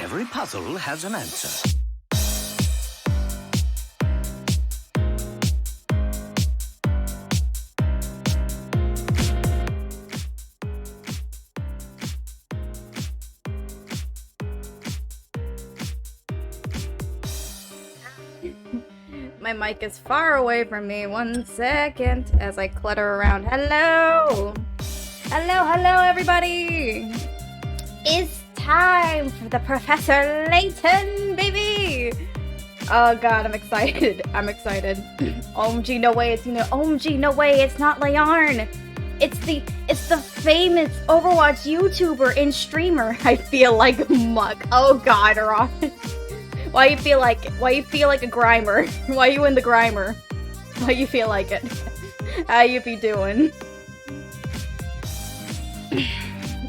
Every puzzle has an answer. My mic is far away from me. 1 second as I clutter around. Hello! Hello, everybody! It's time for the Professor Layton, baby! Oh god, I'm excited. I'm excited. OMG, no way, OMG, no way, it's not Layarn! It's the famous Overwatch YouTuber and streamer. I feel like muck. Oh god, Ron. Why you feel like a grimer? Why you in the grimer? Why you feel like it? How you be doing?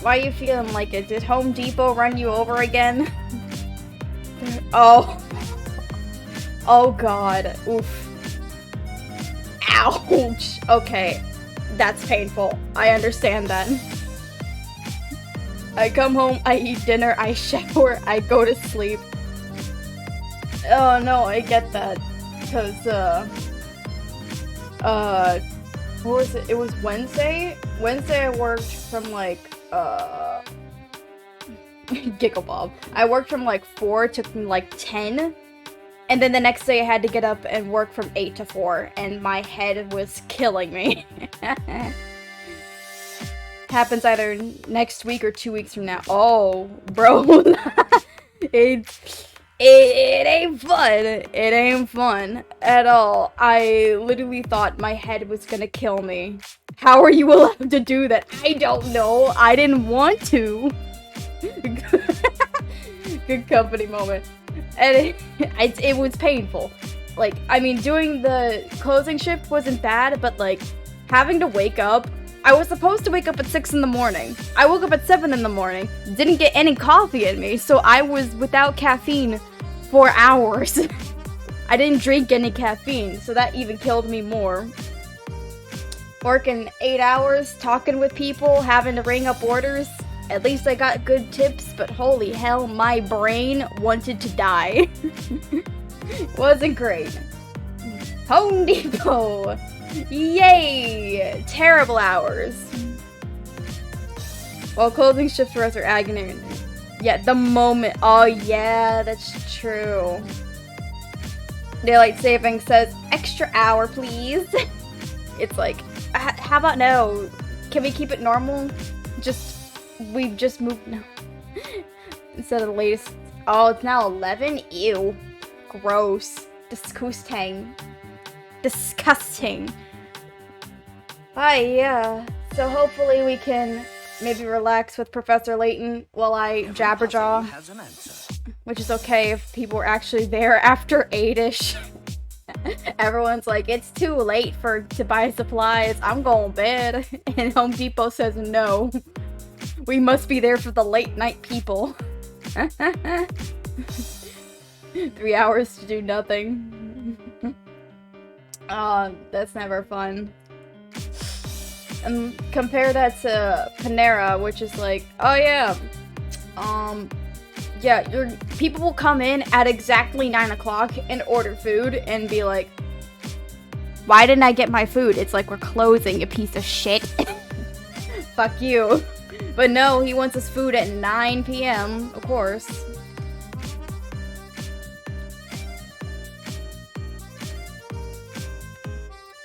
Why you feeling like it? Did Home Depot run you over again? Oh. Oh god. Oof. Ouch. Okay. That's painful. I understand that. I come home, I eat dinner, I shower, I go to sleep. Oh no, I get that. Cause, what was it? It was Wednesday? Wednesday I worked from like, Gigglebob. I worked from like 4 to like 10. And then the next day I had to get up and work from 8 to 4. And my head was killing me. Happens either next week or 2 weeks from now. Oh, bro. It ain't fun. It ain't fun at all. I literally thought my head was gonna kill me. How are you allowed to do that? I don't know. I didn't want to. Good company moment. And it was painful. Like, I mean, doing the closing shift wasn't bad, but like, having to wake up. I was supposed to wake up at 6 in the morning. I woke up at 7 in the morning. Didn't get any coffee in me, so I was without caffeine for hours. I didn't drink any caffeine, so that even killed me more. Working 8 hours, talking with people, having to ring up orders. At least I got good tips, but holy hell, my brain wanted to die. Wasn't great. Home Depot! Yay! Terrible hours. Well, closing shift for us are agony. Yeah, the moment. Oh yeah, that's true. Daylight saving says, extra hour, please. It's like, how about no? Can we keep it normal? We've just moved now. Instead of the latest. Oh, it's now 11? Ew. Gross. Disgusting. Disgusting. Hi, yeah. So hopefully we can maybe relax with Professor Layton while I jabberjaw. Which is okay if people are actually there after 8-ish. Everyone's like, it's too late to buy supplies. I'm going to bed. And Home Depot says no. We must be there for the late night people. 3 hours to do nothing. That's never fun. And compare that to Panera, which is like, oh yeah, yeah, people will come in at exactly 9 o'clock and order food and be like, why didn't I get my food? It's like, we're closing, you piece of shit. Fuck you. But no, he wants his food at 9 p.m., of course.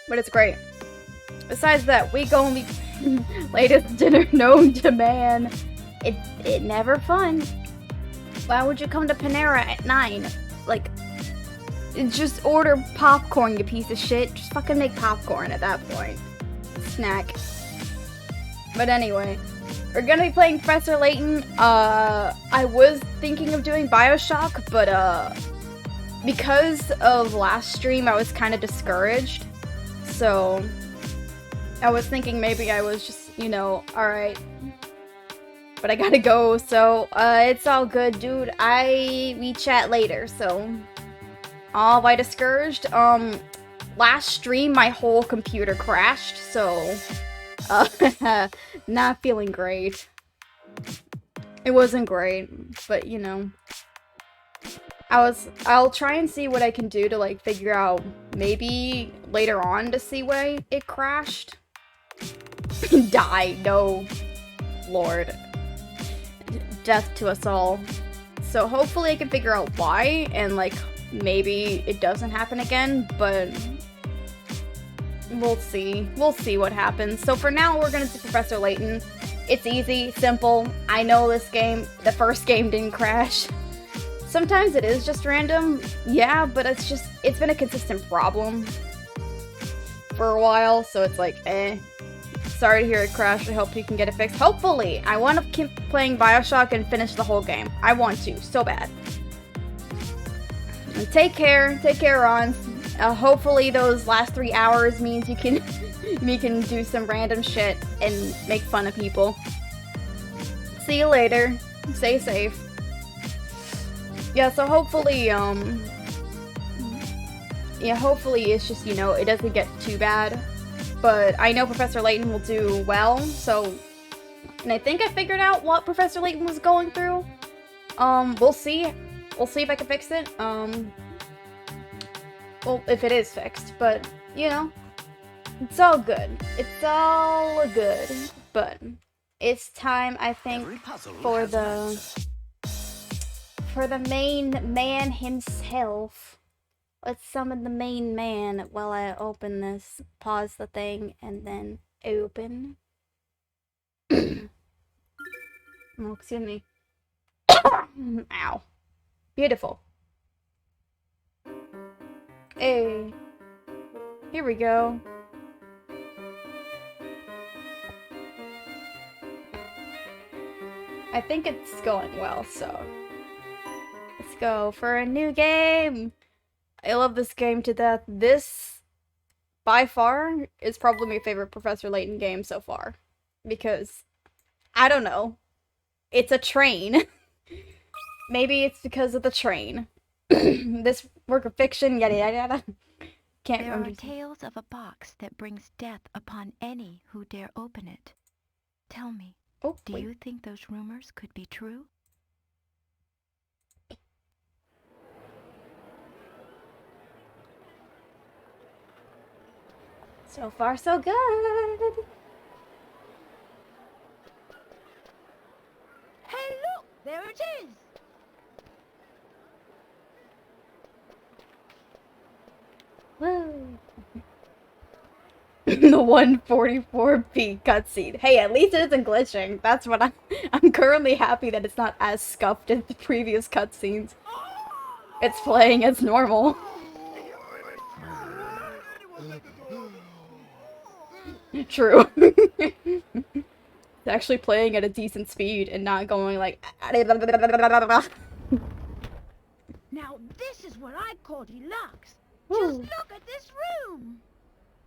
But it's great. Besides that, week only latest dinner known to man. It never fun. Why would you come to Panera at 9? Like, just order popcorn, you piece of shit. Just fucking make popcorn at that point. Snack. But anyway, we're gonna be playing Professor Layton. I was thinking of doing Bioshock, but because of last stream, I was kind of discouraged. So I was thinking maybe I was just, you know, alright. But I gotta go, so it's all good, dude. We chat later, so. All by discouraged. Last stream my whole computer crashed, so not feeling great. It wasn't great, but you know. I'll try and see what I can do to, like, figure out maybe later on to see why it crashed. Die, no. Lord. Death to us all. So hopefully I can figure out why, and, like, maybe it doesn't happen again, but we'll see. We'll see what happens. So for now, we're gonna do Professor Layton. It's easy, simple. I know this game. The first game didn't crash. Sometimes it is just random, yeah, but it's been a consistent problem for a while, so it's like, eh. Sorry to hear it crash, I hope you can get it fixed. Hopefully! I want to keep playing Bioshock and finish the whole game. I want to, so bad. And take care, Ron. Hopefully those last 3 hours means you can do some random shit and make fun of people. See you later. Stay safe. Yeah, so hopefully, hopefully it's just, you know, it doesn't get too bad. But I know Professor Layton will do well, so... And I think I figured out what Professor Layton was going through. We'll see. We'll see if I can fix it. Well, if it is fixed, but, you know, it's all good. It's all good. But it's time, I think, for the main man himself. Let's summon the main man while I open this. Pause the thing and then open. Oh, excuse me. Ow. Beautiful. Hey. Here we go. I think it's going well, so let's go for a new game. I love this game to death. This, by far, is probably my favorite Professor Layton game so far. Because, I don't know. It's a train. Maybe it's because of the train. This work of fiction, yada yada yada. Can't There remember. are tales of a box that brings death upon any who dare open it. Tell me, Oh, do wait. you think those rumors could be true? So far, so good. Hey, look! There it is! Woo. The 144p cutscene. Hey, at least it isn't glitching. That's what I'm currently happy that it's not as scuffed as the previous cutscenes. It's playing as normal. True. It's actually playing at a decent speed and not going like. Now this is what I call deluxe. Ooh. Just look at this room!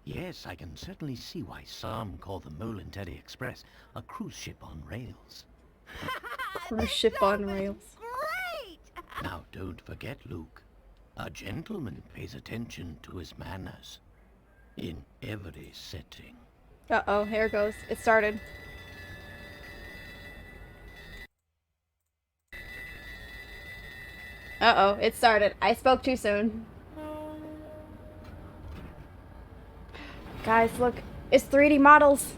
Yes, I can certainly see why some call the Mole and Teddy Express a cruise ship on rails. Cruise ship on rails. Great! Now, don't forget, Luke. A gentleman pays attention to his manners. In every setting. Uh-oh, here it goes. It started. Uh-oh, it started. I spoke too soon. Guys, look. It's 3D models.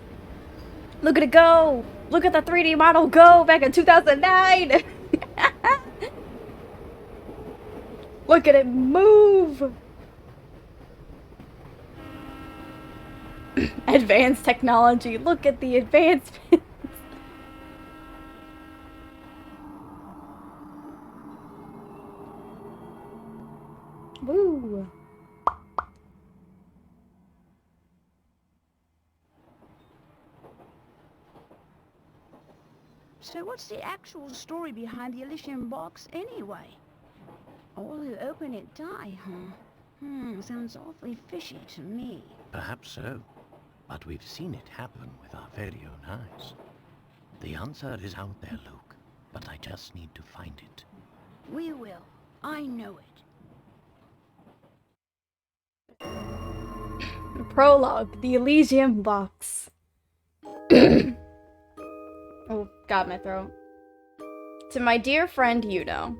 Look at it go. Look at the 3D model go back in 2009. Look at it move. Advanced technology. Look at the advancements. Woo. So what's the actual story behind the Elysium box anyway? All who open it die, huh? Sounds awfully fishy to me. Perhaps so. But we've seen it happen with our very own eyes. The answer is out there, Luke. But I just need to find it. We will. I know it. Prologue, the Elysium box. Oh, got my throat. To my dear friend Yuno.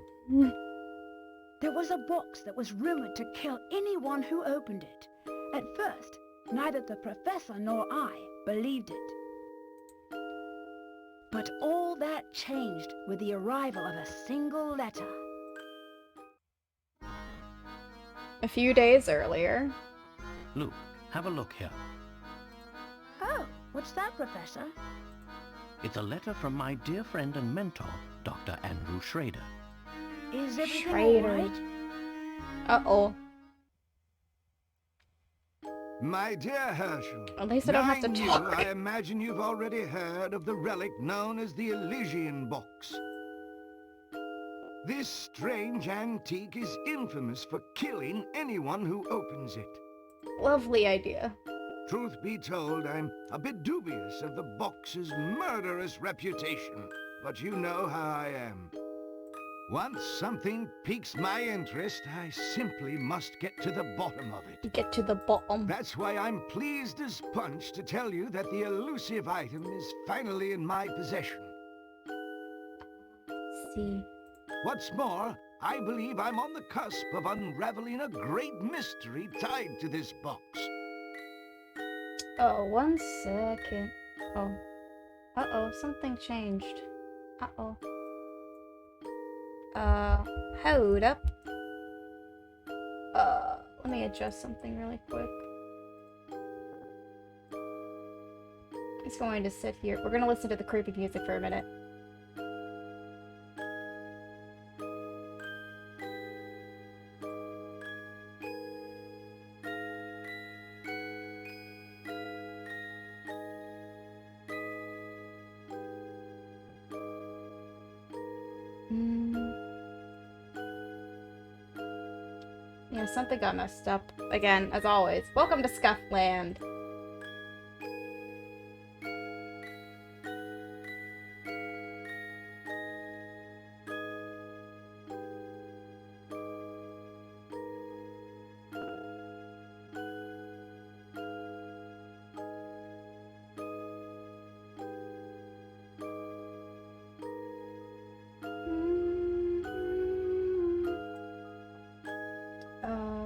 There was a box that was rumored to kill anyone who opened it. At first, neither the professor nor I believed it. But all that changed with the arrival of a single letter. A few days earlier. Luke, have a look here. Oh, what's that, Professor? It's a letter from my dear friend and mentor, Dr. Andrew Schrader. Is everything Schrader. all right? Uh-oh. My dear Herschel, At least I don't have to knowing talk. you, I imagine you've already heard of the relic known as the Elysian Box. This strange antique is infamous for killing anyone who opens it. Lovely idea. Truth be told, I'm a bit dubious of the box's murderous reputation, but you know how I am. Once something piques my interest, I simply must get to the bottom of it. Get to the bottom. That's why I'm pleased as punch to tell you that the elusive item is finally in my possession. See. What's more, I believe I'm on the cusp of unraveling a great mystery tied to this box. Oh, 1 second. Oh. Uh-oh, something changed. Uh-oh. Hold up. Let me adjust something really quick. It's going to sit here. We're gonna listen to the creepy music for a minute. Yeah, something got messed up. Again, as always. Welcome to Scuffland.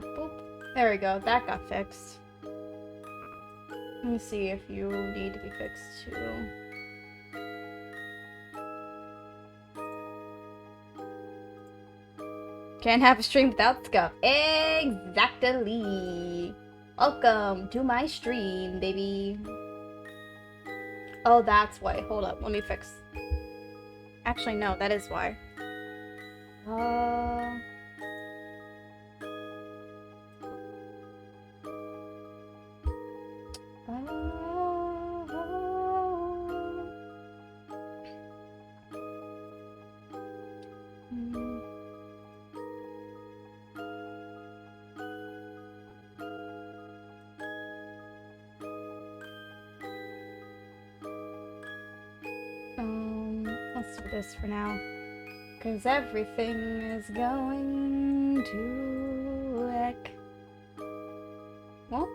Boop. There we go. That got fixed. Let me see if you need to be fixed too. Can't have a stream without Scuff. Exactly. Welcome to my stream, baby. Oh, that's why. Hold up. Let me fix. Actually, no. That is why. Let's do this for now. Cause everything is going to heck. Whoop.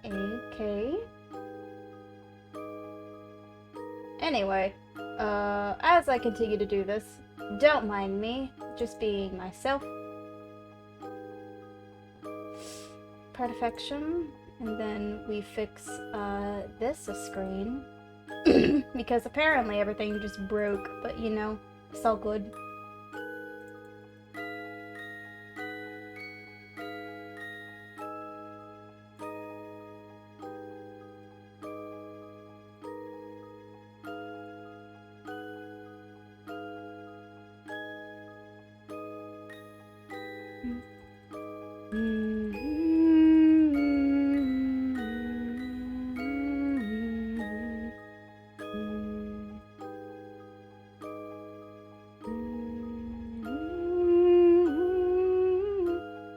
Okay. Anyway, as I continue to do this, don't mind me, just being myself. Perfection. And then we fix this screen. Because apparently everything just broke, but you know, it's all good.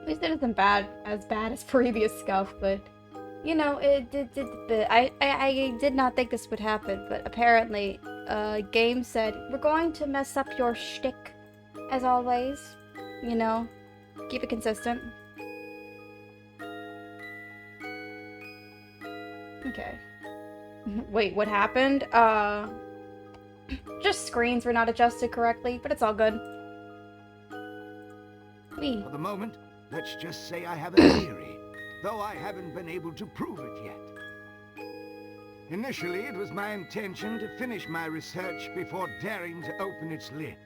At least it isn't as bad as previous Scuff, but you know, I did not think this would happen, but apparently, game said, we're going to mess up your shtick, as always, you know, Keep it consistent. Okay. Wait, what happened? Just screens were not adjusted correctly, but it's all good. Wee. For the moment, let's just say I have a theory, though I haven't been able to prove it yet. Initially, it was my intention to finish my research before daring to open its lid.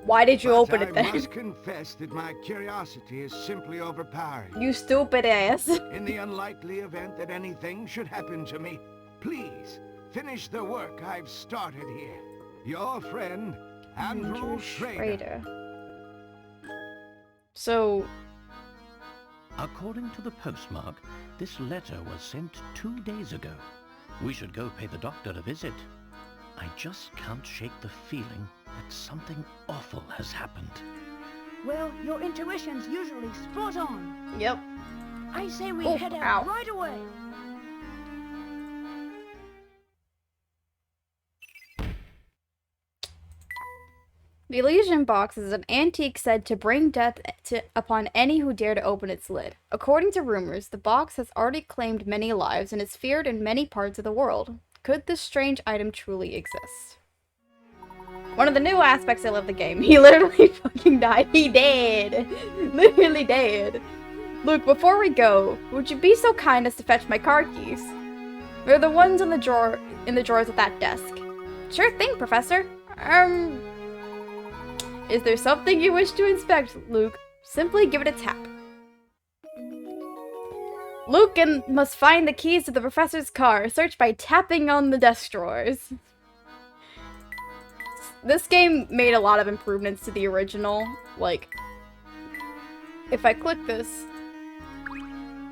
Why did you open I it then? must confess that my curiosity is simply overpowering. You stupid ass. In the unlikely event that anything should happen to me, please finish the work I've started here. Your friend, Andrew Schrader. So, According to the postmark, this letter was sent 2 days ago. We should go pay the doctor a visit. I just can't shake the feeling that something awful has happened. Well, your intuition's usually spot on. yep. I say we Oh, head out ow. right away. The Elysian box is an antique said to bring death upon any who dare to open its lid. According to rumors, the box has already claimed many lives and is feared in many parts of the world. Could this strange item truly exist? One of the new aspects I love the game. He literally fucking died. He did. Literally did. Luke, before we go, would you be so kind as to fetch my car keys? They're the ones in the drawers at that desk. Sure thing, Professor. Is there something you wish to inspect, Luke? Simply give it a tap. Luke must find the keys to the professor's car. Search by tapping on the desk drawers. This game made a lot of improvements to the original. Like, if I click this,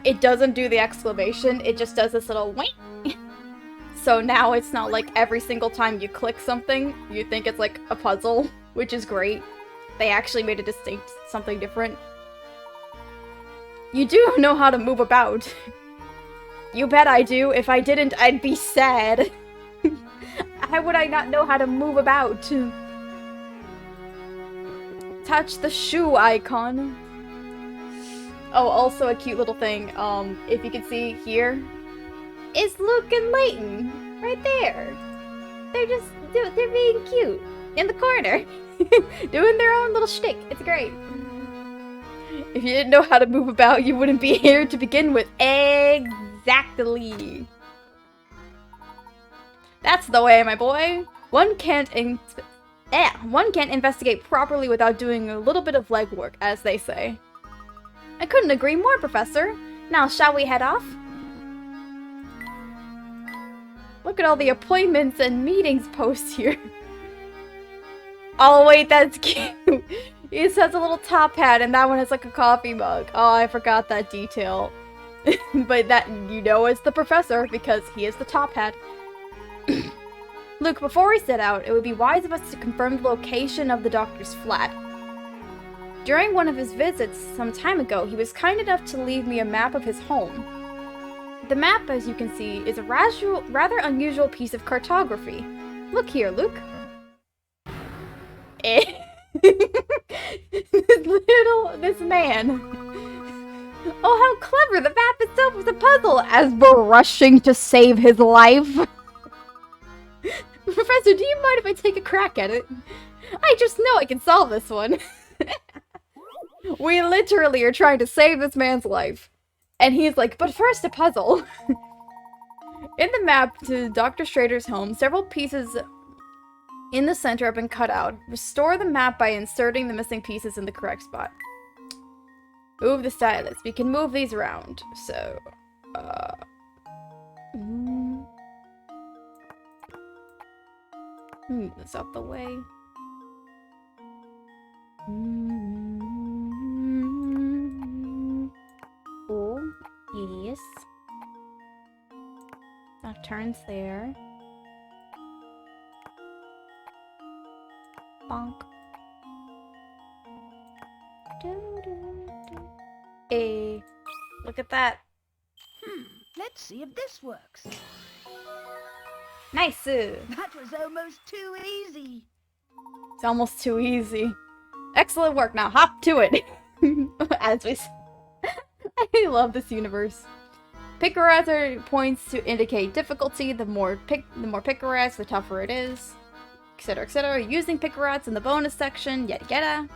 it doesn't do the exclamation. It just does this little wink. So now it's not like every single time you click something, you think it's like a puzzle, which is great. They actually made a distinct something different. You do know how to move about. You bet I do. If I didn't, I'd be sad. How would I not know how to move about? Touch the shoe icon. Oh, also a cute little thing. If you can see here, is Luke and Layton right there. They're being cute in the corner, doing their own little shtick. It's great. If you didn't know how to move about, you wouldn't be here to begin with. Exactly. That's the way, my boy. One can't investigate properly without doing a little bit of legwork, as they say. I couldn't agree more, Professor. Now, shall we head off? Look at all the appointments and meetings posts here. Oh, wait, that's cute. It has a little top hat, and that one has like a coffee mug. Oh, I forgot that detail. But that, you know, is the professor, because he is the top hat. Luke, before we set out, it would be wise of us to confirm the location of the doctor's flat. During one of his visits some time ago, he was kind enough to leave me a map of his home. The map, as you can see, is a rather unusual piece of cartography. Look here, Luke. This man. Oh, how clever! The map itself was a puzzle as we're rushing to save his life. Professor, do you mind if I take a crack at it? I just know I can solve this one. We literally are trying to save this man's life. And he's like, but first a puzzle. In the map to Dr. Schrader's home, several pieces in the center have been cut out. Restore the map by inserting the missing pieces in the correct spot. Move the stylus. We can move these around. So, move this out the way. Oh, yes. That turns there. Bonk. Hey, look at that. Let's see if this works. Nice. That was almost too easy. It's almost too easy. Excellent work. Now hop to it. As we I love this universe. Picarettes are points to indicate difficulty. The more picarettes, the tougher it is. Etc, etc. Using picarettes in the bonus section, yada yada.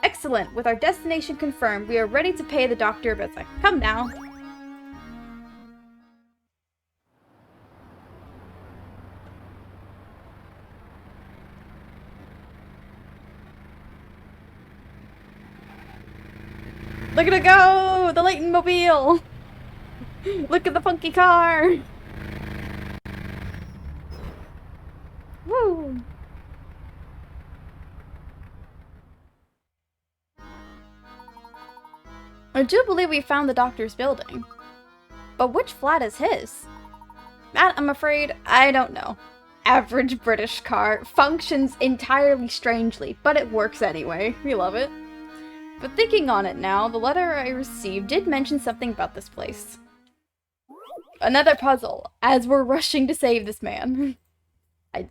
Excellent. With our destination confirmed, we are ready to pay the doctor a visit. Come now. Look at it go! The Layton mobile! Look at the funky car! Woo! I do believe we found the doctor's building. But which flat is his? That, I'm afraid, I don't know. Average British car. Functions entirely strangely, but it works anyway. We love it. But thinking on it now, the letter I received did mention something about this place. Another puzzle, as we're rushing to save this man.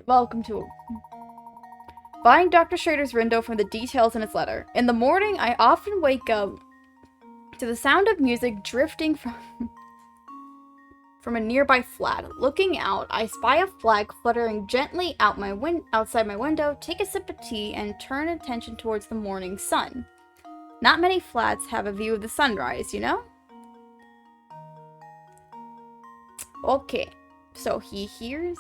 Welcome to... Buying Dr. Schrader's window from the details in his letter. In the morning, I often wake up to the sound of music drifting from a nearby flat. Looking out, I spy a flag fluttering gently outside my window, take a sip of tea, and turn attention towards the morning sun. Not many flats have a view of the sunrise, you know? Okay, so he hears...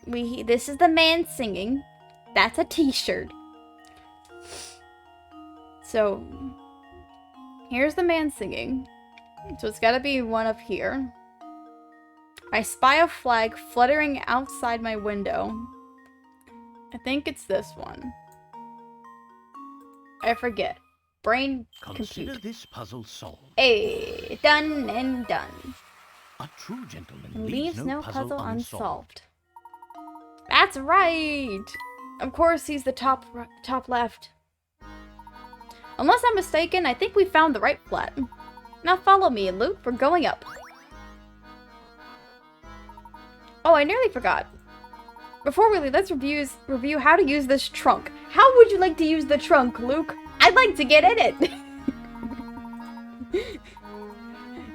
This is the man singing. That's a t-shirt. So, here's the man singing. So it's gotta be one up here. I spy a flag fluttering outside my window. I think it's this one. I forget. Brain Consider compute. this puzzle solved. Hey, done and done. A true gentleman Leaves leaves no puzzle puzzle unsolved. unsolved. That's right! Of course, he's the top left. Unless I'm mistaken, I think we found the right flat. Now follow me, Luke. We're going up. Oh, I nearly forgot. Before we leave, let's review how to use this trunk. How would you like to use the trunk, Luke? I'd like to get in it.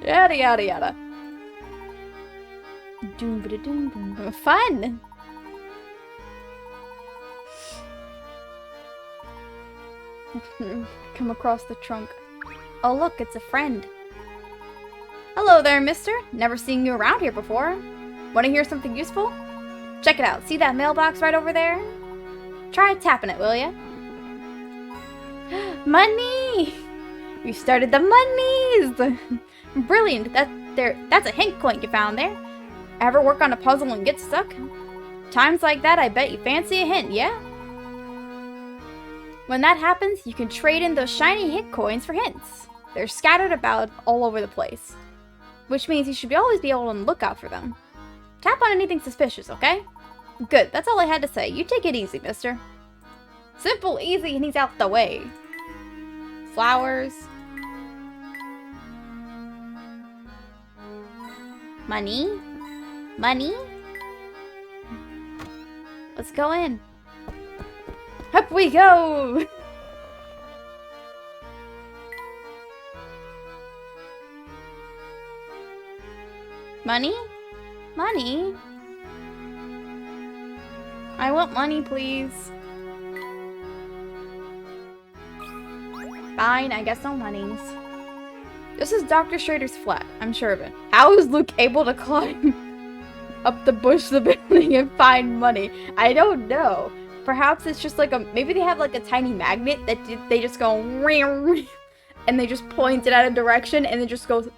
Yada yada yada. Doom ba doom boom. Fun. Come across the trunk. Oh look, it's a friend. Hello there, mister. Never seen you around here before. Want to hear something useful? Check it out. See that mailbox right over there? Try tapping it, will ya? Money! We started the monies! Brilliant. That's a hint coin you found there. Ever work on a puzzle and get stuck? Times like that, I bet you fancy a hint, yeah? When that happens, you can trade in those shiny hint coins for hints. They're scattered about all over the place. Which means you should always be able to look out for them. Tap on anything suspicious, okay? Good, that's all I had to say. You take it easy, mister. Simple, easy, and he's out the way. Flowers. Money? Money? Let's go in. Up we go! Money? Money? I want money, please. Fine, I guess no monies. This is Dr. Schrader's flat, I'm sure of it. How is Luke able to climb up the bush of the building and find money? I don't know. Perhaps it's just like maybe they have like a tiny magnet that they just go and they just point it at a direction and it just goes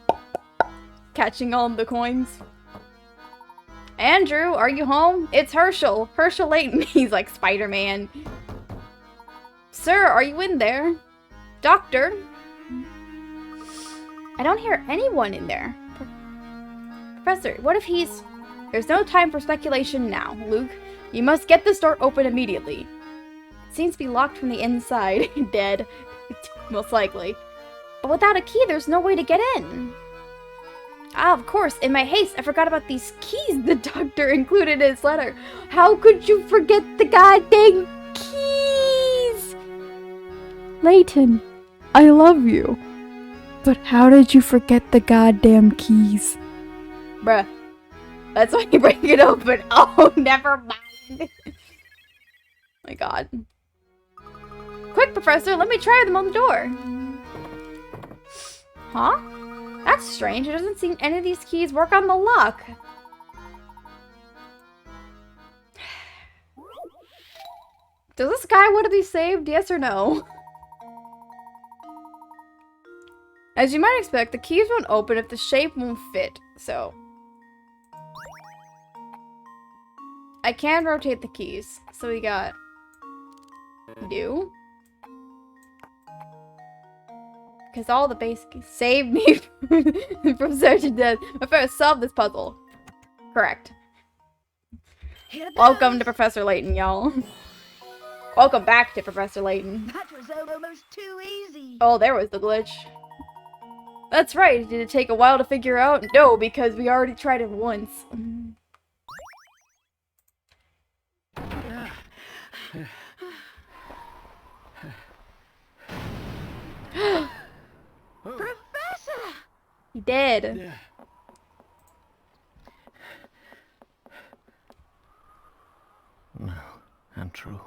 catching all the coins. Andrew, are you home? It's Herschel. Herschel Layton. He's like Spider-Man. Sir, are you in there? Doctor? I don't hear anyone in there. Professor, what if he's... There's no time for speculation now, Luke. You must get this door open immediately. It seems to be locked from the inside. Dead. Most likely. But without a key, there's no way to get in. Ah, of course. In my haste, I forgot about these keys the doctor included in his letter. How could you forget the goddamn keys! Layton, I love you. But how did you forget the goddamn keys? Bruh. That's why you break it open. Oh, never mind. My god. Quick, Professor, let me try them on the door. Huh? That's strange. It doesn't seem any of these keys work on the lock. Does this guy want to be saved? Yes or no? As you might expect, the keys won't open if the shape won't fit, so... I can rotate the keys. So we got... New. Because all the basic keys saved me from certain death. But first, solve this puzzle. Correct. Welcome to Professor Layton, y'all. Welcome back to Professor Layton. That was almost too easy. Oh, there was the glitch. That's right. Did it take a while to figure out? No, because we already tried it once. Professor! He did. No, untrue.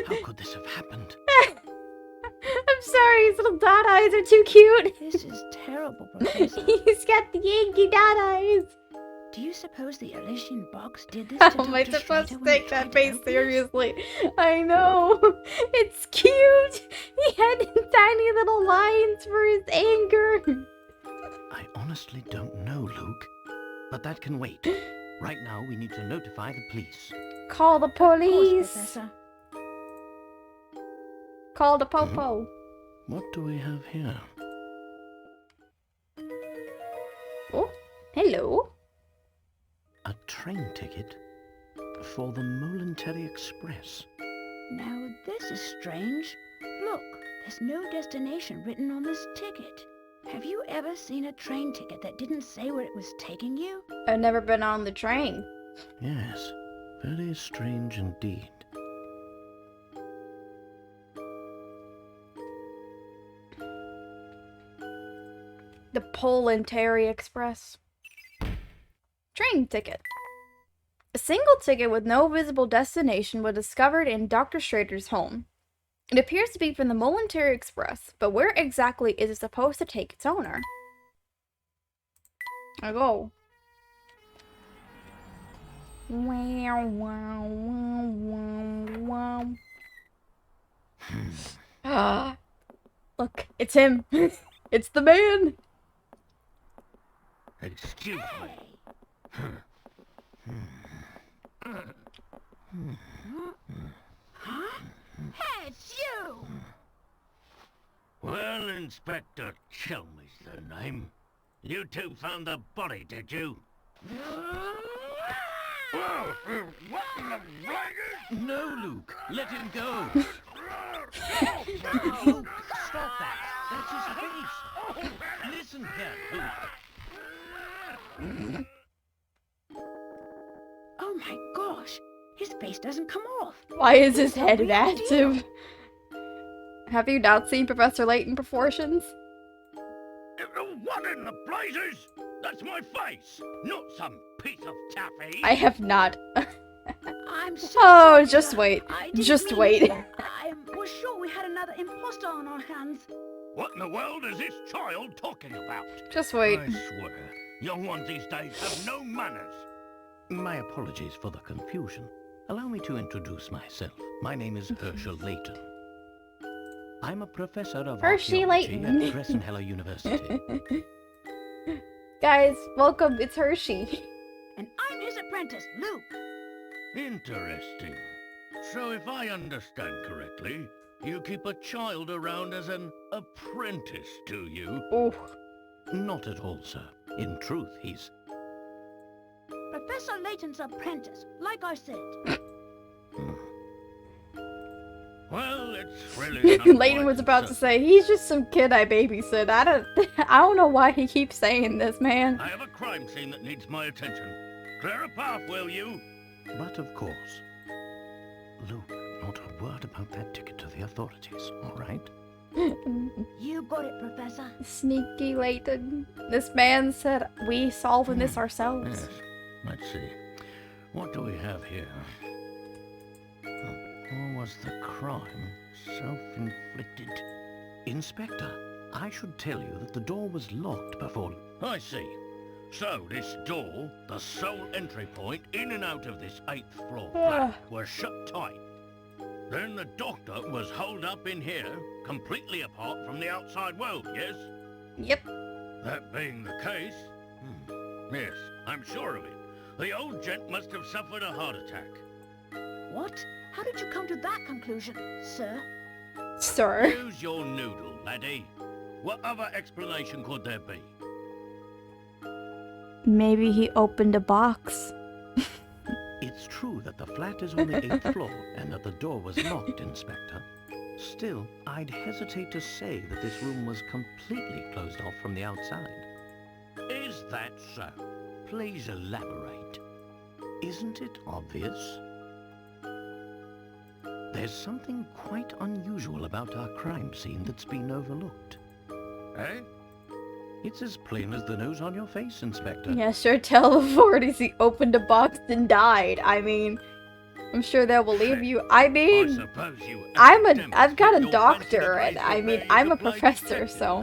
How could this have happened? I'm sorry, his little dot eyes are too cute. This is terrible, Professor. He's got the Yankee dot eyes. Do you suppose the Elysian box did this to How am I Dr. supposed to Schrader when he take tried that to face open it? seriously? I know. It's cute. He had tiny little lines for his anger. I honestly don't know, Luke. But that can wait. Right now, we need to notify the police. Call the Of course, police. Professor. Call the popo. What do we have here? Oh, hello. A train ticket for the Momentary Express. Now, this is strange. Look, there's no destination written on this ticket. Have you ever seen a train ticket that didn't say where it was taking you? I've never been on the train. Yes, very strange indeed. The Momentary Express. Train ticket. A single ticket with no visible destination was discovered in Dr. Schrader's home. It appears to be from the Momentary Express, but where exactly is it supposed to take its owner? I go. Wow, wow, wow, wow, wow. Ah, look, it's him. It's the man. Excuse me. Huh? Hey, it's you! Well, Inspector Chelmey's the name. You two found the body, did you? No, Luke. Let him go. Luke, stop that. That's his face. Listen here, Luke. Oh my gosh! His face doesn't come off. Why is his head Real active? Have you not seen Professor Layton proportions? What in the blazes? That's my face, not some piece of taffy. I have not. I'm so Oh, sorry, just sir. wait. I didn't Just mean wait. to. I was sure we had another imposter on our hands. What in the world is this child talking about? Just wait. I swear, young ones these days have no manners. My apologies for the confusion. Allow me to introduce myself. My name is Herschel Layton. I'm a professor of Hershey archaeology Layton. at Crescent University. Guys, welcome. It's Hershey. And I'm his apprentice, Luke. Interesting. So if I understand correctly, you keep a child around as an apprentice, do you? Oh, Not at all, sir. In truth, he's... Professor Layton's apprentice, like I said. Well, it's really not Layton quite was about to so. say he's just some kid I babysit. I don't know why he keeps saying this, man. I have a crime scene that needs my attention. Clear a path, will you? But of course... Luke, not a word about that ticket to the authorities, all right? You got it, Professor. Sneaky Layton. This man said we solving this ourselves. Yes. Let's see. What do we have here? Or was the crime self-inflicted? Inspector, I should tell you that the door was locked before... I see. So this door, the sole entry point in and out of this 8th floor flat, was shut tight. Then the doctor was holed up in here, completely apart from the outside world, yes? Yep. That being the case... Yes, I'm sure of it. The old gent must have suffered a heart attack. What? How did you come to that conclusion, sir? Sir. Use your noodle, laddie. What other explanation could there be? Maybe he opened a box. It's true that the flat is on the 8th floor and that the door was locked, Inspector. Still, I'd hesitate to say that this room was completely closed off from the outside. Is that so? Please elaborate. Isn't it obvious? There's something quite unusual about our crime scene that's been overlooked. Eh? It's as plain as the nose on your face, Inspector. Yeah, sure tell the authorities he opened a box and died. I mean, I'm sure they'll believe you. I mean, I've got a doctor, and I mean, I'm a professor, so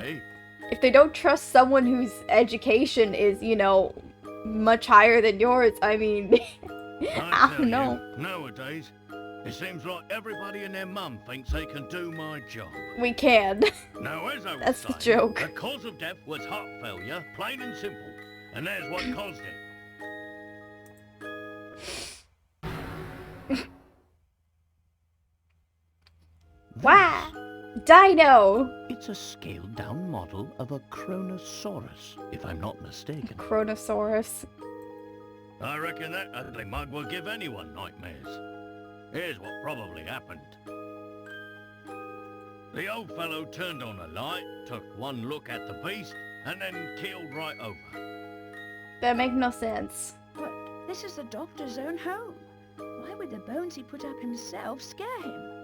if they don't trust someone whose education is, you know, much higher than yours, I mean, I don't know. Nowadays, it seems like everybody and their mum thinks they can do my job. We can. Now, as I was That's the saying, joke. the cause of death was heart failure, plain and simple. And there's what caused it. Wow! Dino! It's a scaled-down model of a Kronosaurus, if I'm not mistaken. Kronosaurus. I reckon that ugly mug will give anyone nightmares. Here's what probably happened. The old fellow turned on a light, took one look at the beast, and then keeled right over. That makes no sense. But this is the doctor's own home. Why would the bones he put up himself scare him?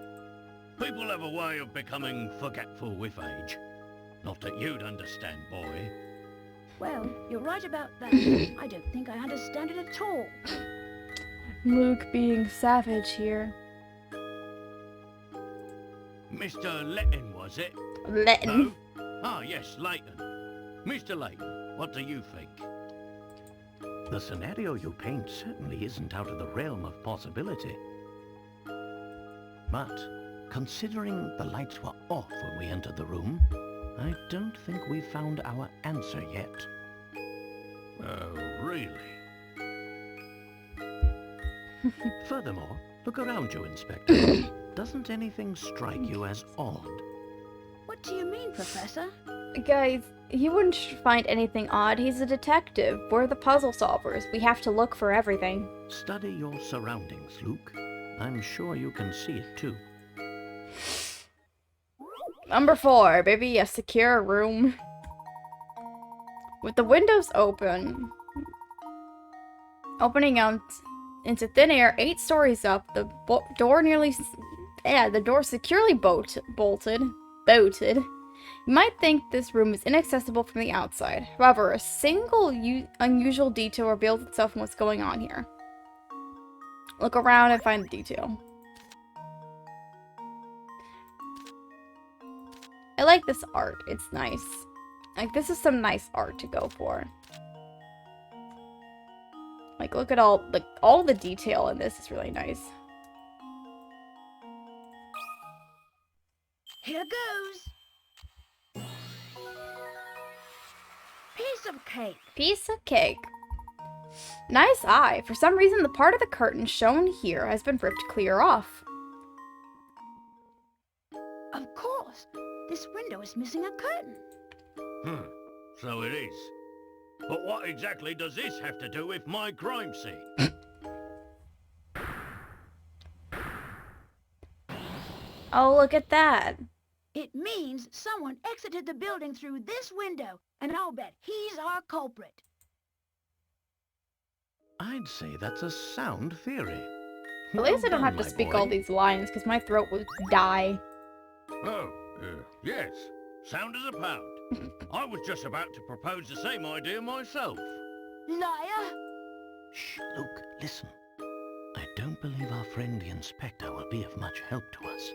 People have a way of becoming forgetful with age. Not that you'd understand, boy. Well, you're right about that. I don't think I understand it at all. Luke being savage here. Mr. Layton, was it? Layton. No? Ah, yes, Layton. Mr. Layton, what do you think? The scenario you paint certainly isn't out of the realm of possibility. But, considering the lights were off when we entered the room, I don't think we've found our answer yet. Oh, really? Furthermore, look around you, Inspector. Doesn't anything strike you as odd? What do you mean, Professor? Guys, he wouldn't find anything odd. He's a detective. We're the puzzle solvers. We have to look for everything. Study your surroundings, Luke. I'm sure you can see it too. Number 4, baby, a secure room. With the windows open. Opening out into thin air, 8 stories up, the door the door securely bolted. You might think this room is inaccessible from the outside. However, a single unusual detail reveals itself in what's going on here. Look around and find the detail. I like this art. It's nice. Like, this is some nice art to go for. Like, look at all the detail in this is really nice. Here goes. Piece of cake. Piece of cake. Nice eye. For some reason, the part of the curtain shown here has been ripped clear off. Of course. This window is missing a curtain. So it is. But what exactly does this have to do with my crime scene? Oh, look at that. It means someone exited the building through this window, and I'll bet he's our culprit. I'd say that's a sound theory. At least I don't Well have to done, speak my boy. all these lines, because my throat would die. Oh, yes. Sound as a pound. I was just about to propose the same idea myself. Liar! Shh, Luke, listen. I don't believe our friend the inspector will be of much help to us.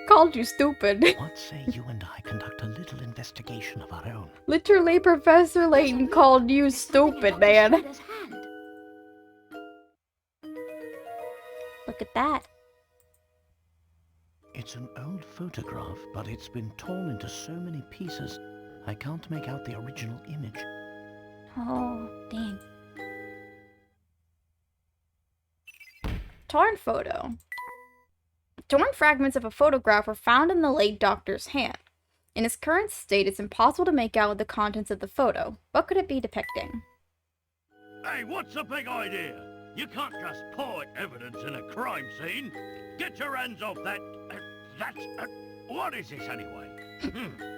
Called you stupid. What say you and I conduct a little investigation of our own? Literally, Professor Layton called you stupid, man. Look at that. It's an old photograph, but it's been torn into so many pieces, I can't make out the original image. Oh, dang. Torn photo. Torn fragments of a photograph were found in the late doctor's hand. In its current state, it's impossible to make out the contents of the photo. What could it be depicting? Hey, what's the big idea? You can't just point evidence in a crime scene. Get your hands off that... what is this anyway?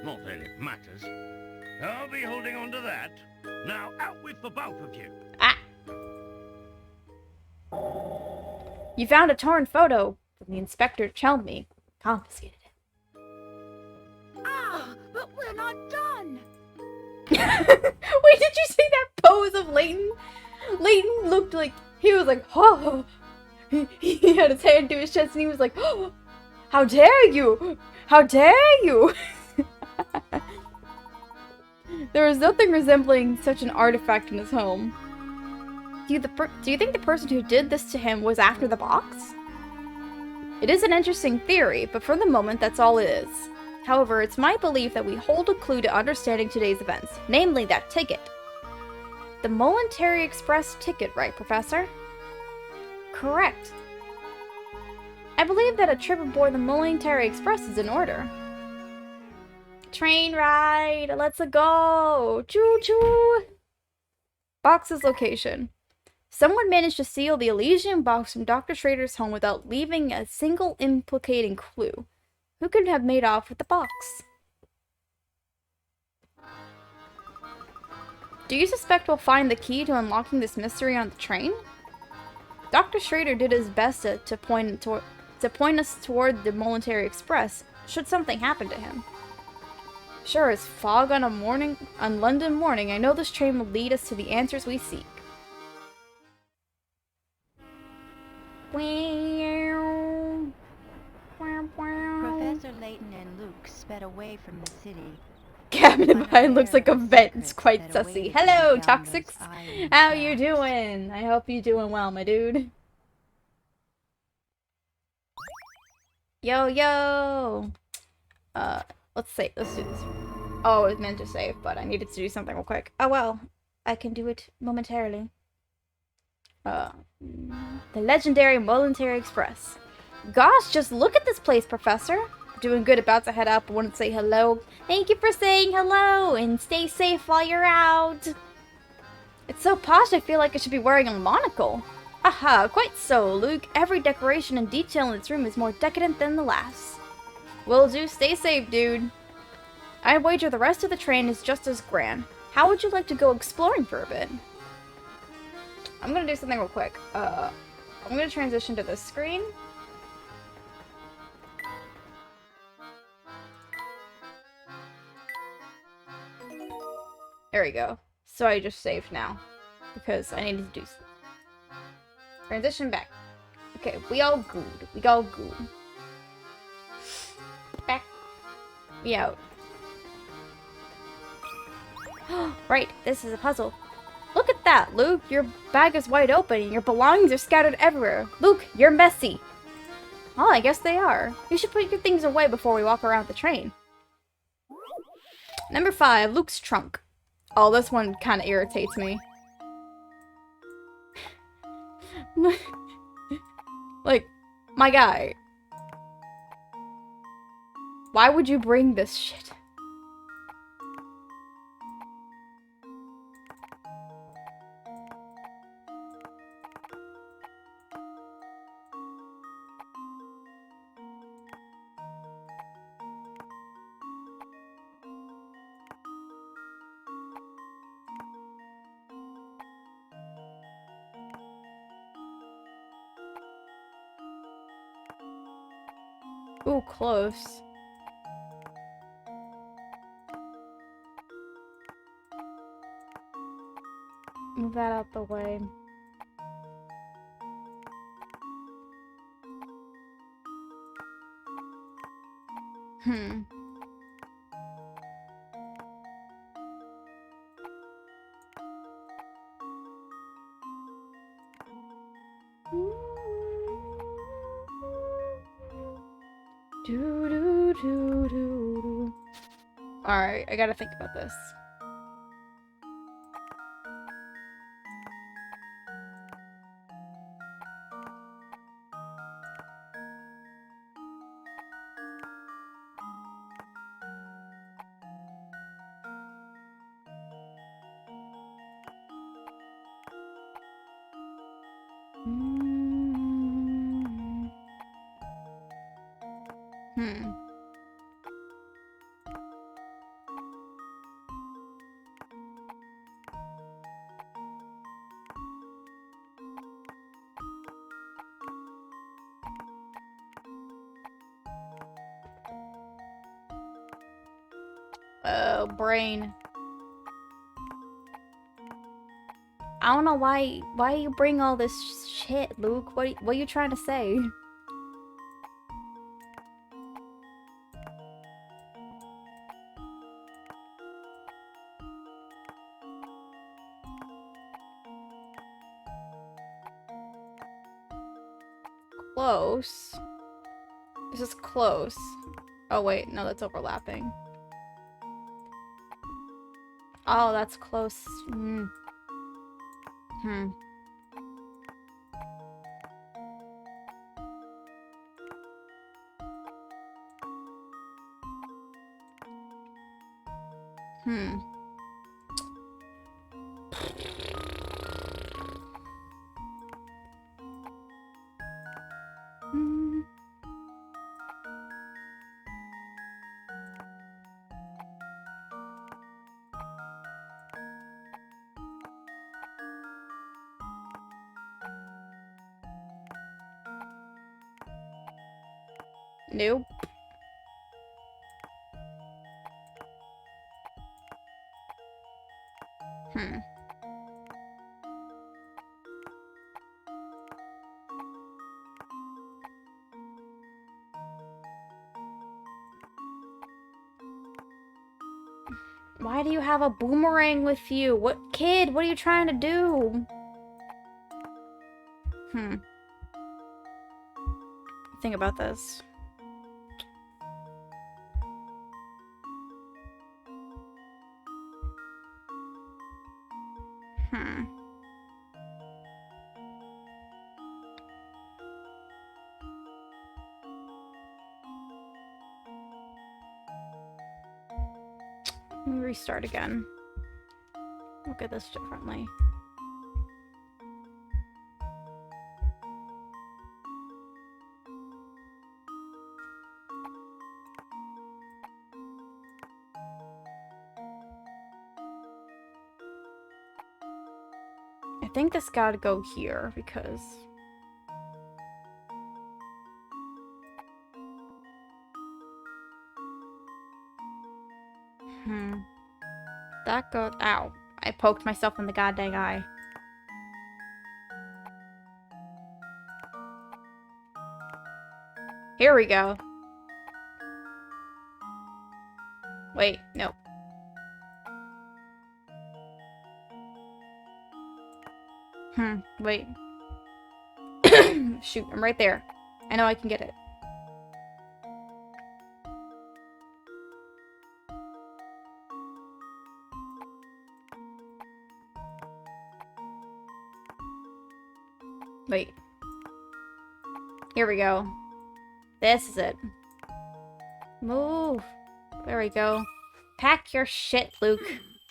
Not that it matters. I'll be holding on to that. Now, out with the both of you. Ah! You found a torn photo. The inspector told me. Confiscated it. Ah, but we're not done. Wait, did you see that pose of Layton? Layton looked like... He was like, oh. He had his hand to his chest and he was like, oh, how dare you? How dare you? There was nothing resembling such an artifact in his home. Do you think the person who did this to him was after the box? It is an interesting theory, but for the moment, that's all it is. However, it's my belief that we hold a clue to understanding today's events, namely that ticket. The Momentary Express ticket, right, Professor? Correct. I believe that a trip aboard the Momentary Express is in order. Train ride! Let's go! Choo-choo! Box's location. Someone managed to steal the Elysian box from Dr. Schrader's home without leaving a single implicating clue. Who could have made off with the box? Do you suspect we'll find the key to unlocking this mystery on the train? Dr. Schrader did his best to point us toward the Momentary Express, should something happen to him. Sure as fog on London morning, I know this train will lead us to the answers we seek. Professor Layton and Luke sped away from the city. Cabin behind looks like a vent. It's quite sussy. Hello, Toxics. How you doing? I hope you're doing well, my dude. Yo, yo. Let's do this. Oh, I was meant to save, but I needed to do something real quick. Oh well, I can do it momentarily. The legendary Momentary Express. Gosh, just look at this place, Professor. Doing good, about to head up. I wanted to say hello. Thank you for saying hello, and stay safe while you're out. It's so posh, I feel like I should be wearing a monocle. Haha, quite so, Luke. Every decoration and detail in this room is more decadent than the last. Will do. Stay safe, dude. I wager the rest of the train is just as grand. How would you like to go exploring for a bit? I'm gonna do something real quick. I'm gonna transition to this screen. There we go. So I just saved now. Because I needed to do something. Transition back. Okay, we all good. We all good. Back. Me out. Right, this is a puzzle. Look at that, Luke. Your bag is wide open and your belongings are scattered everywhere. Luke, you're messy. Oh, I guess they are. You should put your things away before we walk around the train. Number 5, Luke's trunk. Oh, this one kind of irritates me. Like, my guy. Why would you bring this shit? Ooh, close. Move that out the way. Hmm. Do do do do do. Alright, I gotta think about this. Hmm. Oh, brain. I don't know why you bring all this shit, Luke. What are you trying to say? Close. This is close. Oh wait, no, that's overlapping. Oh, that's close. Hmm. Hmm. Hmm. Hmm. Nope. Hmm. Why do you have a boomerang with you? What kid? What are you trying to do? Hmm. Think about this. Hmm. Let me restart again. Look at this differently. I think this gotta go here because... That goes... Ow. I poked myself in the goddamn eye. Here we go. Wait, no. Wait. Shoot, I'm right there. I know I can get it. Wait. Here we go. This is it. Move. There we go. Pack your shit, Luke.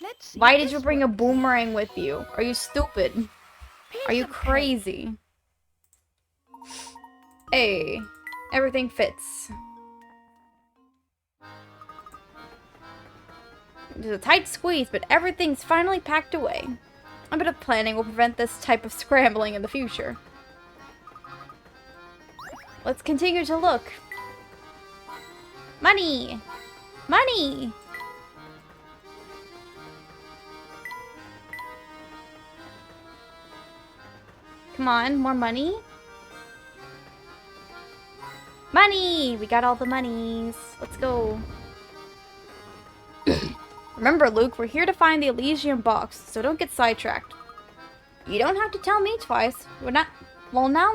Let's see Why if did you this bring a works. boomerang with you? Are you stupid? Piece Are you of cake. crazy? Hey, everything fits. There's a tight squeeze, but everything's finally packed away. A bit of planning will prevent this type of scrambling in the future. Let's continue to look. Money! Money! Come on, more money? Money! We got all the monies. Let's go. Remember, Luke, we're here to find the Elysian box, so don't get sidetracked. You don't have to tell me twice. We're not... Well, now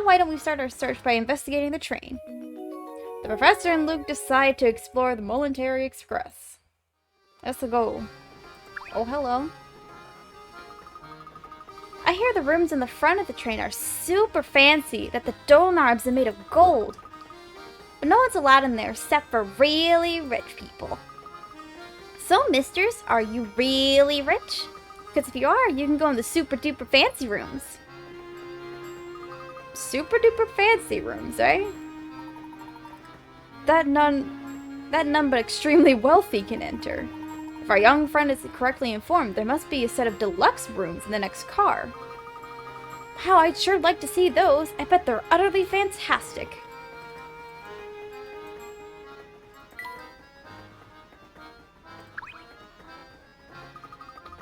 why don't we start our search by investigating the train? The professor and Luke decide to explore the Momentary Express. Let's go. Oh, hello. I hear the rooms in the front of the train are super fancy, that the doorknobs are made of gold. But no one's allowed in there except for really rich people. So, misters, are you really rich? Because if you are, you can go in the super duper fancy rooms. Super duper fancy rooms, eh? That none but extremely wealthy can enter. If our young friend is correctly informed, there must be a set of deluxe rooms in the next car. How I'd sure like to see those. I bet they're utterly fantastic.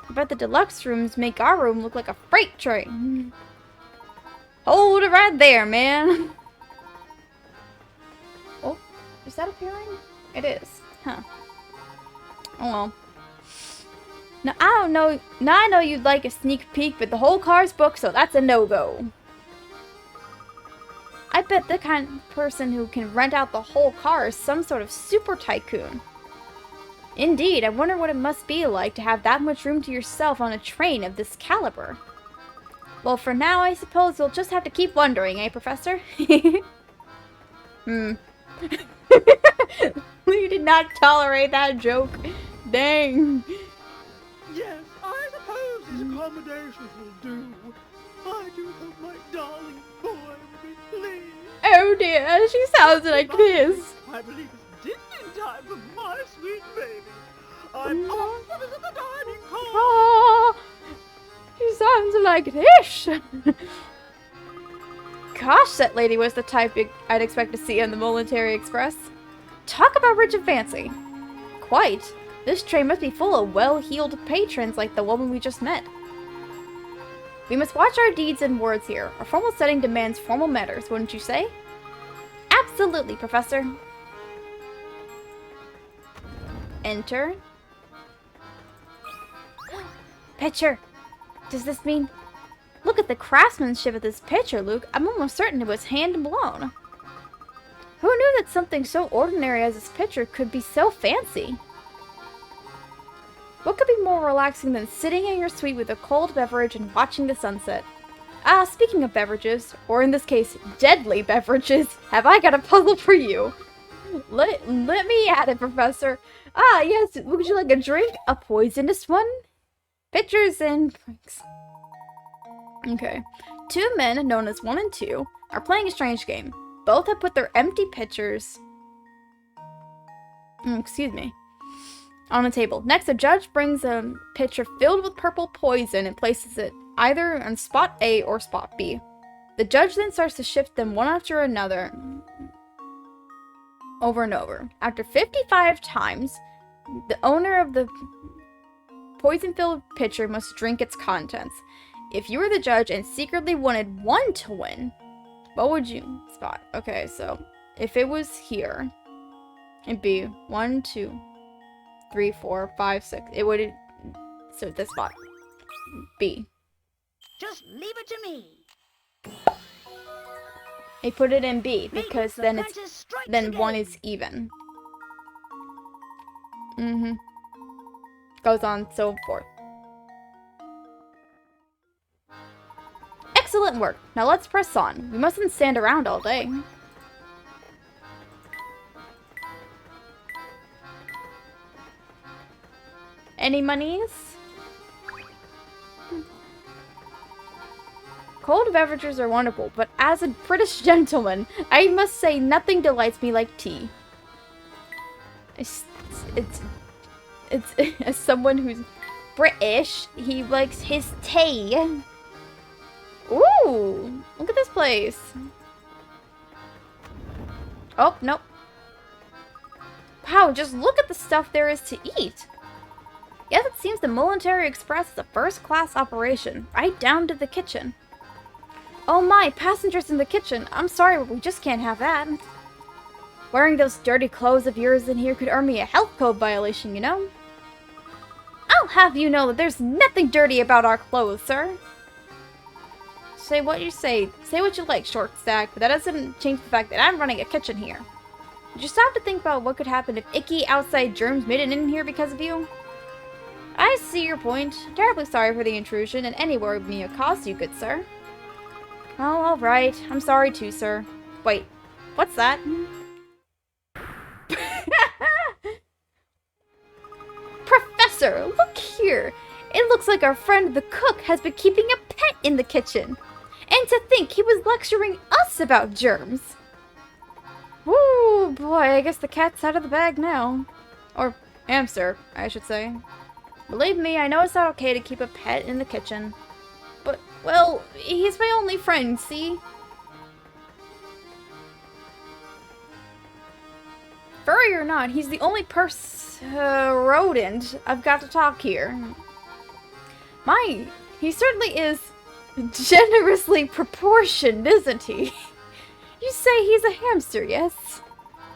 I bet the deluxe rooms make our room look like a freight train. Hold it right there, man. Oh, is that appearing? It is. Huh. Oh well. Now, I don't know. Now I know you'd like a sneak peek, but the whole car's booked, so that's a no-go. I bet the kind of person who can rent out the whole car is some sort of super tycoon. Indeed, I wonder what it must be like to have that much room to yourself on a train of this caliber. Well, for now, I suppose you'll just have to keep wondering, eh, Professor? You did not tolerate that joke. Dang. Yes, I suppose these accommodations will do. I do hope my darling boy will be pleased. Oh dear, she sounds like this. I believe it's dinner time for my sweet baby. I'm off to visit the dining car. Oh, she sounds like this. Gosh, that lady was the type I'd expect to see on the Momentary Express. Talk about rich and fancy. Quite. This train must be full of well-heeled patrons like the woman we just met. We must watch our deeds and words here. Our formal setting demands formal manners, wouldn't you say? Absolutely, Professor. Enter. Picture. Does this mean... Look at the craftsmanship of this picture, Luke. I'm almost certain it was hand-blown. Who knew that something so ordinary as this picture could be so fancy? What could be more relaxing than sitting in your suite with a cold beverage and watching the sunset? Ah, speaking of beverages, or in this case, deadly beverages, have I got a puzzle for you. Let me at it, Professor. Ah, yes, would you like a drink? A poisonous one? Pictures and drinks. Okay. Two men, known as 1 and 2, are playing a strange game. Both have put their empty pitchers... excuse me. On a table. Next, a judge brings a pitcher filled with purple poison and places it either on spot A or spot B. The judge then starts to shift them one after another, over and over. After 55 times, the owner of the poison-filled pitcher must drink its contents. If you were the judge and secretly wanted one to win, what would you spot? Okay, so if it was here, it'd be 1, 2, 3, 4, 5, 6. It would... So this spot. B. Just leave it to me. I put it in B because The then it's... Princess strikes Then again. 1 is even. Goes on so forth. Excellent work. Now let's press on. We mustn't stand around all day. Any monies? Cold beverages are wonderful, but as a British gentleman, I must say nothing delights me like tea. It's as someone who's British, he likes his tea. Ooh, look at this place. Oh, nope. Wow, just look at the stuff there is to eat. Yes, it seems the Military Express is a first-class operation, right down to the kitchen. Oh my, passengers in the kitchen. I'm sorry, but we just can't have that. Wearing those dirty clothes of yours in here could earn me a health code violation, you know? I'll have you know that there's nothing dirty about our clothes, sir. Say what you say. Say what you like, short stack, but that doesn't change the fact that I'm running a kitchen here. Did you stop to think about what could happen if icky outside germs made it in here because of you? I see your point. Terribly sorry for the intrusion and any worry me it caused you, good sir. Oh, alright. I'm sorry too, sir. Wait, what's that? Professor, look here! It looks like our friend the cook has been keeping a pet in the kitchen. And to think he was lecturing us about germs. Woo, boy, I guess the cat's out of the bag now. Or hamster, I should say. Believe me, I know it's not okay to keep a pet in the kitchen. But, well, he's my only friend, see? Furry or not, he's the only rodent I've got to talk here. He certainly is generously proportioned, isn't he? You say he's a hamster, yes?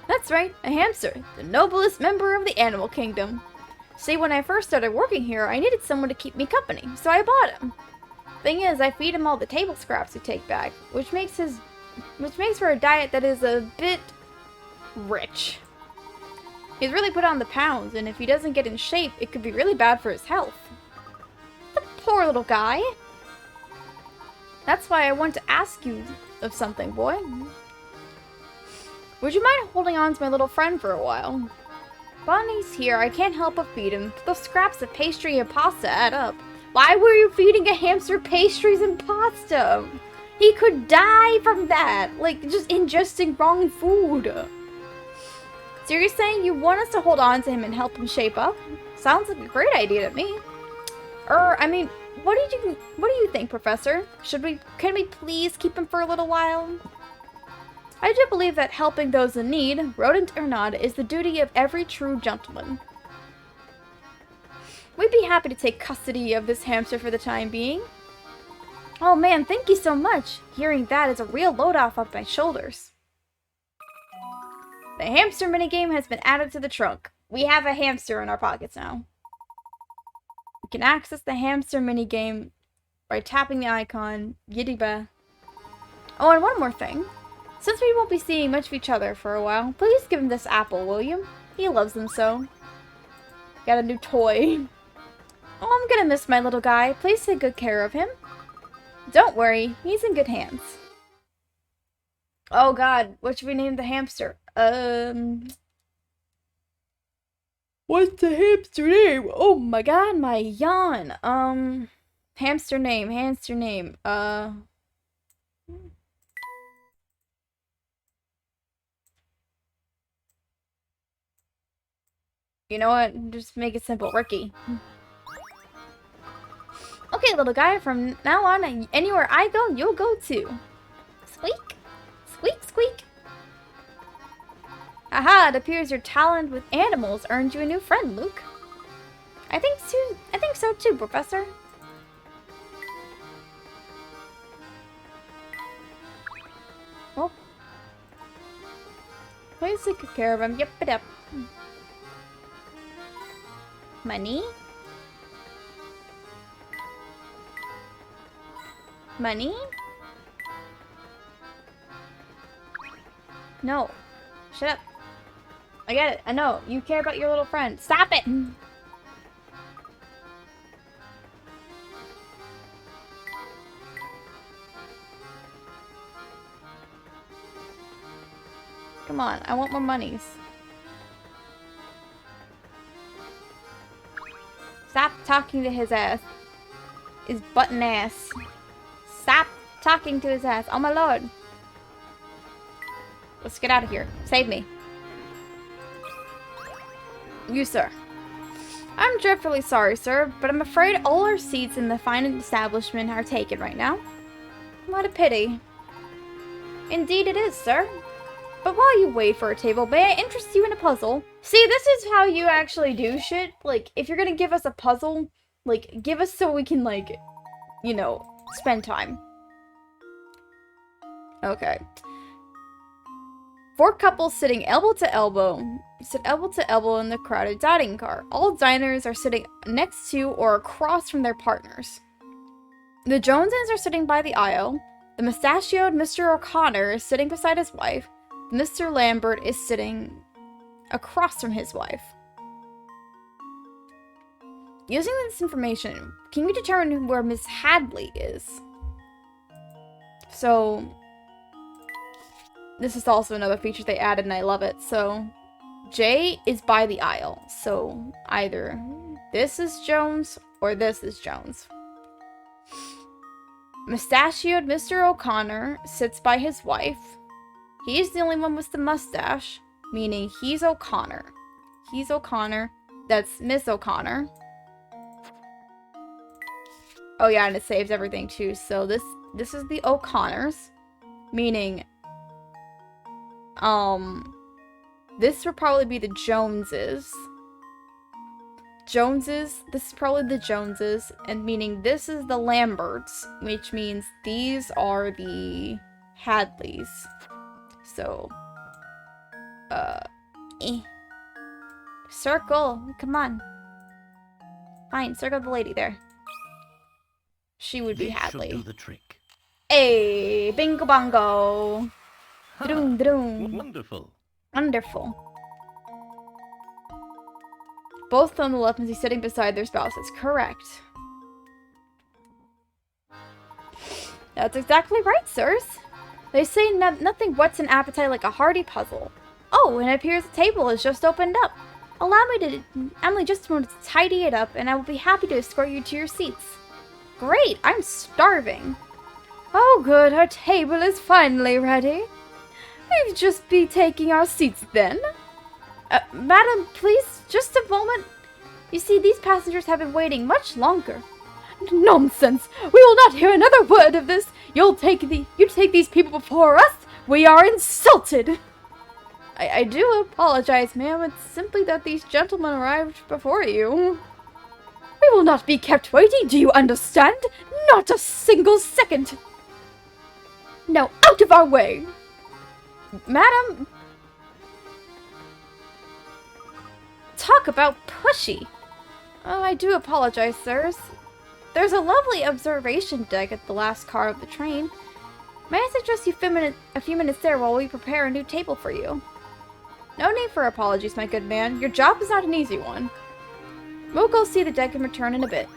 That's right, a hamster, the noblest member of the animal kingdom. See, when I first started working here, I needed someone to keep me company, so I bought him. Thing is, I feed him all the table scraps we take back, which makes for a diet that is a bit rich. He's really put on the pounds, and if he doesn't get in shape, it could be really bad for his health. The poor little guy. That's why I want to ask you of something, boy. Would you mind holding on to my little friend for a while? While he's here, I can't help but feed him. Those scraps of pastry and pasta add up. Why were you feeding a hamster pastries and pasta? He could die from that, like just ingesting wrong food. So you're saying you want us to hold on to him and help him shape up? Sounds like a great idea to me. I mean, what do you think, Professor? Can we please keep him for a little while? I do believe that helping those in need, rodent or not, is the duty of every true gentleman. We'd be happy to take custody of this hamster for the time being. Oh man, thank you so much. Hearing that is a real load off my shoulders. The hamster minigame has been added to the trunk. We have a hamster in our pockets now. You can access the hamster minigame by tapping the icon. Yiddiba. Oh, and one more thing. Since we won't be seeing much of each other for a while, please give him this apple, will you? He loves them so. Got a new toy. Oh, I'm gonna miss my little guy. Please take good care of him. Don't worry, he's in good hands. Oh god, what should we name the hamster? What's the hamster name? Oh my god, my yawn. Hamster name. You know what? Just make it simple. Ricky. Okay, little guy, from now on, anywhere I go, you'll go too. Squeak. Squeak, squeak. Aha, it appears your talent with animals earned you a new friend, Luke. I think so too, Professor. Oh. Please take good care of him. Yep, it up. Money? Money? No. Shut up. I get it. I know. You care about your little friend. Stop it! Come on. I want more monies. Stop talking to his ass. His button ass. Stop talking to his ass. Oh my lord. Let's get out of here. Save me. You, sir. I'm dreadfully sorry, sir, but I'm afraid all our seats in the fine establishment are taken right now. What a pity. Indeed it is, sir. But while you wait for a table, may I interest you in a puzzle? See, this is how you actually do shit. Like, if you're gonna give us a puzzle, like, give us so we can, like, you know, spend time. Okay. 4 couples sitting elbow to elbow. Sit elbow to elbow in the crowded dining car. All diners are sitting next to or across from their partners. The Joneses are sitting by the aisle. The mustachioed Mr. O'Connor is sitting beside his wife. Mr. Lambert is sitting across from his wife. Using this information, can you determine where Miss Hadley is? So, this is also another feature they added and I love it. So, J is by the aisle. So, either this is Jones or this is Jones. Mustachioed Mr. O'Connor sits by his wife. He's the only one with the mustache, meaning he's O'Connor. He's O'Connor. That's Miss O'Connor. Oh yeah, and it saves everything too. So this is the O'Connors, meaning this would probably be the Joneses. This is probably the Joneses, and meaning this is the Lamberts, which means these are the Hadleys. So, circle, come on. Fine, circle the lady there. She would be This Hadley. should do the trick. Hey, bingo bongo. Ha, Droom, droom. wonderful. Wonderful. Both on the left must be sitting beside their spouses. Correct. That's exactly right, sirs. They say nothing whets an appetite like a hearty puzzle. Oh, and it appears the table has just opened up. Allow me to... Emily just wanted to tidy it up, and I will be happy to escort you to your seats. Great, I'm starving. Oh good, our table is finally ready. We'll just be taking our seats then. Madam, please, just a moment. You see, these passengers have been waiting much longer. Nonsense! We will not hear another word of this. You take these people before us. We are insulted. I do apologize, ma'am. It's simply that these gentlemen arrived before you. We will not be kept waiting. Do you understand? Not a single second. Now, out of our way. Madam. Talk about pushy. Oh, I do apologize, sirs. There's a lovely observation deck at the last car of the train. May I suggest you a few minutes there while we prepare a new table for you? No need for apologies, my good man. Your job is not an easy one. We'll go see the deck and return in a bit.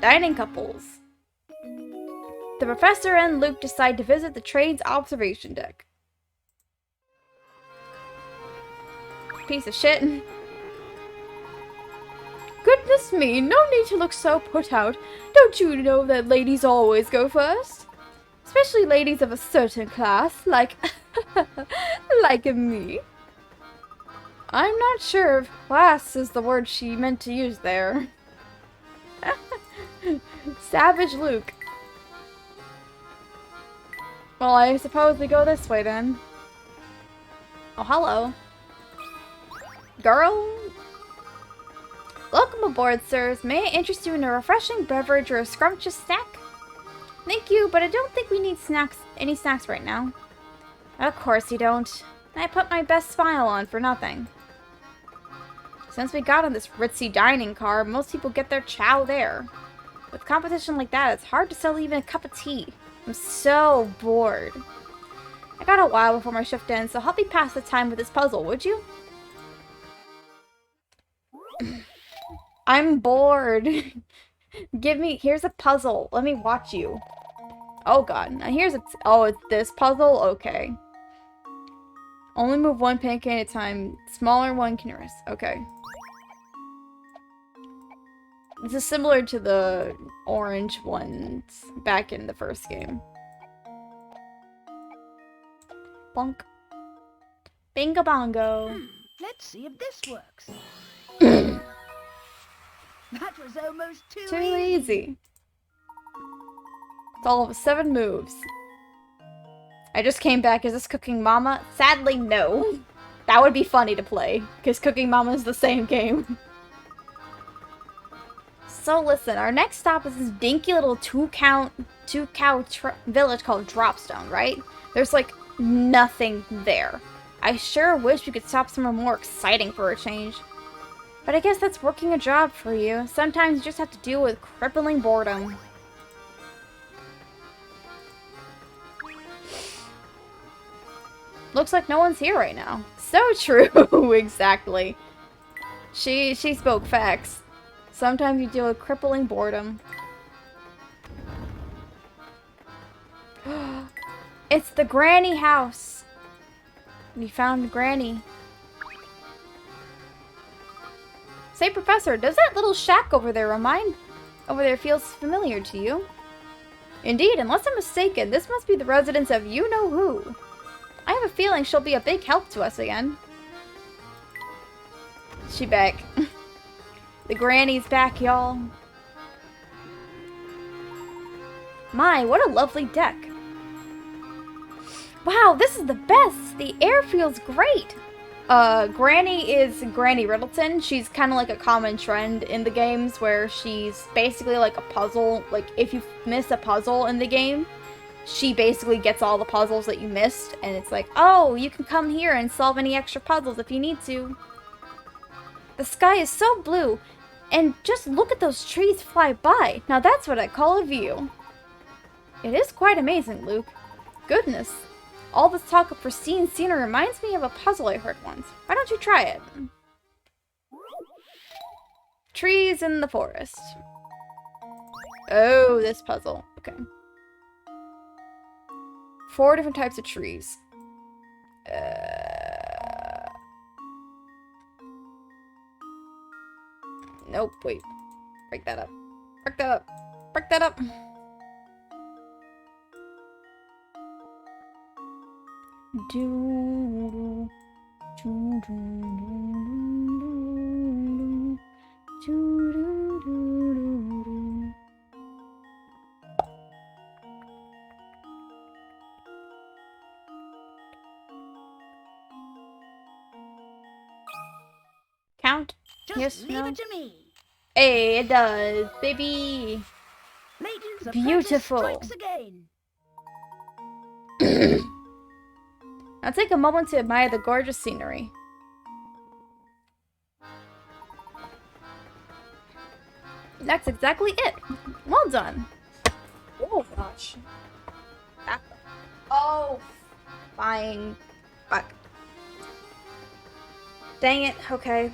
Dining couples. The professor and Luke decide to visit the train's observation deck. Piece of shit. Goodness me, no need to look so put out. Don't you know that ladies always go first? Especially ladies of a certain class, like... like me. I'm not sure if class is the word she meant to use there. Savage Luke. Well, I suppose we go this way then. Oh, hello. Girl? Welcome aboard, sirs. May I interest you in a refreshing beverage or a scrumptious snack? Thank you, but I don't think we need any snacks right now. Of course you don't. I put my best smile on for nothing. Since we got on this ritzy dining car, most people get their chow there. With competition like that, it's hard to sell even a cup of tea. I'm so bored. I got a while before my shift ends, so help me pass the time with this puzzle, would you? I'm bored. Here's a puzzle. Let me watch you. Oh god, now here's oh, it's this puzzle? Okay. Only move one pancake at a time. Smaller one can rest. Okay. This is similar to the orange ones back in the first game. Bonk. Bingo bongo. Let's see if this works. That was almost too easy. It's all of 7 moves. I just came back. Is this Cooking Mama? Sadly, no. That would be funny to play, because Cooking Mama is the same game. So listen, our next stop is this dinky little two-cow village called Dropstone, right? There's like nothing there. I sure wish we could stop somewhere more exciting for a change. But I guess that's working a job for you. Sometimes you just have to deal with crippling boredom. Looks like no one's here right now. So true, exactly. She spoke facts. Sometimes you deal with crippling boredom. It's the Granny house. We found Granny. Say, Professor, does that little shack over there feels familiar to you? Indeed, unless I'm mistaken, this must be the residence of you-know-who. I have a feeling she'll be a big help to us again. She back. The Granny's back, y'all. My, what a lovely deck. Wow, this is the best. The air feels great. Granny is Granny Riddleton. She's kind of like a common trend in the games where she's basically like a puzzle. Like, if you miss a puzzle in the game, she basically gets all the puzzles that you missed. And it's like, oh, you can come here and solve any extra puzzles if you need to. The sky is so blue. And just look at those trees fly by. Now that's what I call a view. It is quite amazing, Luke. Goodness. All this talk of pristine scenery reminds me of a puzzle I heard once. Why don't you try it? Trees in the forest. Oh, this puzzle. Okay. 4 different types of trees. Nope, wait. Break that up. Break that up. Break that up. Count? Just Yes, leave no? it to me. Hey, it does, baby. Layton's Beautiful. apprentice strikes again. Now take a moment to admire the gorgeous scenery. That's exactly it. Well done. Oh gosh. Oh, fine. Fuck. Dang it. Okay.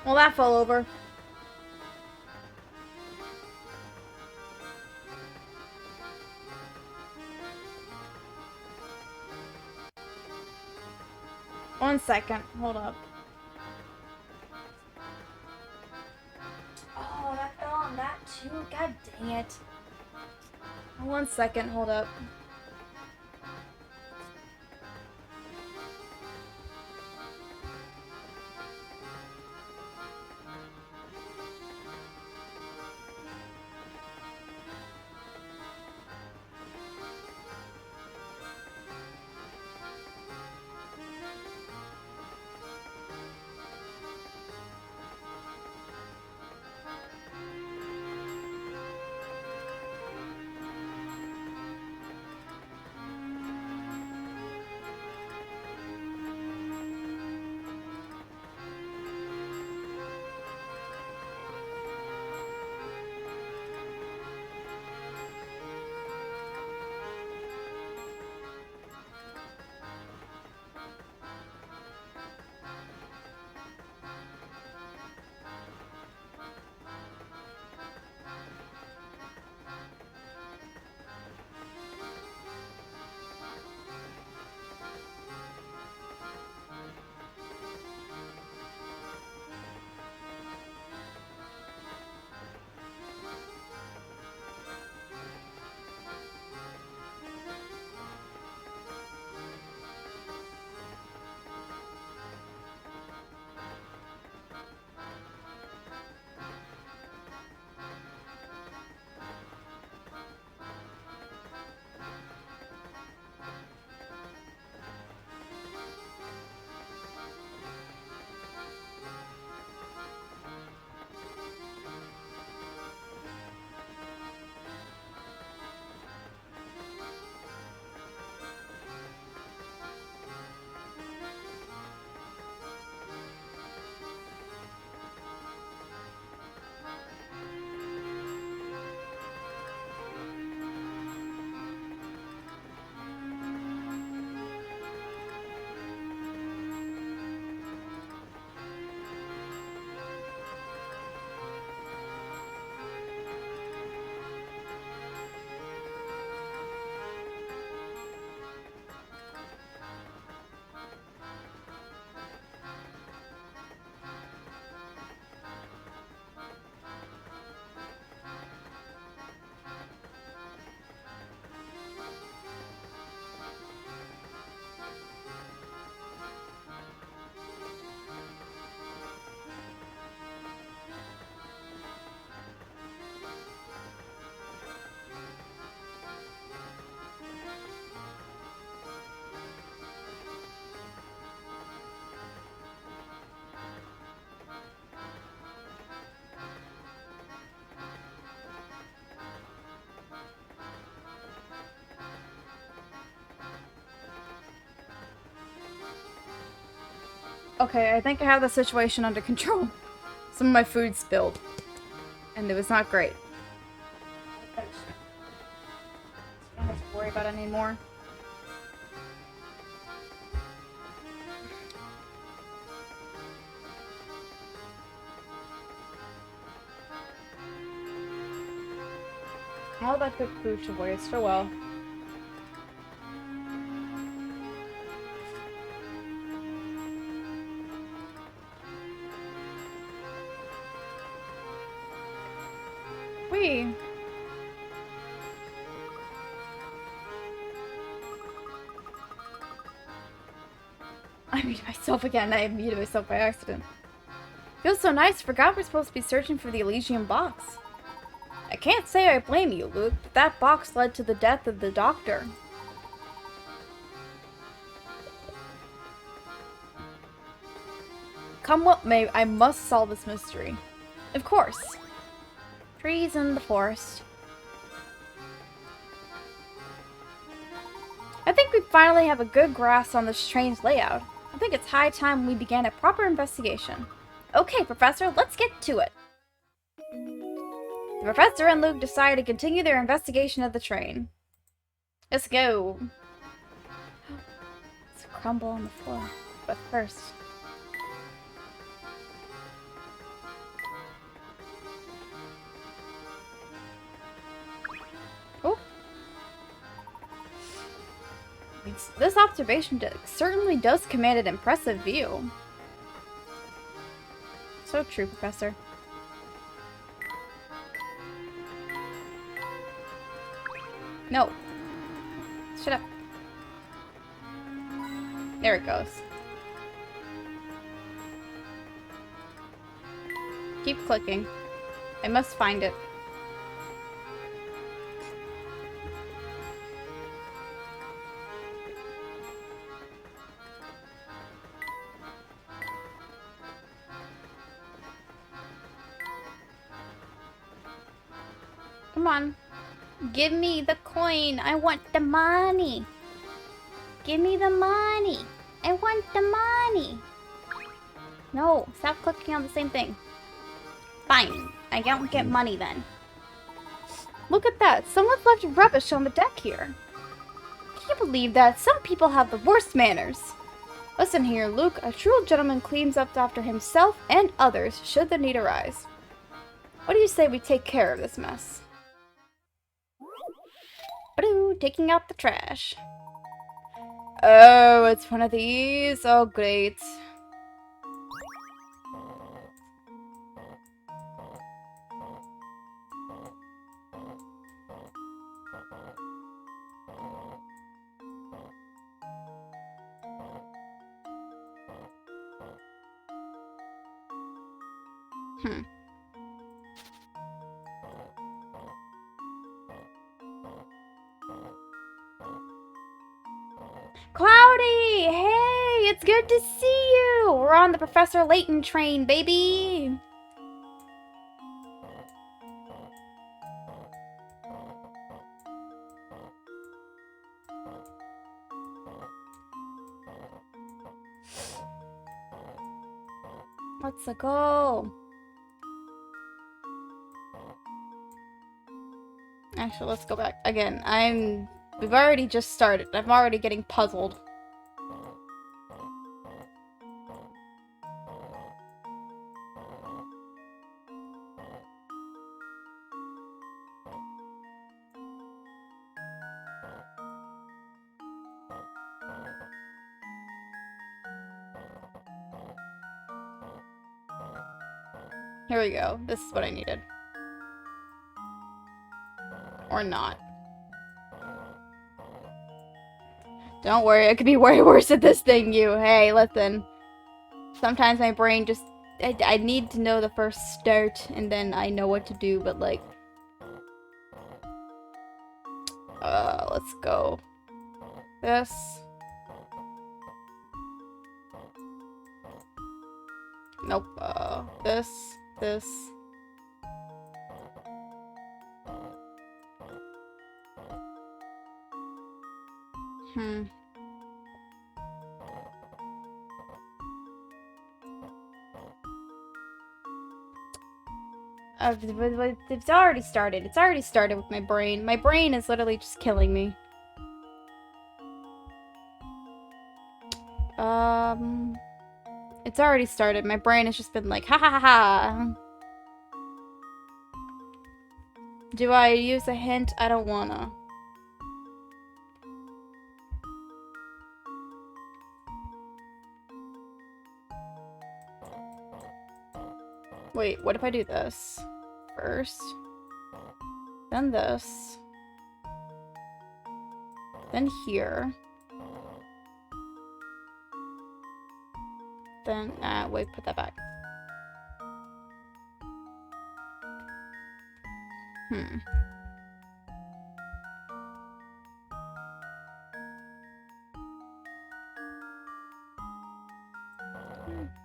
Well, that fell over. One second. Hold up. Oh, that fell on that too? God dang it. 1 second. Hold up. Okay, I think I have the situation under control. Some of my food spilled. And it was not great. I don't have to worry about it anymore. All that good food to waste. Oh well. Wee. I muted myself again. I muted myself by accident. Feels so nice. Forgot we're supposed to be searching for the Elysian box. I can't say I blame you, Luke, but that box led to the death of the doctor. Come what may, I must solve this mystery. Of course. Trees in the forest. I think we finally have a good grasp on this train's layout. I think it's high time we began a proper investigation. Okay, Professor, let's get to it. The Professor and Luke decide to continue their investigation of the train. Let's go. It's a crumble on the floor. But first... Oh. This observation deck certainly does command an impressive view. So true, Professor. No. Shut up. There it goes. Keep clicking. I must find it. Come on. Give me the coin. I want the money. Give me the money. I want the money. No, stop clicking on the same thing. Fine. I don't get money then. Look at that. Someone's left rubbish on the deck here. Can you believe that? Some people have the worst manners. Listen here, Luke. A true gentleman cleans up after himself and others should the need arise. What do you say we take care of this mess? Badoo, taking out the trash. Oh, it's one of these. Oh, great. Cloudy! Hey, it's good to see you! We're on the Professor Layton train, baby! Let's go. Actually, let's go back. Again, we've already just started. I'm already getting puzzled. Here we go. This is what I needed. Or not. Don't worry, I could be way worse at this than you. Hey, listen. Sometimes my brain just... I need to know the first start, and then I know what to do, but like... let's go. This. Nope. This. It's already started. It's already started with my brain. My brain is literally just killing me. It's already started. My brain has just been like, ha ha ha ha. Do I use a hint? I don't wanna. Wait, what if I do this first? Then this. Then here. Then, wait, put that back.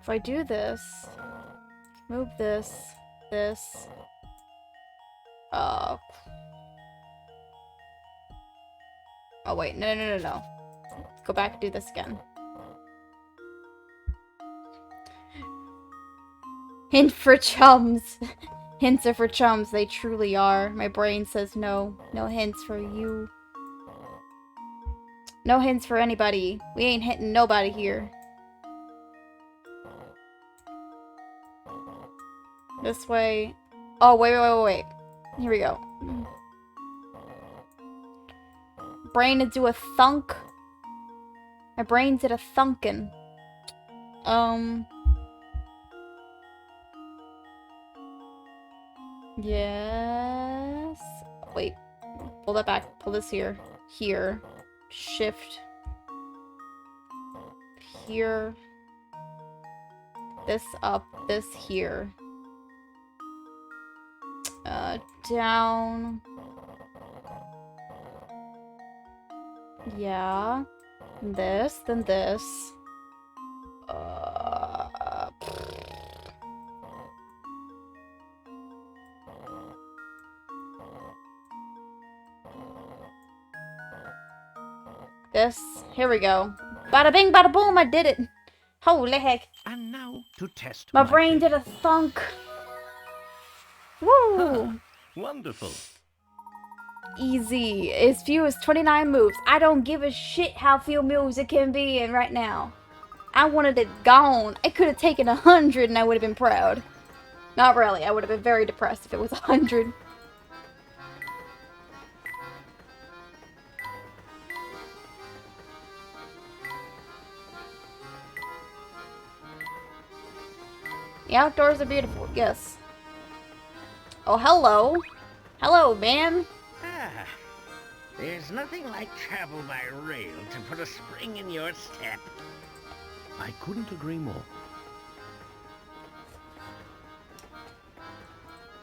If I do this, move this. Oh wait, no. Go back and do this again. Hint for chums. Hints are for chums, they truly are. My brain says no. No hints for you. No hints for anybody. We ain't hitting nobody here. This way. Oh, wait. Here we go. Brain to do a thunk. My brain did a thunkin'. Yes. Wait. Pull that back. Pull this here. Here. Shift. Here. This up. This here. Down. Yeah. This, then this. This. Here we go. Bada bing, bada boom, I did it. Holy heck. And now to test My brain did a thunk. Woo! Wonderful. Easy. As few as 29 moves. I don't give a shit how few moves it can be in right now. I wanted it gone. I could have taken 100 and I would have been proud. Not really. I would have been very depressed if it was 100. The outdoors are beautiful, yes. Oh, hello. Hello, man. Ah, there's nothing like travel by rail to put a spring in your step. I couldn't agree more.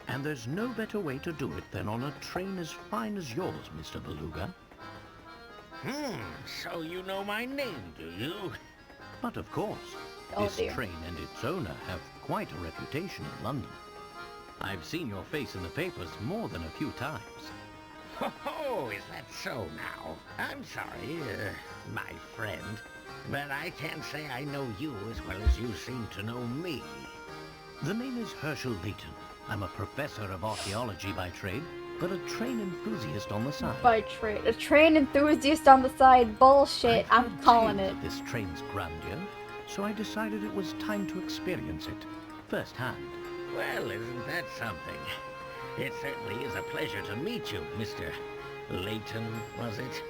And there's no better way to do it than on a train as fine as yours, Mr. Beluga. So you know my name, do you? But of course, Oh, this dear. train and its owner have quite a reputation in London. I've seen your face in the papers more than a few times. Oh, is that so now? I'm sorry, my friend, but I can't say I know you as well as you seem to know me. The name is Herschel Layton. I'm a professor of archaeology by trade, but a train enthusiast on the side. By trade. A train enthusiast on the side. Bullshit. I've I'm heard calling tales it. of this train's grandeur, so I decided it was time to experience it firsthand. Well, isn't that something? It certainly is a pleasure to meet you, Mr. Layton, was it?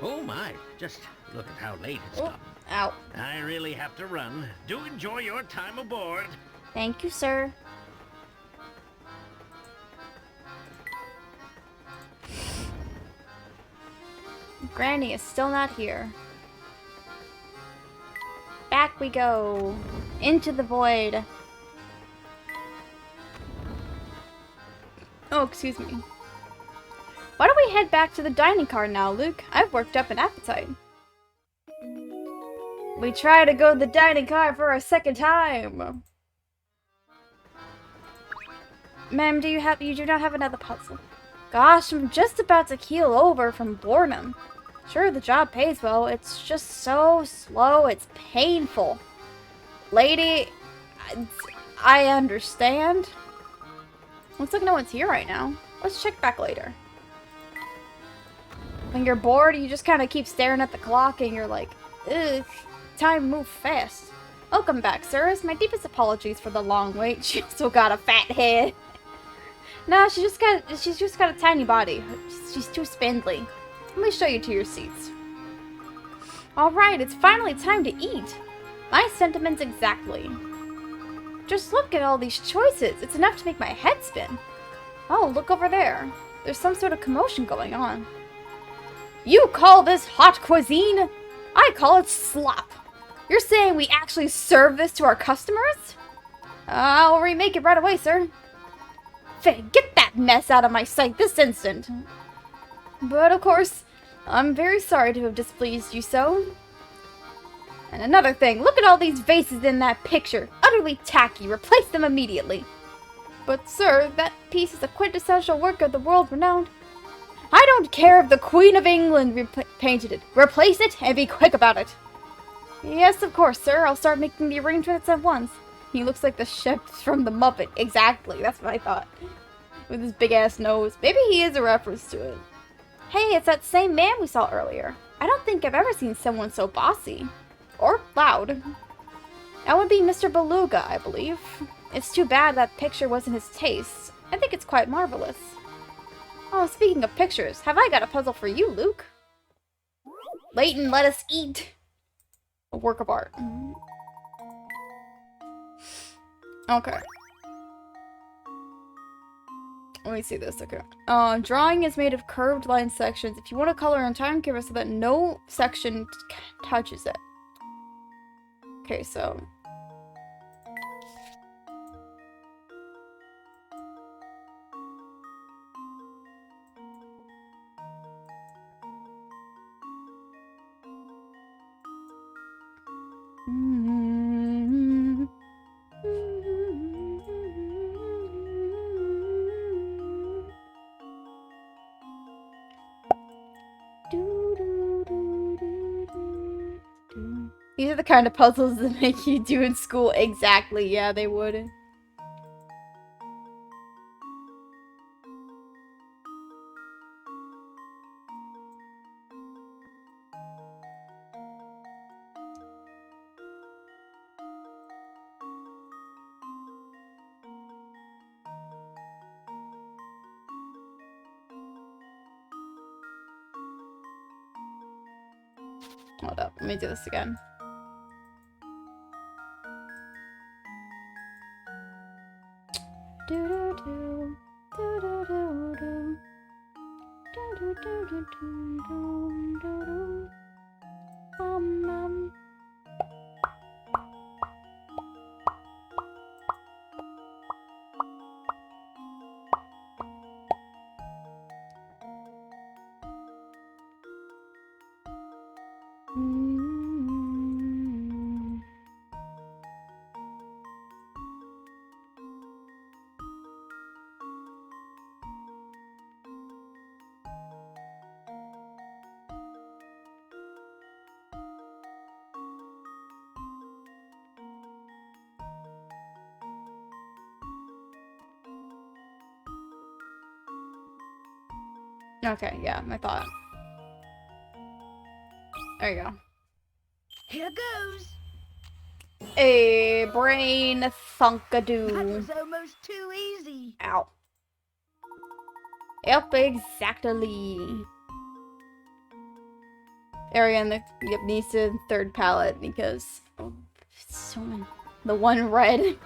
Oh my, just look at how late it's Oh, gotten. ow. I really have to run. Do enjoy your time aboard. Thank you, sir. Granny is still not here. Back we go. Into the void. Oh, excuse me. Why don't we head back to the dining car now, Luke? I've worked up an appetite. We try to go to the dining car for a second time. Ma'am, you do not have another puzzle? Gosh, I'm just about to keel over from boredom. Sure, the job pays well. It's just so slow. It's painful. Lady, I understand. Looks like no one's here right now. Let's check back later. When you're bored, you just kind of keep staring at the clock and you're like, ugh, time moves fast. Welcome back, sirs. My deepest apologies for the long wait. She also got a fat head. No, she's just got a tiny body. She's too spindly. Let me show you to your seats. Alright, it's finally time to eat. My sentiments exactly. Just look at all these choices. It's enough to make my head spin. Oh, look over there. There's some sort of commotion going on. You call this hot cuisine? I call it slop. You're saying we actually serve this to our customers? I'll remake it right away, sir. Faye, get that mess out of my sight this instant. But of course, I'm very sorry to have displeased you so. And another thing, look at all these vases in that picture. Utterly tacky. Replace them immediately. But sir, that piece is a quintessential work of the world renowned. I don't care if the Queen of England painted it. Replace it and be quick about it. Yes, of course, sir. I'll start making the arrangements at once. He looks like the chef from the Muppet. Exactly, that's what I thought. With his big-ass nose. Maybe he is a reference to it. Hey, it's that same man we saw earlier. I don't think I've ever seen someone so bossy. Or loud. That would be Mr. Beluga, I believe. It's too bad that picture wasn't his taste. I think it's quite marvelous. Oh, speaking of pictures, have I got a puzzle for you, Luke? Layton, let us eat. A work of art. Okay. Let me see this, okay. Drawing is made of curved line sections. If you want to color in time, give it so that no section touches it. Okay, so... These are the kind of puzzles that make you do in school. Exactly, yeah, they would. Hold up, let me do this again. Okay, yeah, I thought. There you go. Here goes. A brain That thunkadoo. was almost too easy. Ow. Yep, exactly. Area in the Nisa third palette because so many. The one red.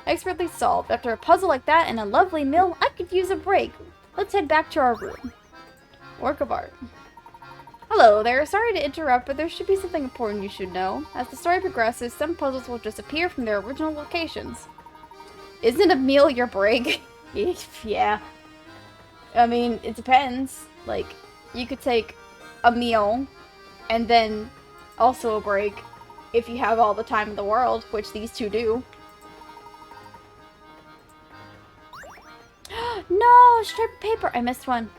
Expertly solved. After a puzzle like that and a lovely meal, I could use a break. Let's head back to our room. Work of art. Hello there, sorry to interrupt, but there should be something important you should know. As the story progresses, some puzzles will disappear from their original locations. Isn't a meal your break? Yeah. I mean, it depends. Like, you could take a meal and then also a break if you have all the time in the world, which these two do. No, strip of paper. I missed one.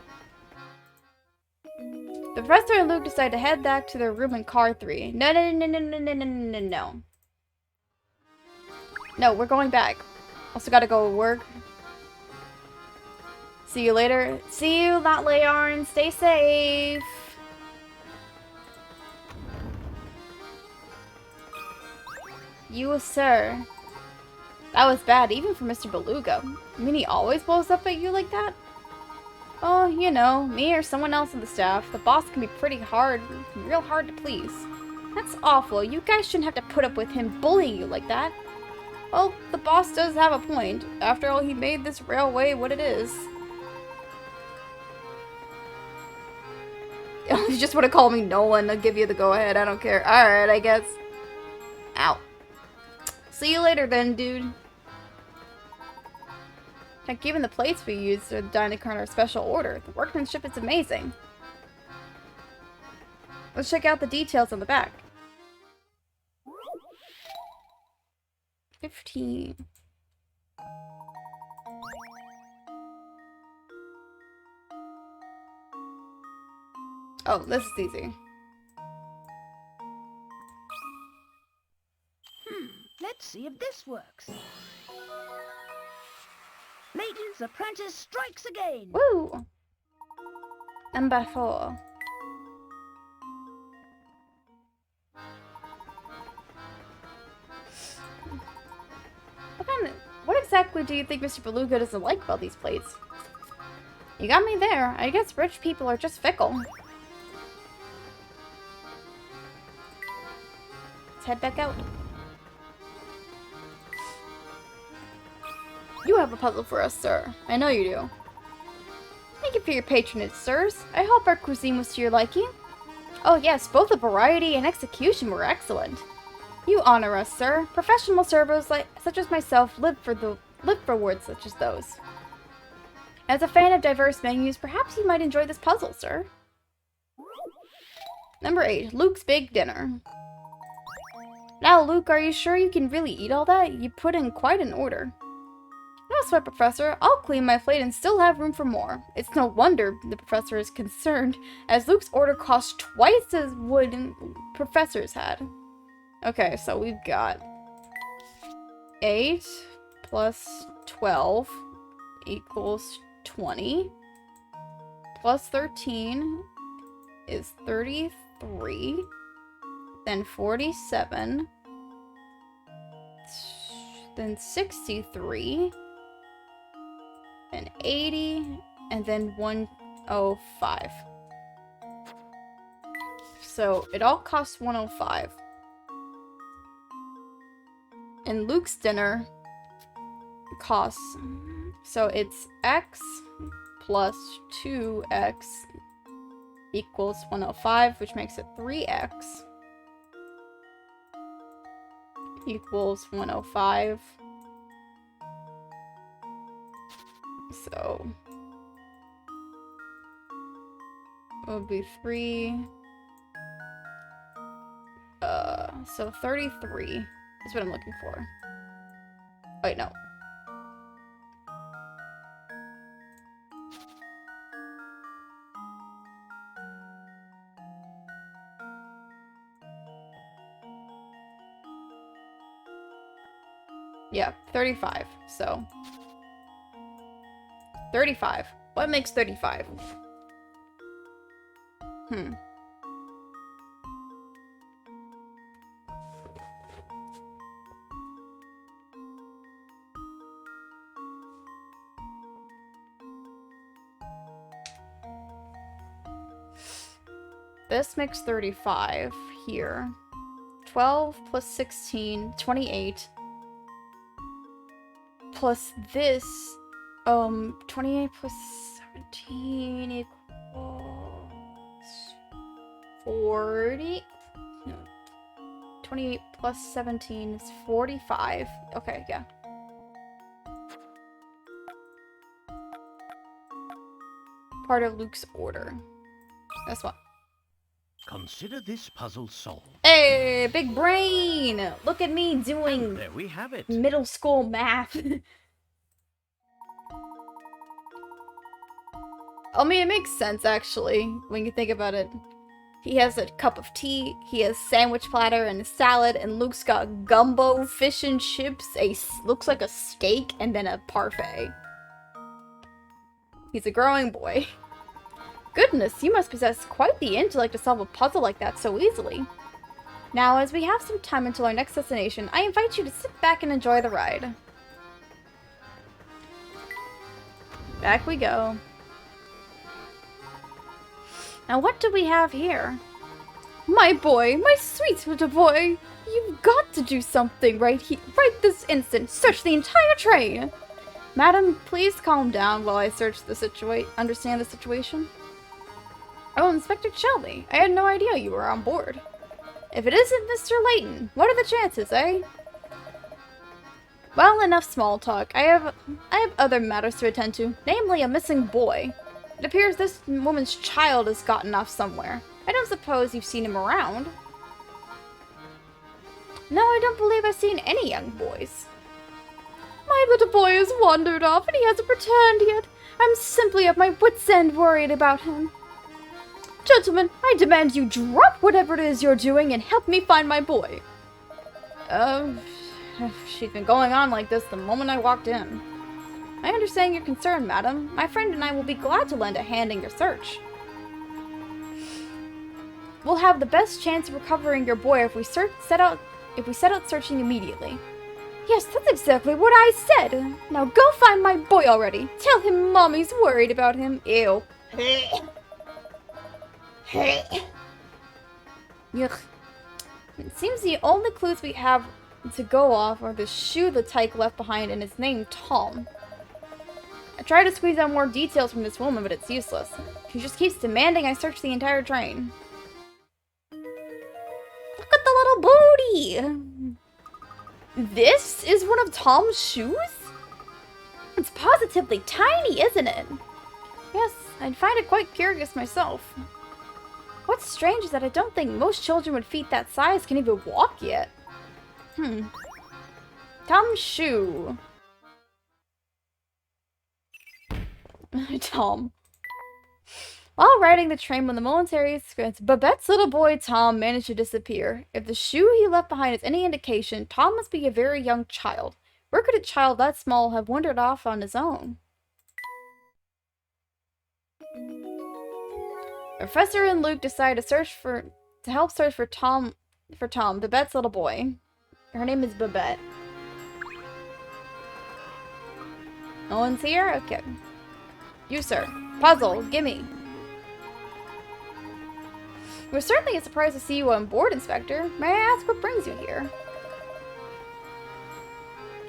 The professor and Luke decide to head back to their room in car 3. No. No, we're going back. Also gotta go to work. See you later. See you, not Leon. Stay safe. You, sir. That was bad, even for Mr. Beluga. I mean, he always blows up at you like that? Oh, you know, me or someone else on the staff. The boss can be pretty hard, real hard to please. That's awful. You guys shouldn't have to put up with him bullying you like that. Well, the boss does have a point. After all, he made this railway what it is. If you just want to call me Nolan, I'll give you the go-ahead. I don't care. Alright, I guess. Ow. See you later then, dude. Heck, even the plates we used are Dynacron are special order. The workmanship is amazing. Let's check out the details on the back. 15. Oh, this is easy. Let's see if this works. Layton's apprentice strikes again. Woo! Number 4. What exactly do you think Mr. Beluga doesn't like about these plates? You got me there. I guess rich people are just fickle. Let's head back out. You have a puzzle for us, sir. I know you do. Thank you for your patronage, sirs. I hope our cuisine was to your liking. Oh yes, both the variety and execution were excellent. You honor us, sir. Professional servers such as myself live for words such as those. As a fan of diverse menus, perhaps you might enjoy this puzzle, sir. Number 8, Luke's Big Dinner. Now, Luke, are you sure you can really eat all that? You put in quite an order. No sweat, Professor. I'll clean my plate and still have room for more. It's no wonder the Professor is concerned, as Luke's order cost twice as would Professor's had. Okay, so we've got 8 plus 12 equals 20. Plus 13 is 33. Then 47. Then 63. Then 80. And then 105. So it all costs 105. And Luke's dinner costs, so it's x plus 2x equals 105, which makes it 3x equals 105. So it would be 3. So 33 is what I'm looking for. Wait, no. Yeah, 35. So 35. What makes 35? This makes 35 here. 12 plus 16, 28. Plus this, 28 plus 17 equals 40. No. 28 plus 17 is 45. Okay, yeah. Part of Luke's order. That's what. Consider this puzzle solved. Hey, big brain! Look at me doing There we have it. middle school math. I mean, it makes sense, actually, when you think about it. He has a cup of tea, he has sandwich platter and a salad, and Luke's got gumbo, fish and chips, looks like a steak, and then a parfait. He's a growing boy. Goodness, you must possess quite the intellect to solve a puzzle like that so easily. Now, as we have some time until our next destination, I invite you to sit back and enjoy the ride. Back we go. Now what do we have here? My boy, my sweet little boy, you've got to do something right this instant. Search the entire train. Madam, please calm down while I understand the situation. Oh, Inspector Shelby, I had no idea you were on board. If it isn't Mr. Layton, what are the chances, eh? Well, enough small talk. I have other matters to attend to, namely a missing boy. It appears this woman's child has gotten off somewhere. I don't suppose you've seen him around. No, I don't believe I've seen any young boys. My little boy has wandered off and he hasn't returned yet. I'm simply at my wit's end worried about him. Gentlemen, I demand you drop whatever it is you're doing and help me find my boy. She's been going on like this the moment I walked in. I understand your concern, madam. My friend and I will be glad to lend a hand in your search. We'll have the best chance of recovering your boy if we set out searching immediately. Yes, that's exactly what I said. Now go find my boy already. Tell him Mommy's worried about him. Ew. Yuck. It seems the only clues we have to go off are the shoe the tyke left behind and his name, Tom. I tried to squeeze out more details from this woman, but it's useless. She just keeps demanding I search the entire train. Look at the little booty! This is one of Tom's shoes? It's positively tiny, isn't it? Yes, I'd find it quite curious myself. What's strange is that I don't think most children with feet that size can even walk yet. Tom's shoe. Tom. While riding the train when the momentary experience, Babette's little boy Tom managed to disappear. If the shoe he left behind is any indication, Tom must be a very young child. Where could a child that small have wandered off on his own? Professor and Luke decide to help search for Tom, Babette's little boy. Her name is Babette. No one's here? Okay. You, sir. Puzzle, gimme. We're certainly surprised to see you on board, Inspector. May I ask what brings you here?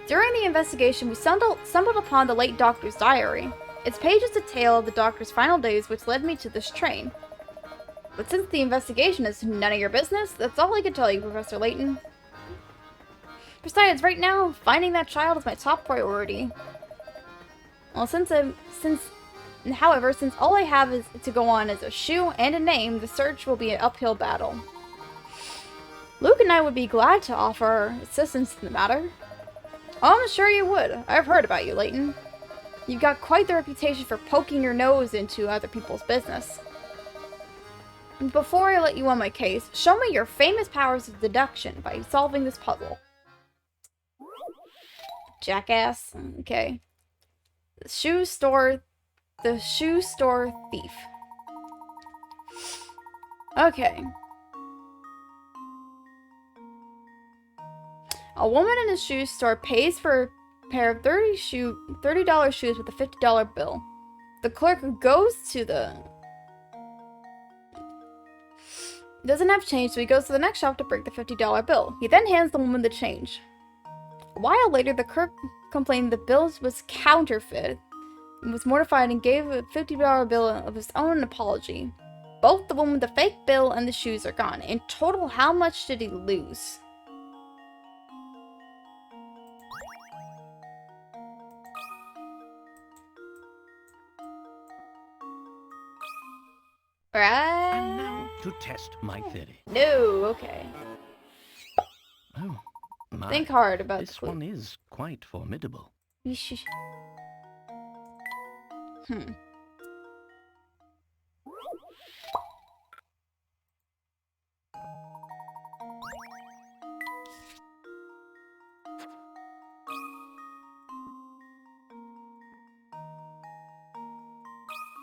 During the investigation, we stumbled upon the late doctor's diary. Its pages detail the doctor's final days, which led me to this train. But since the investigation is none of your business, that's all I can tell you, Professor Layton. Besides, right now, finding that child is my top priority. Well, however, since all I have is to go on is a shoe and a name, the search will be an uphill battle. Luke and I would be glad to offer our assistance in the matter. Oh, I'm sure you would. I've heard about you, Layton. You've got quite the reputation for poking your nose into other people's business. And before I let you on my case, show me your famous powers of deduction by solving this puzzle. Jackass. Okay. The shoe store thief. Okay. A woman in a shoe store pays for a pair of $30 shoes with a $50 bill. The clerk goes to the... doesn't have change, so he goes to the next shop to break the $50 bill. He then hands the woman the change. A while later, the clerk complained the bill was counterfeit and was mortified and gave a $50 bill of his own apology. Both the woman with the fake bill and the shoes are gone. In total, how much did he lose? Right? And now to test my theory. No, okay. Oh, my. Think hard about This one is quite formidable.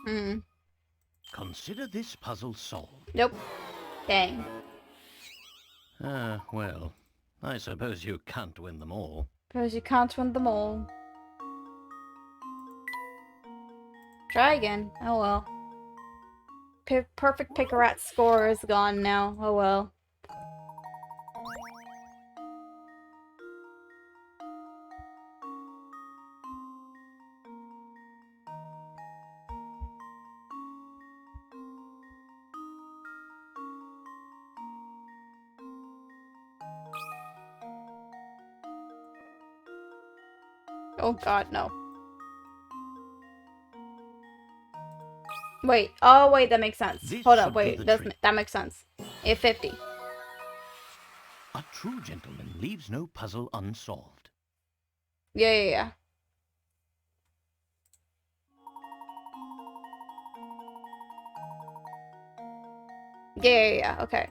Hmm. Consider this puzzle solved. Nope. Dang. Well, I suppose you can't win them all. Because you can't win them all. Try again. Oh well. Perfect Picarat score is gone now. Oh well. Oh god, no. Wait. Oh wait, that makes sense. This Hold up, should do wait. the That trick. makes sense. A50. A true gentleman leaves no puzzle unsolved. Yeah. Yeah. Okay.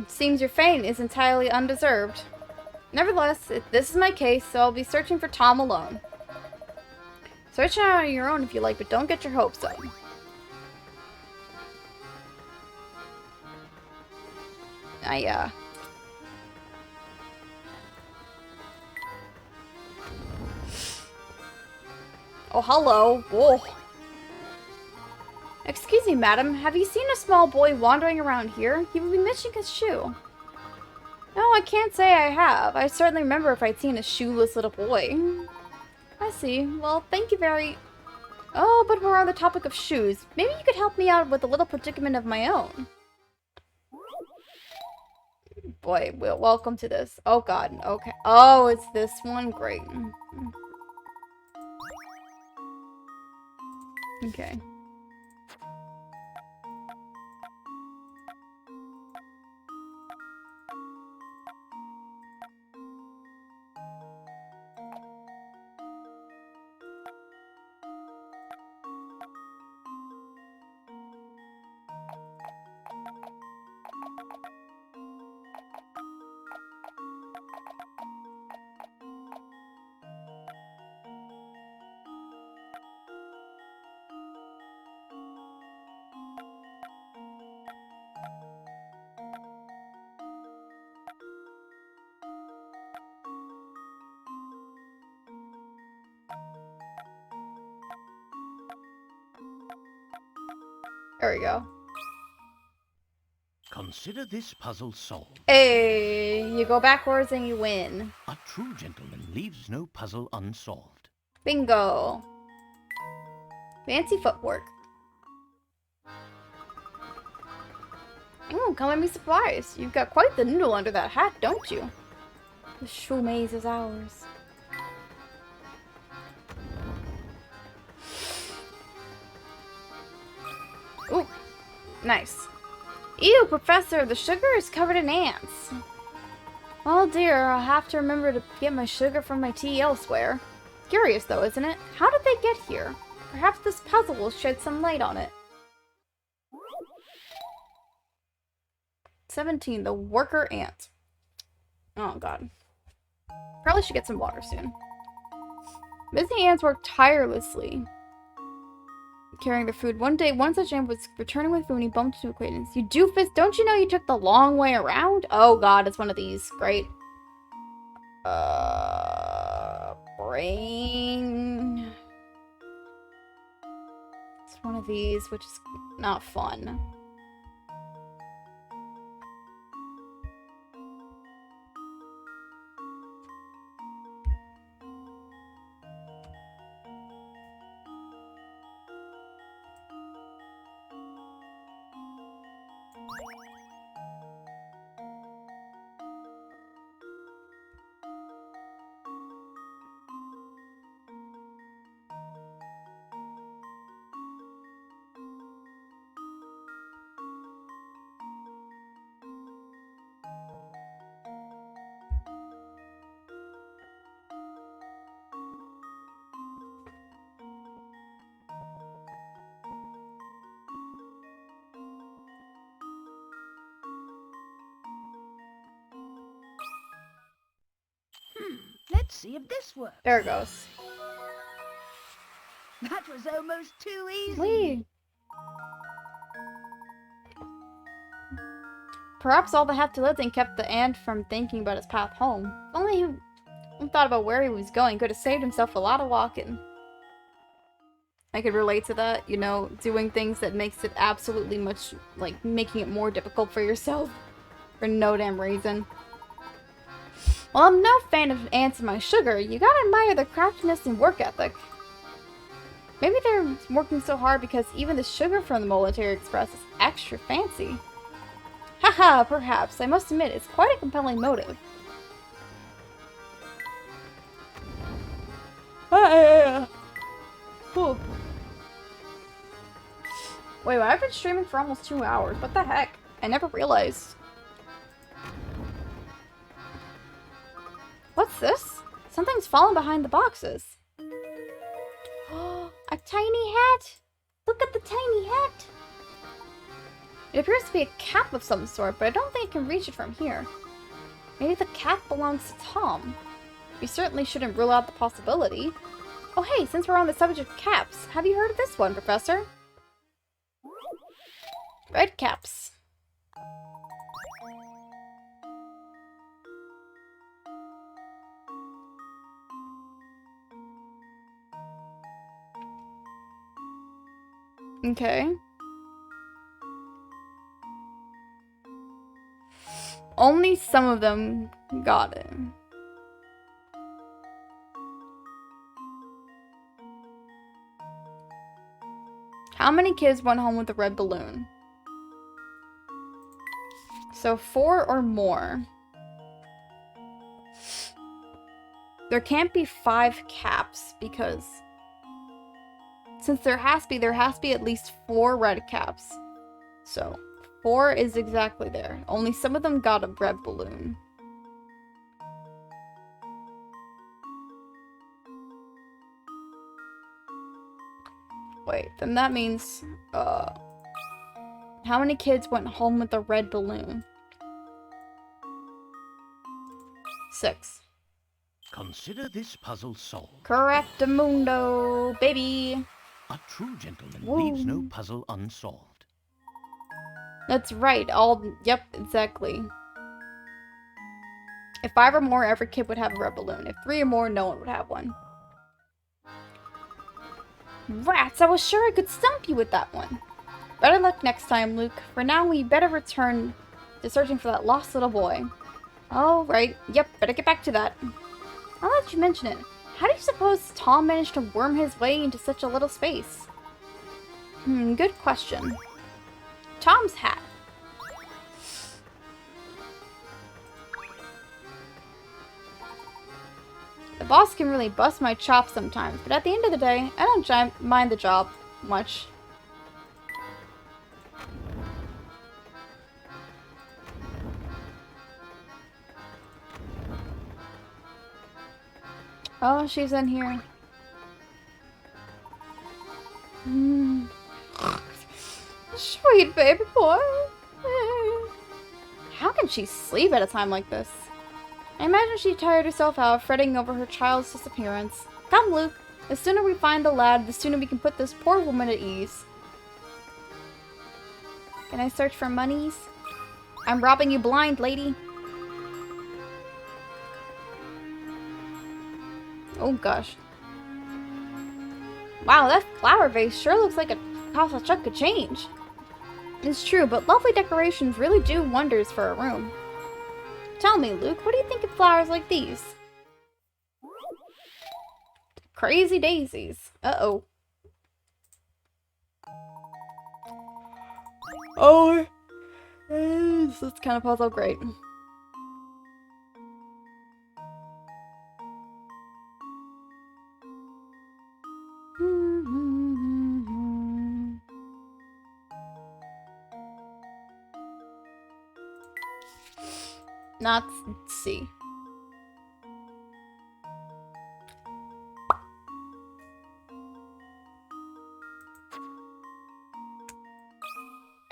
Seems your fame is entirely undeserved. Nevertheless, this is my case, so I'll be searching for Tom alone. Search out on your own if you like, but don't get your hopes up. Oh, hello. Whoa. Excuse me, madam. Have you seen a small boy wandering around here? He would be missing his shoe. No, I can't say I have. I certainly remember if I'd seen a shoeless little boy. I see. Well, thank you very... Oh, but we're on the topic of shoes. Maybe you could help me out with a little predicament of my own. Boy, well, welcome to this. Oh, God. Okay. Oh, it's this one? Great. Okay. There we go. Consider this puzzle solved. Hey, you go backwards and you win. A true gentleman leaves no puzzle unsolved. Bingo. Fancy footwork. Oh, come and be surprised. You've got quite the noodle under that hat, don't you? The shoe maze is ours. Ooh, nice. Ew, Professor, the sugar is covered in ants. Oh dear, I'll have to remember to get my sugar from my tea elsewhere. Curious though, isn't it? How did they get here? Perhaps this puzzle will shed some light on it. 17, the worker ant. Oh god. Probably should get some water soon. Busy ants work tirelessly carrying their food. One day, one such ant was returning with food and he bumped into an acquaintance. You doofus, don't you know you took the long way around? Oh god, it's one of these. Great. Brain. It's one of these, which is not fun. Let's see if this works. There it goes. That was almost too easy. Whee! Perhaps all the hefty lifting kept the ant from thinking about his path home. If only he thought about where he was going, could have saved himself a lot of walking. I could relate to that, you know, doing things that makes it absolutely much, like, making it more difficult for yourself. For no damn reason. Well, I'm no fan of ants in my sugar. You gotta admire their craftiness and work ethic. Maybe they're working so hard because even the sugar from the Military Express is extra fancy. Haha, perhaps. I must admit, it's quite a compelling motive. Cool. Wait, I've been streaming for almost 2 hours. What the heck? I never realized. What's this? Something's fallen behind the boxes. A tiny hat! Look at the tiny hat! It appears to be a cap of some sort, but I don't think I can reach it from here. Maybe the cap belongs to Tom. We certainly shouldn't rule out the possibility. Oh hey, since we're on the subject of caps, have you heard of this one, Professor? Red caps. Okay. Only some of them got it. How many kids went home with a red balloon? So 4 or more. There can't be 5 caps because since there has to be at least 4 red caps. So 4 is exactly there. Only some of them got a red balloon. Wait, then that means, how many kids went home with a red balloon? 6. Consider this puzzle solved. Correctamundo, baby! A true gentleman Whoa. leaves no puzzle unsolved. That's right, yep, exactly. If 5 or more, every kid would have a red balloon. If 3 or more, no one would have one. Rats, I was sure I could stump you with that one. Better luck next time, Luke. For now, we better return to searching for that lost little boy. Oh, right. Yep, better get back to that. I'll let you mention it. How do you suppose Tom managed to worm his way into such a little space? Good question. Tom's hat. The boss can really bust my chops sometimes, but at the end of the day, I don't mind the job much. Oh, she's in here. Sweet baby boy. How can she sleep at a time like this? I imagine she tired herself out fretting over her child's disappearance. Come, Luke. The sooner we find the lad, the sooner we can put this poor woman at ease. Can I search for monies? I'm robbing you blind, lady. Oh gosh. Wow, that flower vase sure looks like it costs a chunk of change. It's true, but lovely decorations really do wonders for a room. Tell me, Luke, what do you think of flowers like these? Crazy daisies. Uh-oh. Oh, this kind of puzzle, great. Not C.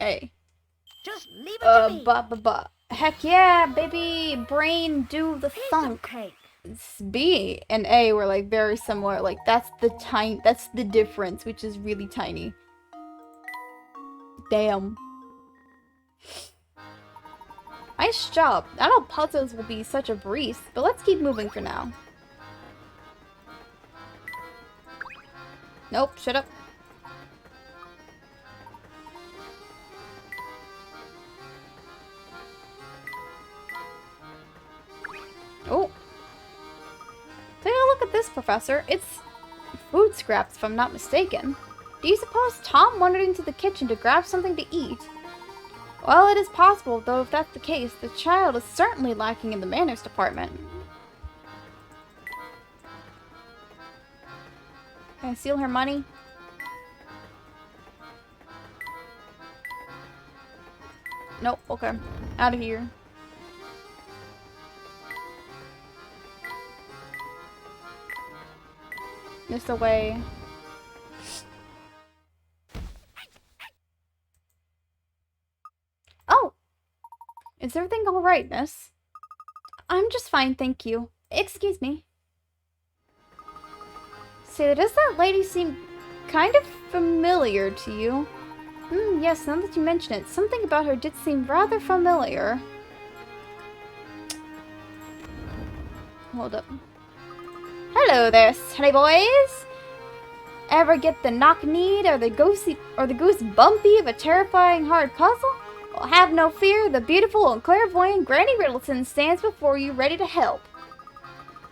A. Just leave it to me. Heck yeah, baby! Brain, do the Piece thunk. of cake. B and A were like very similar. Like that's the difference, which is really tiny. Damn. Nice job. I know puzzles will be such a breeze, but let's keep moving for now. Nope, shut up. Oh. Take a look at this, Professor. It's food scraps, if I'm not mistaken. Do you suppose Tom wandered into the kitchen to grab something to eat? Well, it is possible, though if that's the case, the child is certainly lacking in the manners department. Can I steal her money? Nope, okay. Out of here. Missed away. Oh! Is everything alright, miss? I'm just fine, thank you. Excuse me. Say, does that lady seem kind of familiar to you? Yes, now that you mention it, something about her did seem rather familiar. Hold up. Hello there, honey boys! Ever get the knock-kneed or the goose bumpy of a terrifying hard puzzle? Well, have no fear, the beautiful and clairvoyant Granny Riddleton stands before you ready to help.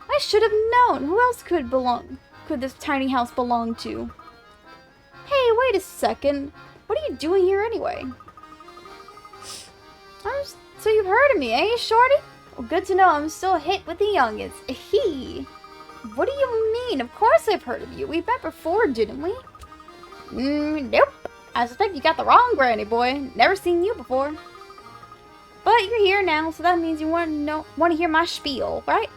I should have known. Who else could this tiny house belong to? Hey, wait a second. What are you doing here anyway? So you've heard of me, eh, Shorty? Well, good to know I'm still a hit with the youngins. What do you mean? Of course I've heard of you. We met before, didn't we? Nope. I suspect you got the wrong granny, boy. Never seen you before. But you're here now, so that means you want to hear my spiel, right?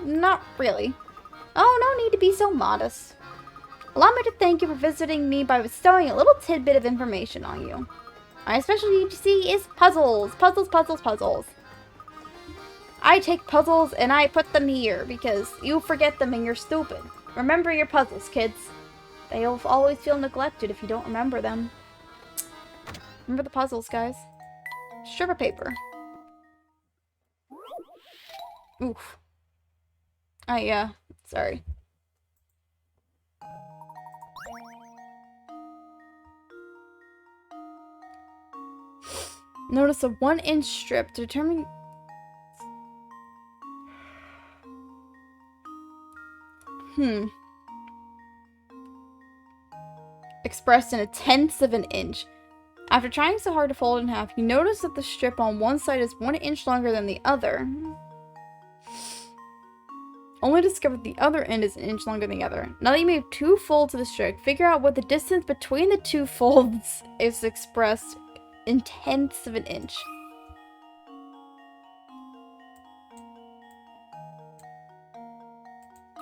Not really. Oh, no need to be so modest. Allow me to thank you for visiting me by bestowing a little tidbit of information on you. My specialty, you see, is puzzles. Puzzles, puzzles, puzzles. I take puzzles and I put them here because you forget them and you're stupid. Remember your puzzles, kids. They'll always feel neglected if you don't remember them. Remember the puzzles, guys. Strip of paper. Oof. Sorry. Notice a 1-inch strip to determine... Expressed in 1/10 of an inch. After trying so hard to fold it in half, you notice that the strip on one side is 1 inch longer than the other. Only discovered the other end is 1 inch longer than the other. Now that you made 2 folds of the strip, figure out what the distance between the 2 folds is expressed in 1/10 of an inch.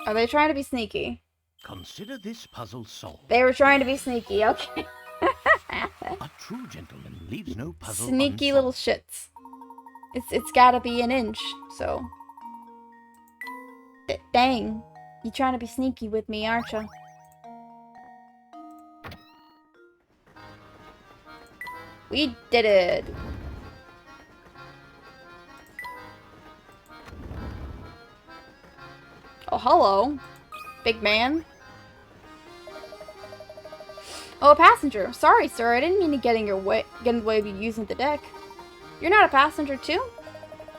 Are they trying to be sneaky? Consider this puzzle solved. They were trying to be sneaky, okay. A true gentleman leaves no puzzle Sneaky unsolved. little shits. It's gotta be 1 inch, so. Dang. You trying to be sneaky with me, aren't you? We did it. Oh, hello. Big man. Oh, a passenger. Sorry, sir. I didn't mean to get in the way of you using the deck. You're not a passenger, too?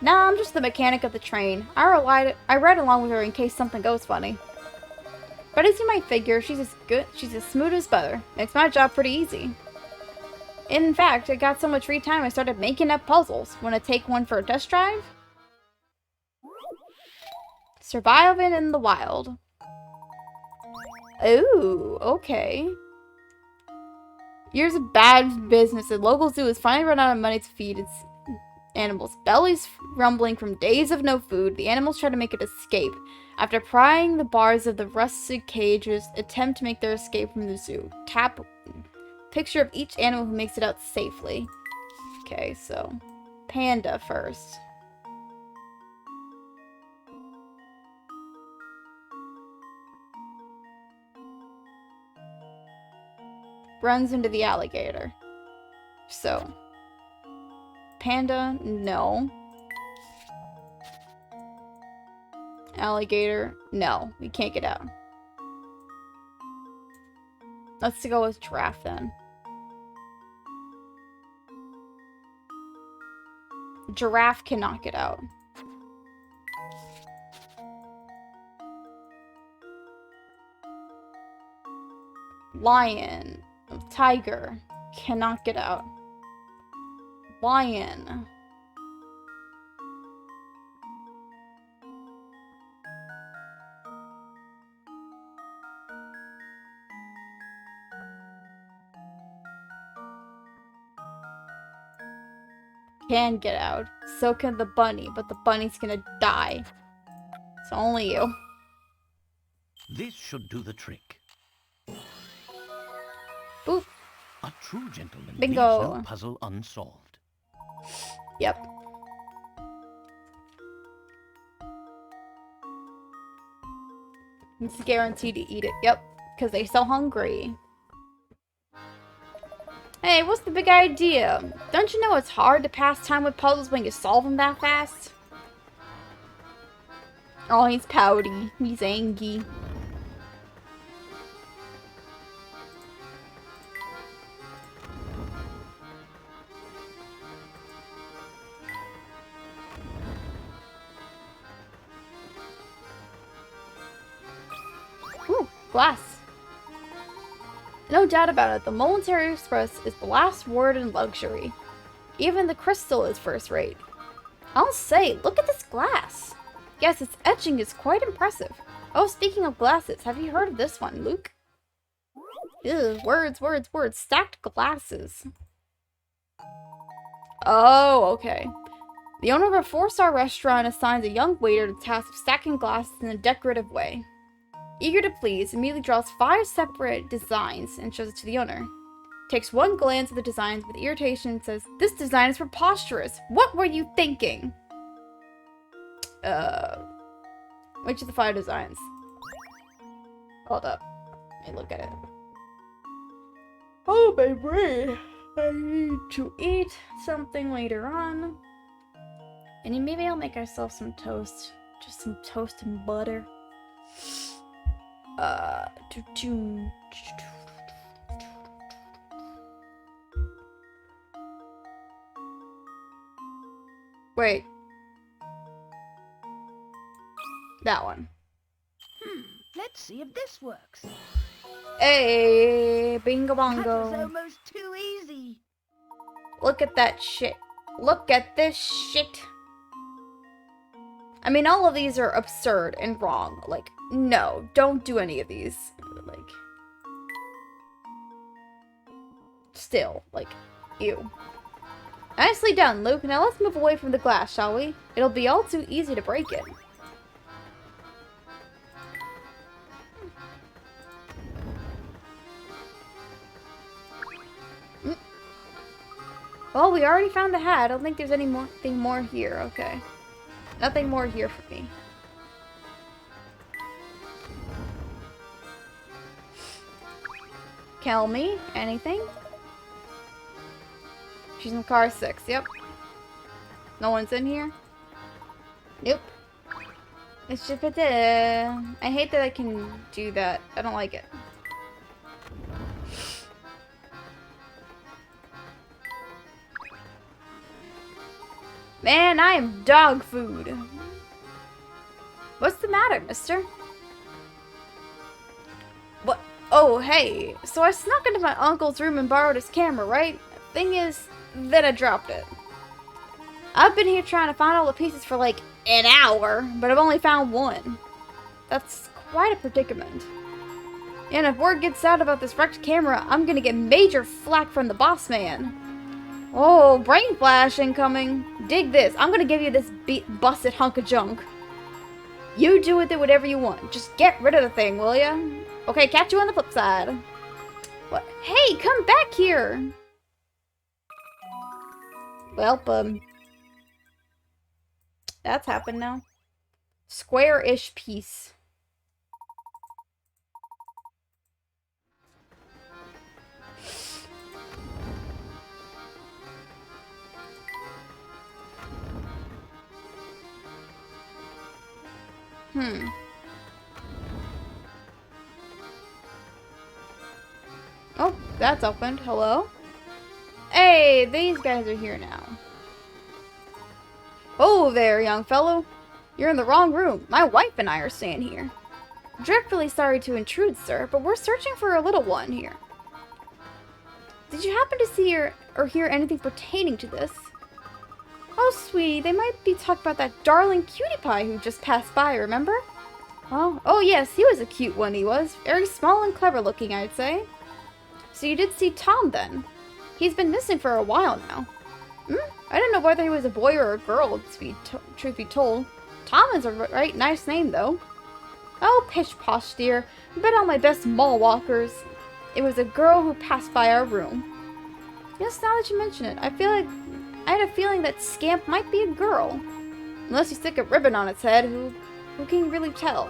Nah, I'm just the mechanic of the train. I ride along with her in case something goes funny. But as you might figure, she's as smooth as butter. Makes my job pretty easy. In fact, I got so much free time I started making up puzzles. Wanna take one for a test drive? Surviving in the wild. Ooh, okay. Years of bad business. The local zoo has finally run out of money to feed its animals. Bellies rumbling from days of no food. The animals try to make it escape. After prying the bars of the rusted cages, attempt to make their escape from the zoo. Tap picture of each animal who makes it out safely. Okay, so panda first. runs into the alligator. So. Panda, no. Alligator, no. We can't get out. Let's go with giraffe then. Giraffe cannot get out. Lion, tiger, cannot get out. Lion. Can get out. So can the bunny, but the bunny's gonna die. So only you. This should do the trick. Boop. A true gentleman Bingo. leaves no puzzle unsolved. Yep. It's guaranteed to eat it. Yep. Because they're so hungry. Hey, what's the big idea? Don't you know it's hard to pass time with puzzles when you solve them that fast? Oh, he's pouty. He's angry. Ooh, glass. No doubt about it, the Momentary Express is the last word in luxury. Even the crystal is first rate. I'll say, look at this glass. Yes, its etching is quite impressive. Oh, speaking of glasses, have you heard of this one, Luke? Ew, words, words, words. Stacked glasses. Oh, okay. The owner of a 4-star restaurant assigns a young waiter the task of stacking glasses in a decorative way. Eager to please, immediately draws 5 separate designs and shows it to the owner. Takes one glance at the designs with irritation and says, "This design is preposterous. What were you thinking?" Which of the 5 designs? Hold up. Let me look at it. Oh, my brain. I need to eat something later on. And maybe I'll make ourselves some toast. Just some toast and butter. Wait. That one. Let's see if this works. Hey, bingo That was bongo. almost too easy. Look at that shit. Look at this shit. I mean, all of these are absurd and wrong. Like, no, don't do any of these. Like, still, like, ew. Nicely done, Luke. Now let's move away from the glass, shall we? It'll be all too easy to break it. Well, we already found the hat. I don't think there's anything more here. Okay. Nothing more here for me. Kill me? Anything? She's in car 6. Yep. No one's in here? Nope. It's just I hate that I can do that. I don't like it. Man, I am dog food. What's the matter, mister? What? Oh, hey. So I snuck into my uncle's room and borrowed his camera, right? Thing is, then I dropped it. I've been here trying to find all the pieces for like an hour, but I've only found one. That's quite a predicament. And if word gets out about this wrecked camera, I'm gonna get major flack from the boss man. Oh, brain flash incoming. Dig this. I'm gonna give you this busted hunk of junk. You do with it whatever you want. Just get rid of the thing, will ya? Okay, catch you on the flip side. What? Hey, come back here. Well, that's happened now. Square-ish piece. Oh, that's opened. Hello? Hey, these guys are here now. Oh there, young fellow. You're in the wrong room. My wife and I are staying here. Dreadfully sorry to intrude, sir, but we're searching for a little one here. Did you happen to see or hear anything pertaining to this? Oh, sweetie, they might be talking about that darling cutie pie who just passed by, remember? Oh yes, he was a cute one, he was. Very small and clever looking, I'd say. So you did see Tom, then? He's been missing for a while now. I don't know whether he was a boy or a girl, truth be told. Tom is a right nice name, though. Oh, pish posh, dear. I bet all my best mall walkers. It was a girl who passed by our room. Yes, now that you mention it, I had a feeling that Scamp might be a girl. Unless you stick a ribbon on its head, who can really tell?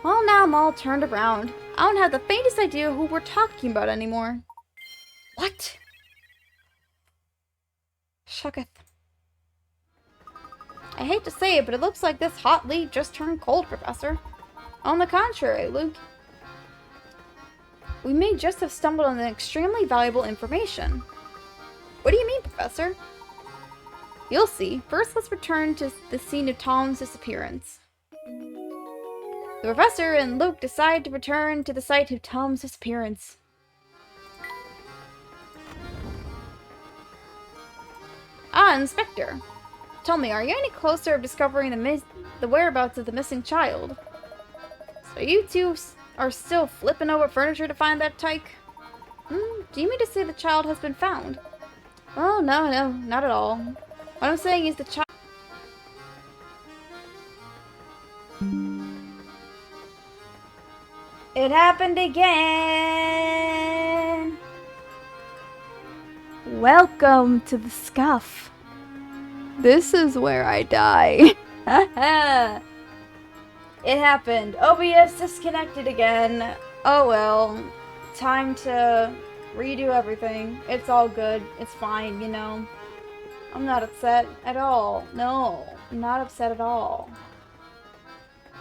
Well, now I'm all turned around. I don't have the faintest idea who we're talking about anymore. What? Shucketh. I hate to say it, but it looks like this hot lead just turned cold, Professor. On the contrary, Luke. We may just have stumbled on extremely valuable information. What do you mean, Professor? You'll see. First, let's return to the scene of Tom's disappearance. The Professor and Luke decide to return to the site of Tom's disappearance. Ah, Inspector. Tell me, are you any closer of discovering the whereabouts of the missing child? So you two are still flipping over furniture to find that tyke? Do you mean to say the child has been found? Oh, no, not at all. What I'm saying is the child... It happened again! Welcome to the scuff. This is where I die. It happened. OBS disconnected again. Oh well. Time to redo everything. It's all good. It's fine, you know. I'm not upset at all. No. I'm not upset at all.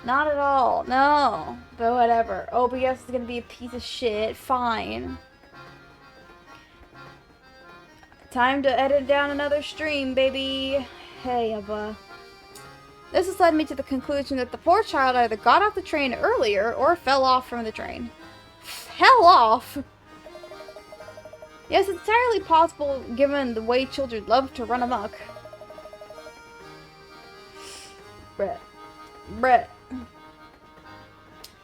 Not at all. No. But whatever. OBS is gonna be a piece of shit. Fine. Time to edit down another stream, baby. Hey, Abba. This has led me to the conclusion that the poor child either got off the train earlier or fell off from the train. Fell off? Yes, it's entirely possible given the way children love to run amok. Brett.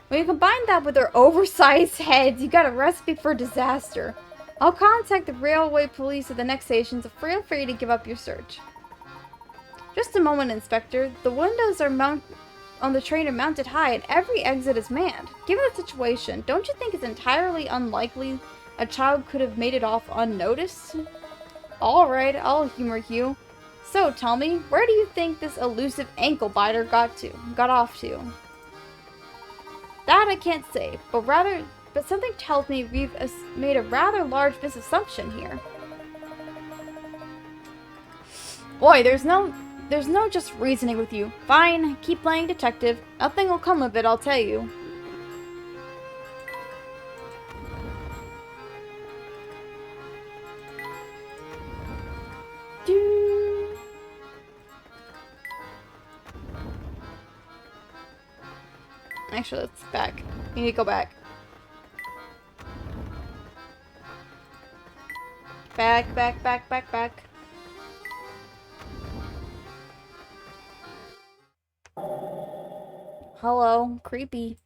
When you combine that with their oversized heads, you got a recipe for disaster. I'll contact the railway police at the next station, so feel free to give up your search. Just a moment, Inspector. The windows on the train are mounted high and every exit is manned. Given the situation, don't you think it's entirely unlikely a child could have made it off unnoticed? Alright, I'll humor you. So, tell me, where do you think this elusive ankle biter got off to? That I can't say, but something tells me we've made a rather large misassumption here. Boy, there's no just reasoning with you. Fine, keep playing detective. Nothing will come of it, I'll tell you. Actually, let's back. You need to go back. Back. Hello, creepy.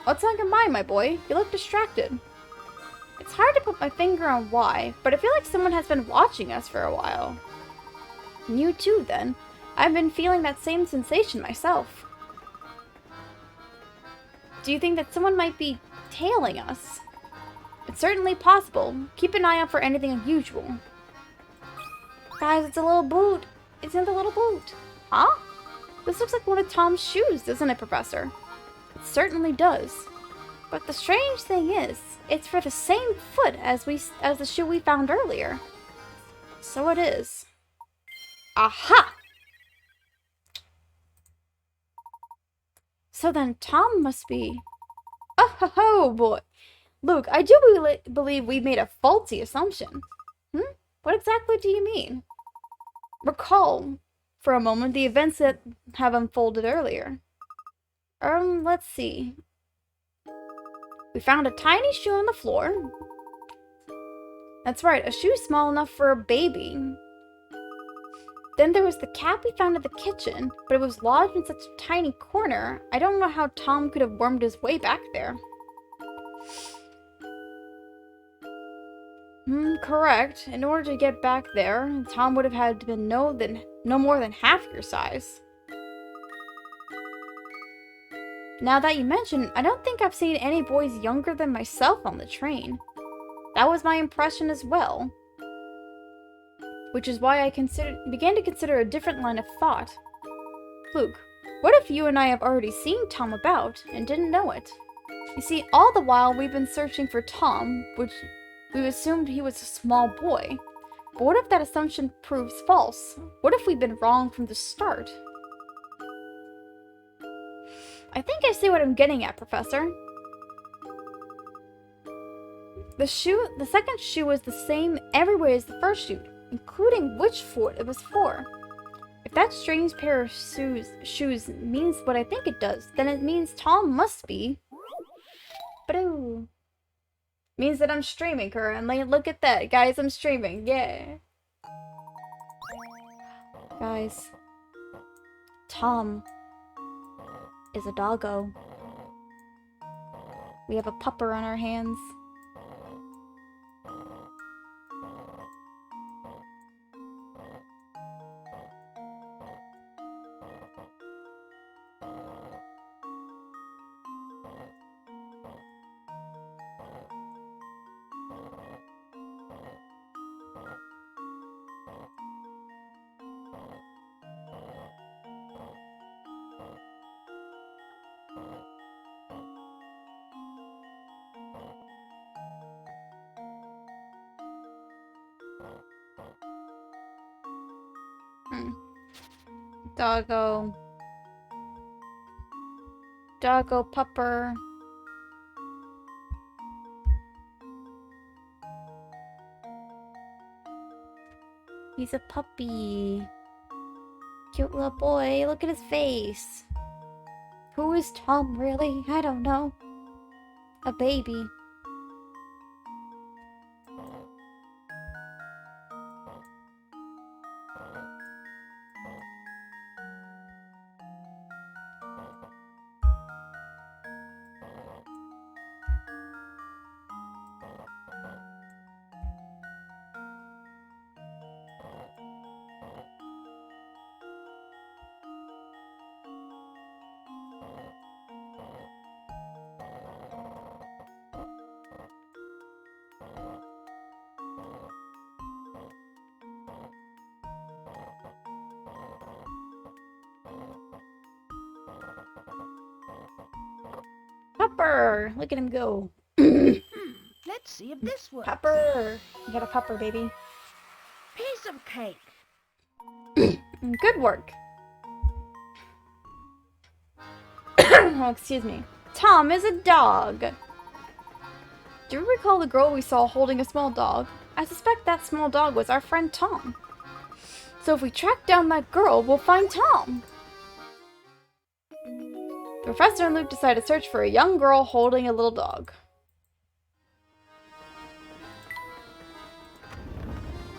What's on your mind, my boy? You look distracted. It's hard to put my finger on why, but I feel like someone has been watching us for a while. And you too, then. I've been feeling that same sensation myself. Do you think that someone might be tailing us? It's certainly possible. Keep an eye out for anything unusual. Guys, it's a little boot. It's in the little boot. Huh? This looks like one of Tom's shoes, doesn't it, Professor? It certainly does. But the strange thing is, it's for the same foot as the shoe we found earlier. So it is. Aha! So then Tom must be... Oh ho ho, boy. Luke, I do believe we made a faulty assumption. What exactly do you mean? Recall, for a moment, the events that have unfolded earlier. Let's see. We found a tiny shoe on the floor. That's right, a shoe small enough for a baby. Then there was the cap we found in the kitchen, but it was lodged in such a tiny corner, I don't know how Tom could have wormed his way back there. Correct. In order to get back there, Tom would have had to be no more than half your size. Now that you mention, I don't think I've seen any boys younger than myself on the train. That was my impression as well. Which is why I began to consider a different line of thought. Luke, what if you and I have already seen Tom about and didn't know it? You see, all the while we've been searching for Tom, which we assumed he was a small boy. But what if that assumption proves false? What if we've been wrong from the start? I think I see what I'm getting at, Professor. The second shoe was the same everywhere as the first shoe, including which foot it was for. If that strange pair of shoes means what I think it does, then it means Tom must be... Ba-doo. Means that I'm streaming currently. Look at that, guys, I'm streaming, yeah. Guys, Tom is a doggo. We have a pupper on our hands. Doggo. Doggo pupper. He's a puppy. Cute little boy. Look at his face. Who is Tom, really? I don't know. A baby. Pupper! Look at him go. Let's see if this works. Pupper! You got a pupper, baby. Piece of cake. Good work. Oh, excuse me. Tom is a dog. Do you recall the girl we saw holding a small dog? I suspect that small dog was our friend Tom. So if we track down that girl, we'll find Tom. The professor and Luke decide to search for a young girl holding a little dog.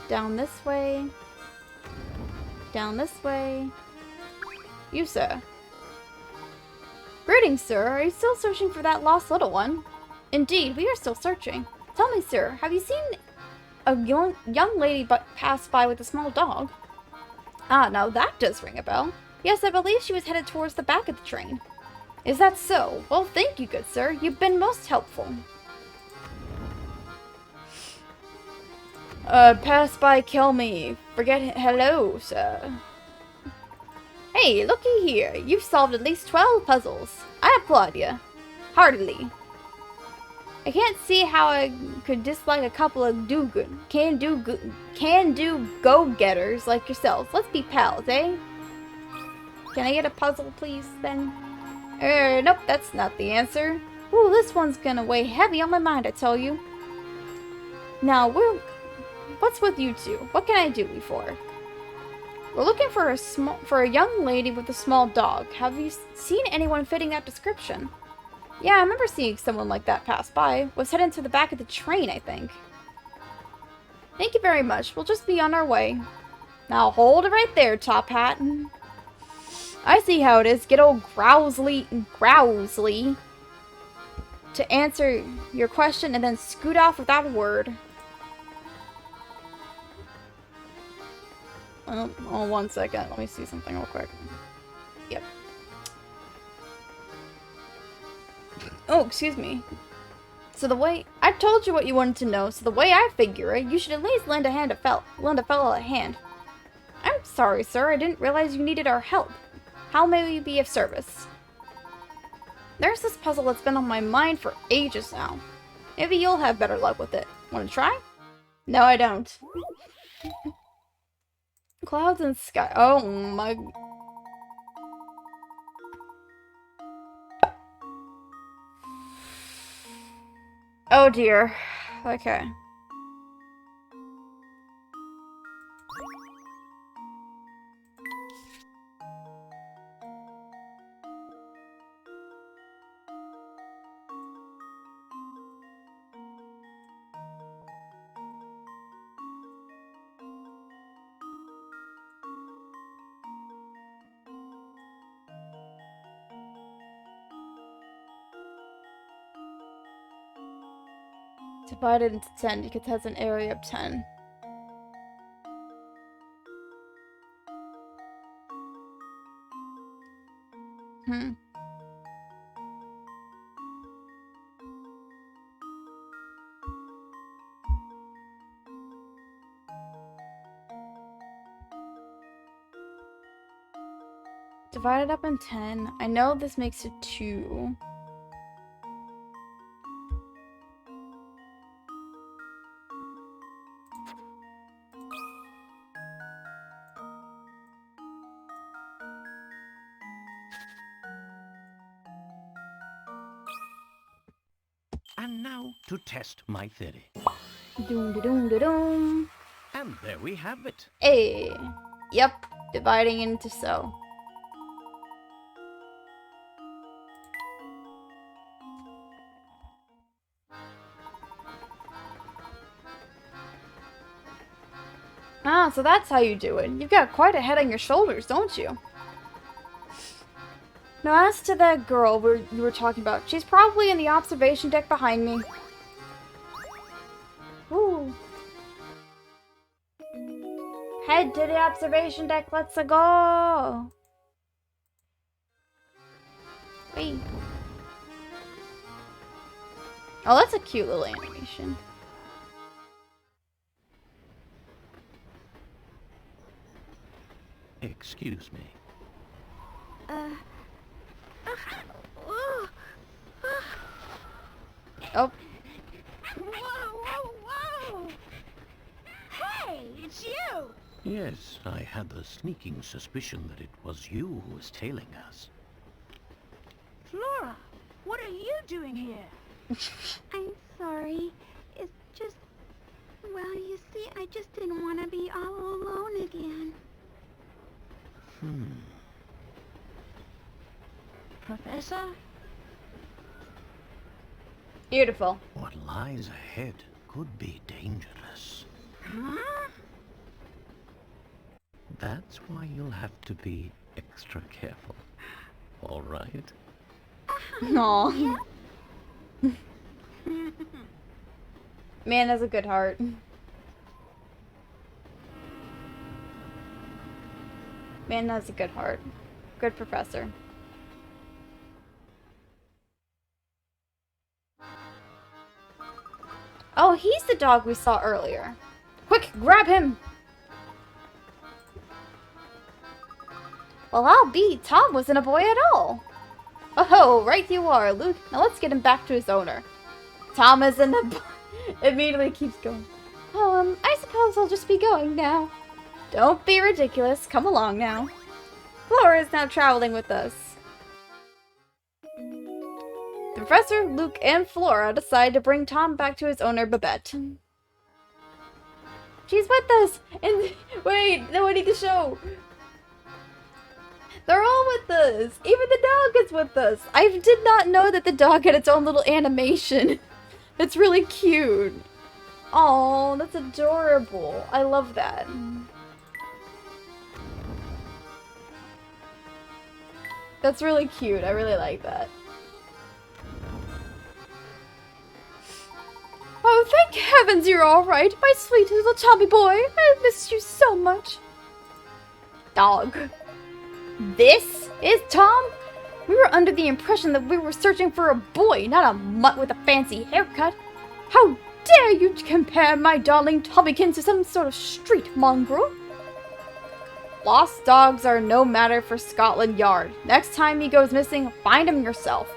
Down this way. Down this way. You, sir. Greetings, sir. Are you still searching for that lost little one? Indeed, we are still searching. Tell me, sir, have you seen a young lady pass by with a small dog? Ah, now that does ring a bell. Yes, I believe she was headed towards the back of the train. Is that so? Well, thank you, good sir. You've been most helpful. Pass by, kill me. Forget hello, sir. Hey, looky here. You've solved at least 12 puzzles. I applaud you. Heartily. I can't see how I could dislike a couple of can-do go-getters like yourselves. Let's be pals, eh? Can I get a puzzle, please, then? Nope, that's not the answer. Ooh, this one's gonna weigh heavy on my mind, I tell you. Now, what's with you two? What can I do you for? We're looking for a young lady with a small dog. Have you seen anyone fitting that description? Yeah, I remember seeing someone like that pass by. Was heading to the back of the train, I think. Thank you very much. We'll just be on our way. Now hold it right there, Top Hat. I see how it is. Get old Growsley to answer your question and then scoot off without a word. Oh, 1 second. Let me see something real quick. Yep. Oh, excuse me. So the way I told you what you wanted to know, so the way I figure it, you should at least lend a fellow a hand. I'm sorry, sir. I didn't realize you needed our help. How may we be of service? There's this puzzle that's been on my mind for ages now. Maybe you'll have better luck with it. Want to try? No, I don't. Clouds and sky. Oh my. Oh dear. Okay. Divided into 10 because it has an area of 10. Divided up in 10. I know this makes it 2. And now to test my theory. Doom da doom da doom. And there we have it. Hey. Yep. Dividing into so. Ah, so that's how you do it. You've got quite a head on your shoulders, don't you? Now, as to that girl you were talking about, she's probably in the observation deck behind me. Ooh. Head to the observation deck, let's go! Wait. Oh, that's a cute little animation. Excuse me. Oh. Whoa! Hey, it's you! Yes, I had the sneaking suspicion that it was you who was tailing us. Flora, what are you doing here? I'm sorry. It's just... Well, you see, I just didn't want to be all alone again. Professor? Beautiful. What lies ahead could be dangerous. Huh? That's why you'll have to be extra careful. All right? Aww. Man has a good heart. Man has a good heart. Good professor. Oh, he's the dog we saw earlier. Quick, grab him! Well, I'll be. Tom wasn't a boy at all. Oh, right you are, Luke. Now let's get him back to his owner. Tom is in the... Immediately keeps going. Oh, I suppose I'll just be going now. Don't be ridiculous. Come along now. Flora is now traveling with us. Professor, Luke, and Flora decide to bring Tom back to his owner, Babette. She's with us! And wait, no, I need to show. They're all with us. Even the dog is with us. I did not know that the dog had its own little animation. It's really cute. Oh, that's adorable. I love that. That's really cute. I really like that. Oh, thank heavens you're all right, my sweet little Tommy boy. I missed you so much. Dog. This is Tom? We were under the impression that we were searching for a boy, not a mutt with a fancy haircut. How dare you compare my darling Tommykins to some sort of street mongrel? Lost dogs are no matter for Scotland Yard. Next time he goes missing, find him yourself.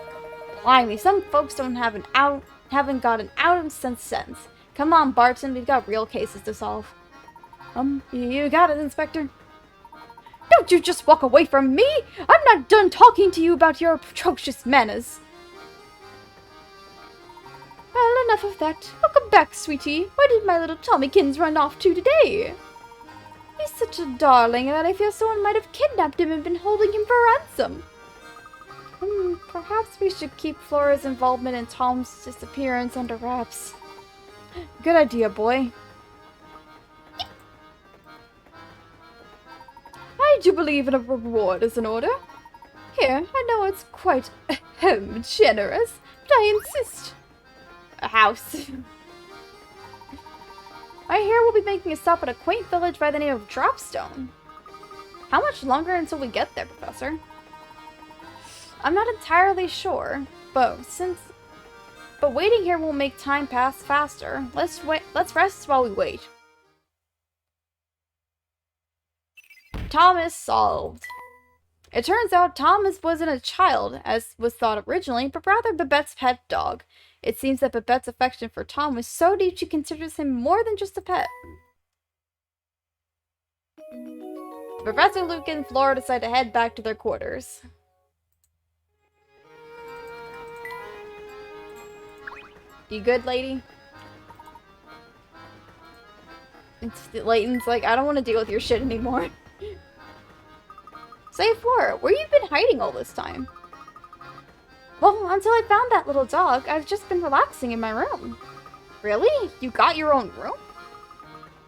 Blimey, some folks haven't got an out-of-sense. Come on, Barton, we've got real cases to solve. You got it, Inspector. Don't you just walk away from me! I'm not done talking to you about your atrocious manners. Well, enough of that. Welcome back, sweetie. Where did my little Tommykins run off to today? He's such a darling that I fear someone might have kidnapped him and been holding him for ransom. Perhaps we should keep Flora's involvement in Tom's disappearance under wraps. Good idea, boy. I do believe in a reward as an order. Here, I know it's quite generous, but I insist. A house. I hear we'll be making a stop at a quaint village by the name of Dropstone. How much longer until we get there, Professor? I'm not entirely sure, but waiting here will make time pass faster. Let's rest while we wait. Tom is solved. It turns out Thomas wasn't a child, as was thought originally, but rather Babette's pet dog. It seems that Babette's affection for Tom was so deep she considers him more than just a pet. Professor Luke and Flora decide to head back to their quarters. You good, lady? Layton's like, I don't want to deal with your shit anymore. Say, Flora, where you been hiding all this time? Well, until I found that little dog, I've just been relaxing in my room. Really? You got your own room?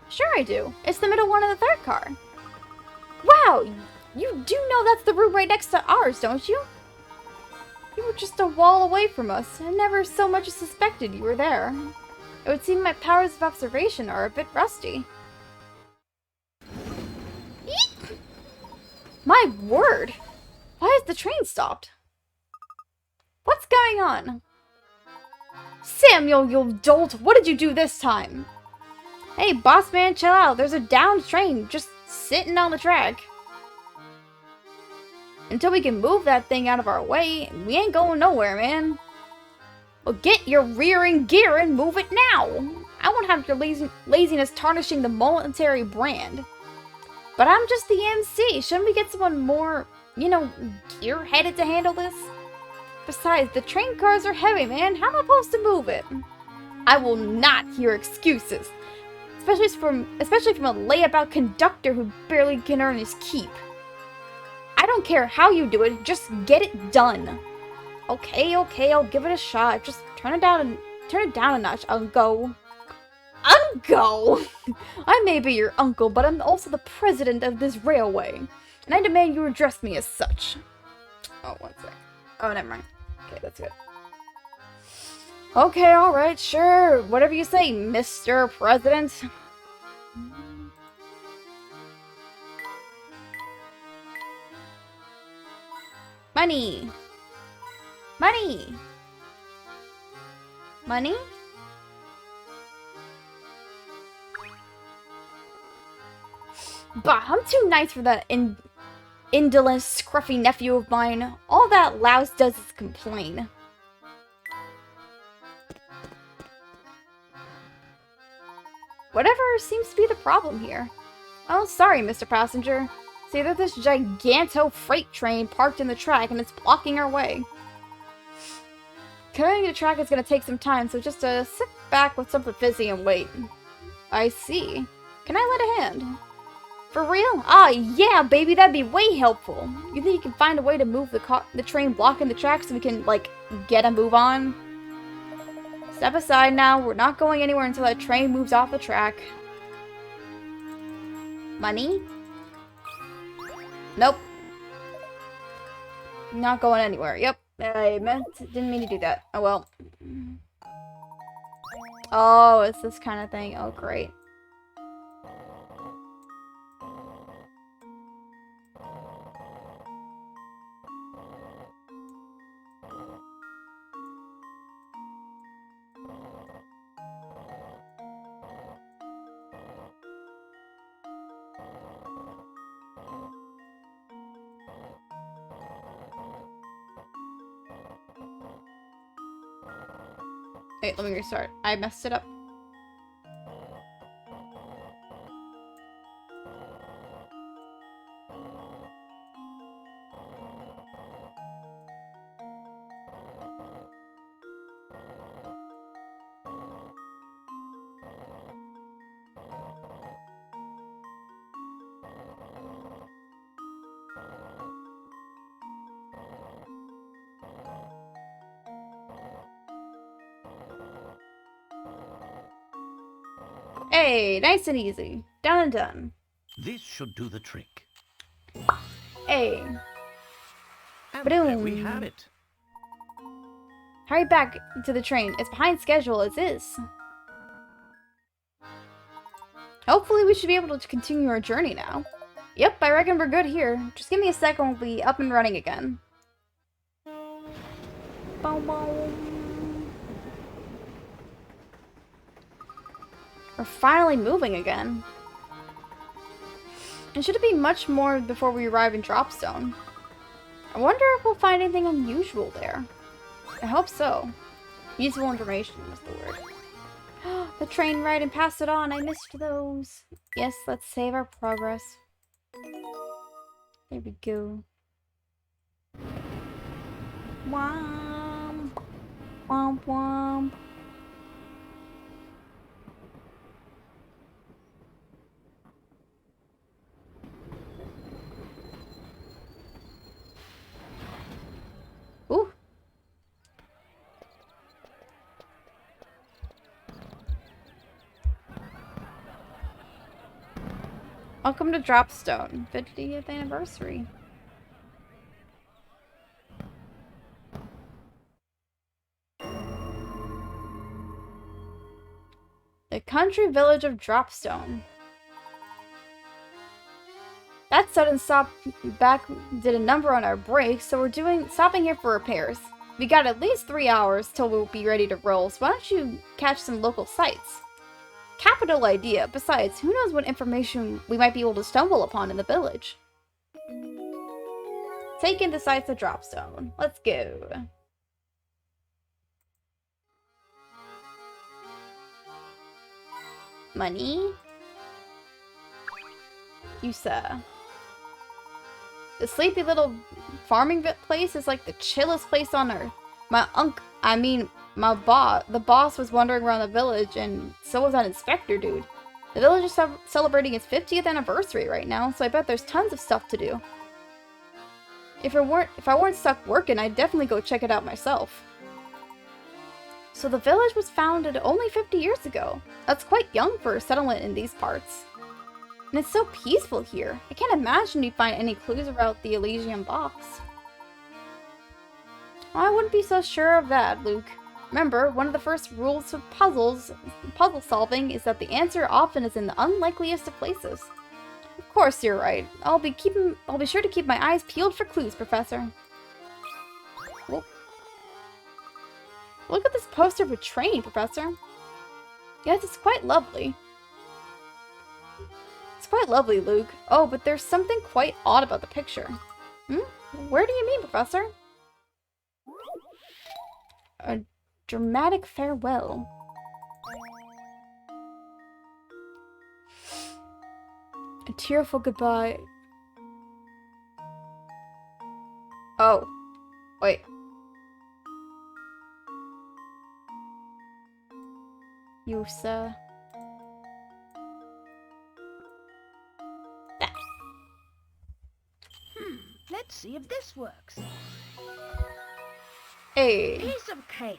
Sure I do. It's the middle one in the third car. Wow, you do know that's the room right next to ours, don't you? You were just a wall away from us. I never so much as suspected you were there. It would seem my powers of observation are a bit rusty. Eek! My word! Why has the train stopped? What's going on? Samuel, you dolt! What did you do this time? Hey, boss man, chill out. There's a downed train just sitting on the track. Until we can move that thing out of our way, we ain't going nowhere, man. Well, get your rear in gear and move it now. I won't have your laziness tarnishing the military brand. But I'm just the MC. Shouldn't we get someone more, gear-headed to handle this? Besides, the train cars are heavy, man. How am I supposed to move it? I will not hear excuses. Especially from a layabout conductor who barely can earn his keep. I don't care how you do it, just get it done. Okay, I'll give it a shot. Just turn it down a notch, Uncle. Uncle! I may be your uncle, but I'm also the president of this railway, and I demand you address me as such. Oh, one sec. Oh, never mind. Okay, that's good. Okay, alright, sure. Whatever you say, Mr. President. Money! Money! Money? Bah, I'm too nice for that indolent, scruffy nephew of mine. All that louse does is complain. Whatever seems to be the problem here. Oh, sorry, Mr. Passenger. See, there's this giganto freight train parked in the track and it's blocking our way. Clearing the track is gonna take some time, so just sit back with something fizzy and wait. I see. Can I lend a hand? For real? Ah, yeah, baby, that'd be way helpful. You think you can find a way to move the train blocking the track so we can, like, get a move on? Step aside now. We're not going anywhere until that train moves off the track. Money? Nope. Not going anywhere. Yep. Didn't mean to do that. Oh well. Oh, it's this kind of thing. Oh, great. Wait, let me restart. I messed it up. Hey, nice and easy. Done and done. This should do the trick. Hey. And there we Ba-doom. have it. Hurry back to the train. It's behind schedule as is. Hopefully we should be able to continue our journey now. Yep, I reckon we're good here. Just give me a second, we'll be up and running again. Boom, boom. We're finally moving again. And should it be much more before we arrive in Dropstone? I wonder if we'll find anything unusual there. I hope so. Useful information was the word. The train ride and pass it on. I missed those. Yes, let's save our progress. There we go. Womp. Womp womp. Ooh. Welcome to Dropstone, 50th anniversary. The country village of Dropstone. That sudden stop back did a number on our brakes, so we're stopping here for repairs. We got at least 3 hours till we'll be ready to roll, so why don't you catch some local sights? Capital idea. Besides, who knows what information we might be able to stumble upon in the village. Taking the sights of Dropstone. Let's go. Money? You sir. The sleepy little farming place is like the chillest place on earth. The boss was wandering around the village, and so was that inspector dude. The village is celebrating its 50th anniversary right now, so I bet there's tons of stuff to do. If I weren't stuck working, I'd definitely go check it out myself. So the village was founded only 50 years ago. That's quite young for a settlement in these parts. And it's so peaceful here. I can't imagine you'd find any clues about the Elysian box. Well, I wouldn't be so sure of that, Luke. Remember, one of the first rules of puzzle solving is that the answer often is in the unlikeliest of places. Of course, you're right. I'll be sure to keep my eyes peeled for clues, Professor. Whoa. Look at this poster of a train, Professor. Yes, it's quite lovely. It's quite lovely, Luke. Oh, but there's something quite odd about the picture. Where do you mean, Professor? A dramatic farewell. A tearful goodbye. Oh. Wait. Yusa. That. Let's see if this works. Hey. Piece of cake.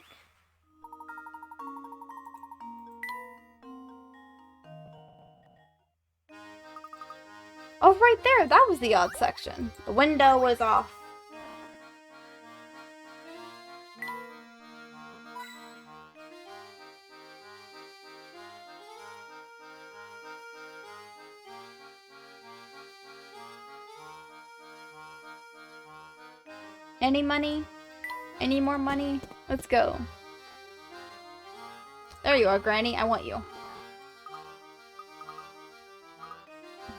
Oh, right there. That was the odd section. The window was off. Any money? Any more money? Let's go. There you are, Granny. I want you.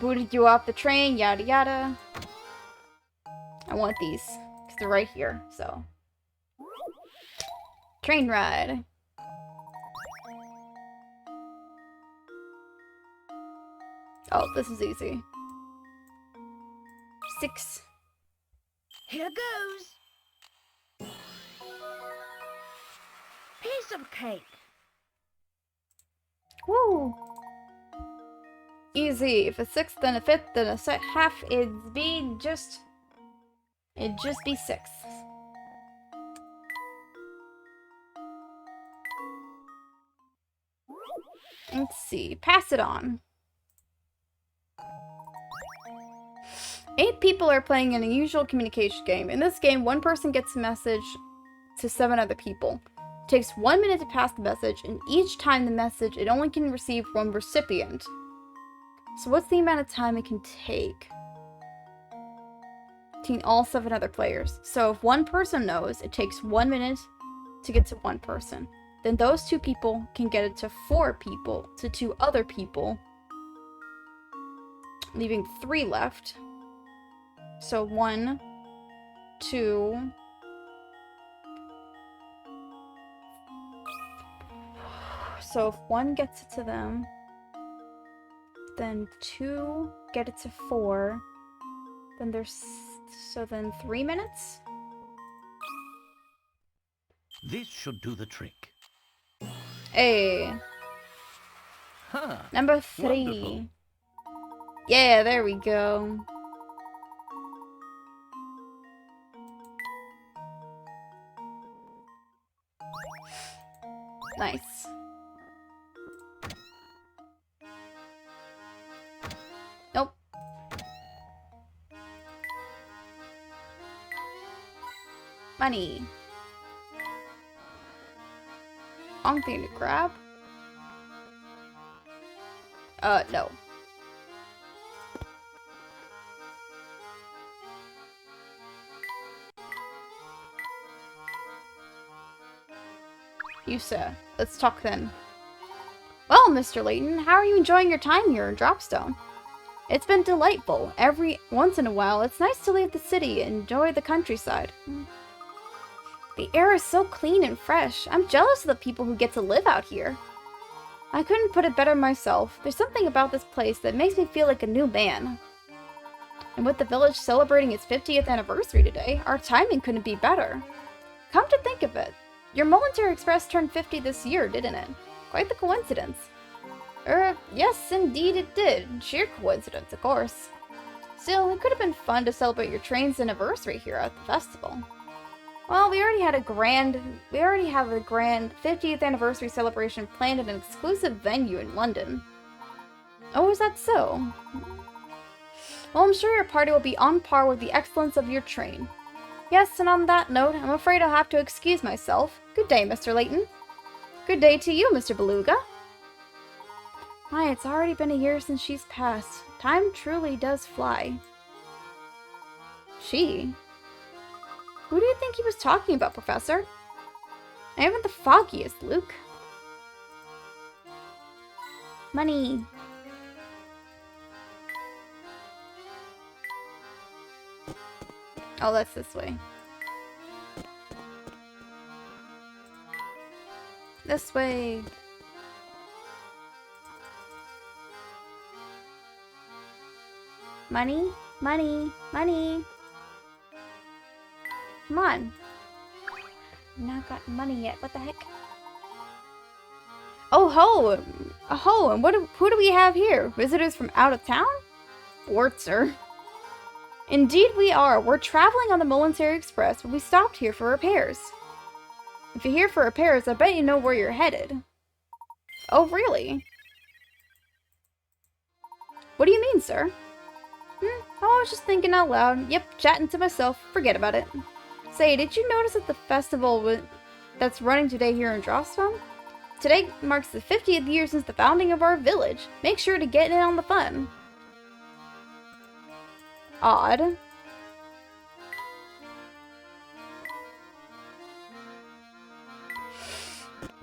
Booted you off the train, yada yada. I want these, because they're right here, so. Train ride. Oh, this is easy. 6. Here goes. Piece of cake. Woo! Easy. If a 6th, then a 5th, then a half, it'd just be 6. Let's see. Pass it on. 8 people are playing an unusual communication game. In this game, one person gets a message to 7 other people. It takes 1 minute to pass the message, and each time the message, it only can receive one recipient. So what's the amount of time it can take between all 7 other players? So if one person knows, it takes 1 minute to get to one person. Then those 2 people can get it to 4 people, to 2 other people, leaving 3 left. So 1, 2... So if 1 gets it to them, then 2 get it to 4, then there's... So then 3 minutes? This should do the trick. Hey. Huh. Number 3. Wonderful. Yeah, there we go. Nice. Nope. Money. Wrong thing to grab? No. You, sir. Let's talk then. Well, Mr. Layton, how are you enjoying your time here in Dropstone? It's been delightful. Every once in a while, it's nice to leave the city and enjoy the countryside. The air is so clean and fresh. I'm jealous of the people who get to live out here. I couldn't put it better myself. There's something about this place that makes me feel like a new man. And with the village celebrating its 50th anniversary today, our timing couldn't be better. Come to think of it, your Momentary Express turned 50 this year, didn't it? Quite the coincidence. Yes, indeed it did. Sheer coincidence, of course. Still, it could have been fun to celebrate your train's anniversary here at the festival. Well, we already have a grand 50th anniversary celebration planned at an exclusive venue in London. Oh, is that so? Well, I'm sure your party will be on par with the excellence of your train. Yes, and on that note, I'm afraid I'll have to excuse myself. Good day, Mr. Layton. Good day to you, Mr. Beluga. My, it's already been a year since she's passed. Time truly does fly. She? Who do you think he was talking about, Professor? I haven't the foggiest, Luke. Money. Oh, that's this way. This way. Money, money, money. Come on. I've not got money yet. What the heck? Oh ho! Oh, and who do we have here? Visitors from out of town? Sir. Indeed we are. We're traveling on the Military Express, but we stopped here for repairs. If you're here for repairs, I bet you know where you're headed. Oh, really? What do you mean, sir? Oh, I was just thinking out loud. Yep, chatting to myself. Forget about it. Say, did you notice that the festival that's running today here in Drawstone? Today marks the 50th year since the founding of our village. Make sure to get in on the fun. Odd.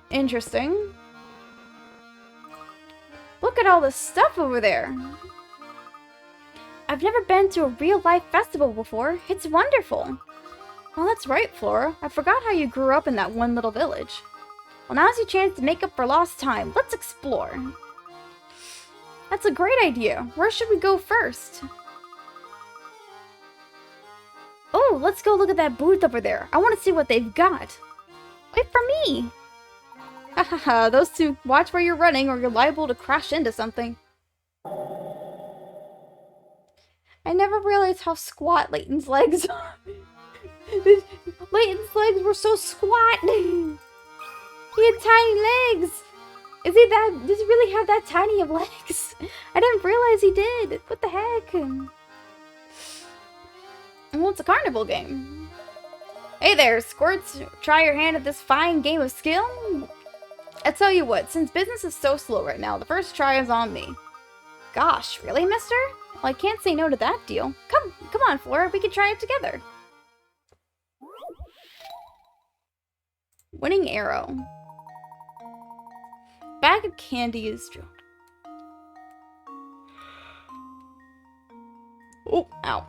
Interesting. Look at all this stuff over there. I've never been to a real-life festival before. It's wonderful. Well, that's right, Flora. I forgot how you grew up in that one little village. Well, now's your chance to make up for lost time. Let's explore. That's a great idea. Where should we go first? Oh, let's go look at that booth over there. I want to see what they've got. Wait for me. Hahaha, those two, watch where you're running or you're liable to crash into something. I never realized how squat Layton's legs are. Layton's legs were so squat. He had tiny legs. Does he really have that tiny of legs? I didn't realize he did. What the heck? Well, it's a carnival game. Hey there, Squirts. Try your hand at this fine game of skill? I tell you what, since business is so slow right now, the first try is on me. Gosh, really, mister? Well, I can't say no to that deal. Come on, Flora, we can try it together. Winning arrow. Bag of candy is dropped. Oh, ow.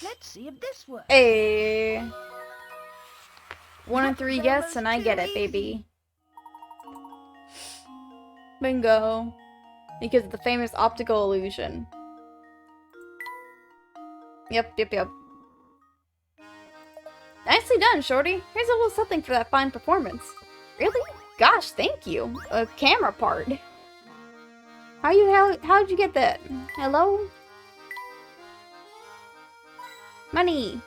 Let's see if this works. Hey. 1 in 3 guests and I get it, baby. Bingo. Because of the famous optical illusion. Yep. Nicely done, Shorty. Here's a little something for that fine performance. Really? Gosh, thank you. A camera part. How'd you get that? Hello? Money.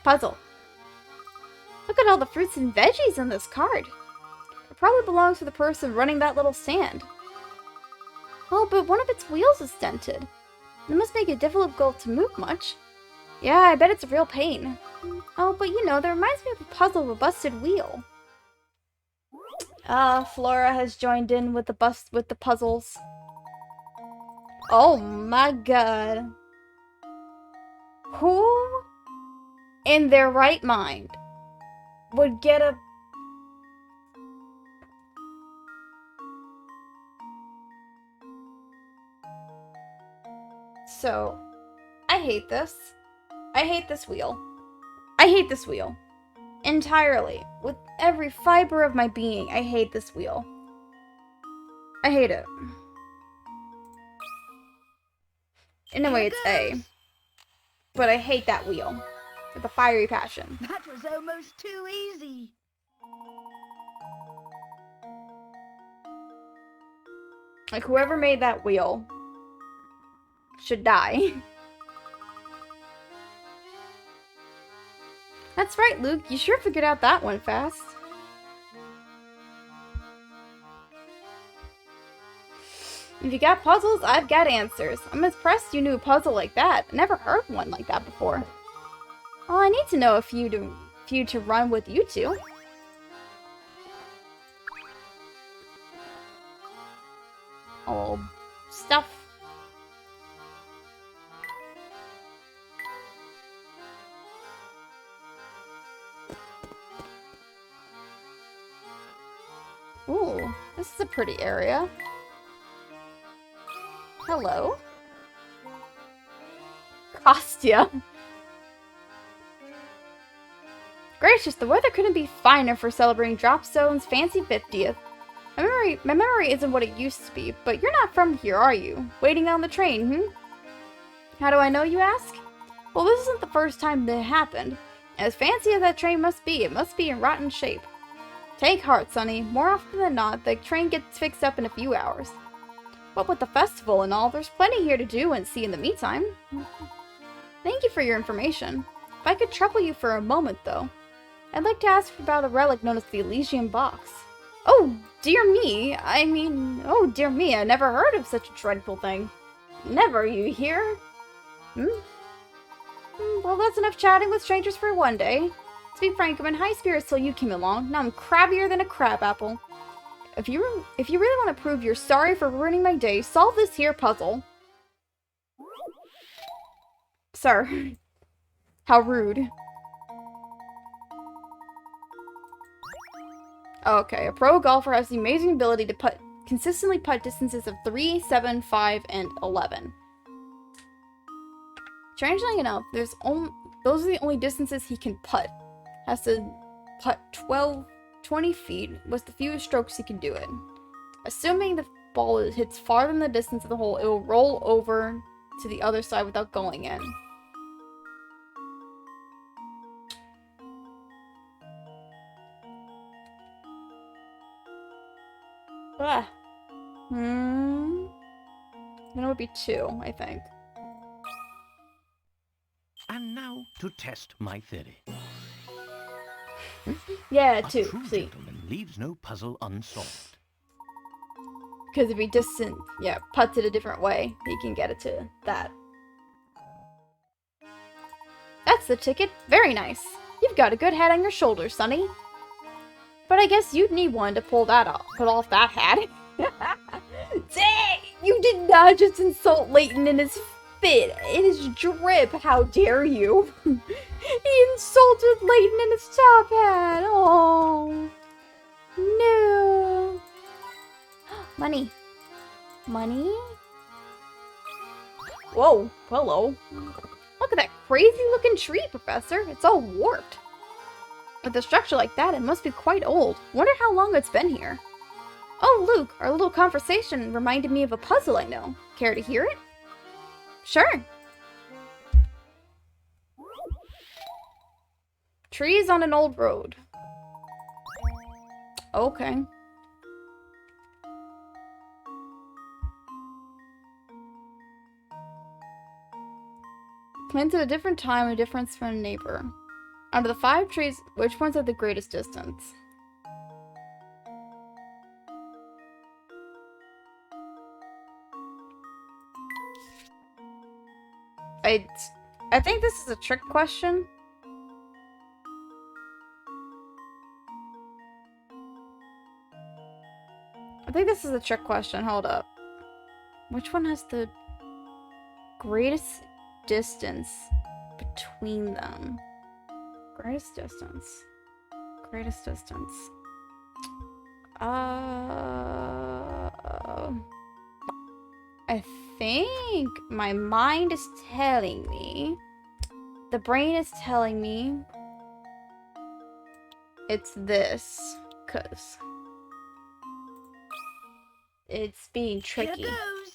Puzzle. Look at all the fruits and veggies on this card. It probably belongs to the person running that little stand. Oh, but one of its wheels is dented. It must make it difficult to move much. Yeah, I bet it's a real pain. Oh, but you know, that reminds me of a puzzle of a busted wheel. Flora has joined in with the puzzles. Oh my god. Who in their right mind would get a... So, I hate this. I hate this wheel. I hate this wheel. Entirely. With every fiber of my being, I hate this wheel. I hate it. Anyway, it's A. But I hate that wheel. With a fiery passion. That was almost too easy. Like, whoever made that wheel should die. That's right, Luke. You sure figured out that one fast. If you got puzzles, I've got answers. I'm impressed you knew a puzzle like that. I never heard one like that before. Well, I need to know a few to run with you two. Oh, stuff. Ooh, this is a pretty area. Hello? Kostya. Gracious, the weather couldn't be finer for celebrating Dropstone's fancy 50th. My memory isn't what it used to be, but you're not from here, are you? Waiting on the train, How do I know, you ask? Well, this isn't the first time that it happened. As fancy as that train must be, it must be in rotten shape. Take heart, Sonny. More often than not, the train gets fixed up in a few hours. What with the festival and all, there's plenty here to do and see in the meantime. Thank you for your information. If I could trouble you for a moment, though, I'd like to ask about a relic known as the Elysian Box. Oh, dear me. Oh, dear me, I never heard of such a dreadful thing. Never, you hear? Well, that's enough chatting with strangers for one day. To be frank, I'm in high spirits till you came along. Now I'm crabbier than a crabapple. If you really want to prove you're sorry for ruining my day, solve this here puzzle. Sir. How rude. Okay, a pro golfer has the amazing ability to consistently putt distances of 3, 7, 5, and 11. Strangely enough, those are the only distances he can putt. Has to putt 20 feet was the fewest strokes he can do it. Assuming the ball hits farther than the distance of the hole, it will roll over to the other side without going in. Then it would be 2, I think. And now to test my theory. Yeah, A 2, true see. gentleman leaves no puzzle unsolved. Because if he puts it a different way, he can get it to that. That's the ticket. Very nice. You've got a good head on your shoulders, Sonny. But I guess you'd need one to pull off that hat. Dang! You did not just insult Layton in his fit, in his drip. How dare you? He insulted Layton in his top hat. Oh. No. Money. Money? Whoa. Hello. Look at that crazy looking tree, Professor. It's all warped. With a structure like that, it must be quite old. Wonder how long it's been here. Oh, Luke, our little conversation reminded me of a puzzle I know. Care to hear it? Sure. Trees on an old road. Okay. Planted at a different time, a difference from a neighbor. Out of the 5 trees, which one's at the greatest distance? I think this is a trick question. Hold up. Which one has the greatest distance between them? Greatest distance. I think my mind is telling me, the brain is telling me it's this, cause it's being tricky. Here goes.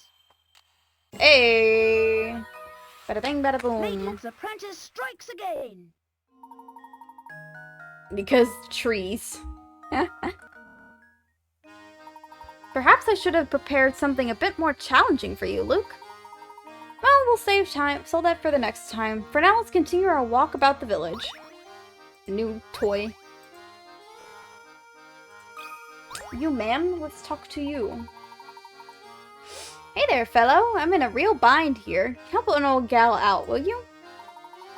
Hey! Bada bing, bada boom. Layton's apprentice strikes again. Because trees. Perhaps I should have prepared something a bit more challenging for you, Luke. Well, we'll save time, so that for the next time. For now, let's continue our walk about the village. New toy. You, ma'am, let's talk to you. Hey there, fellow. I'm in a real bind here. Help an old gal out, will you?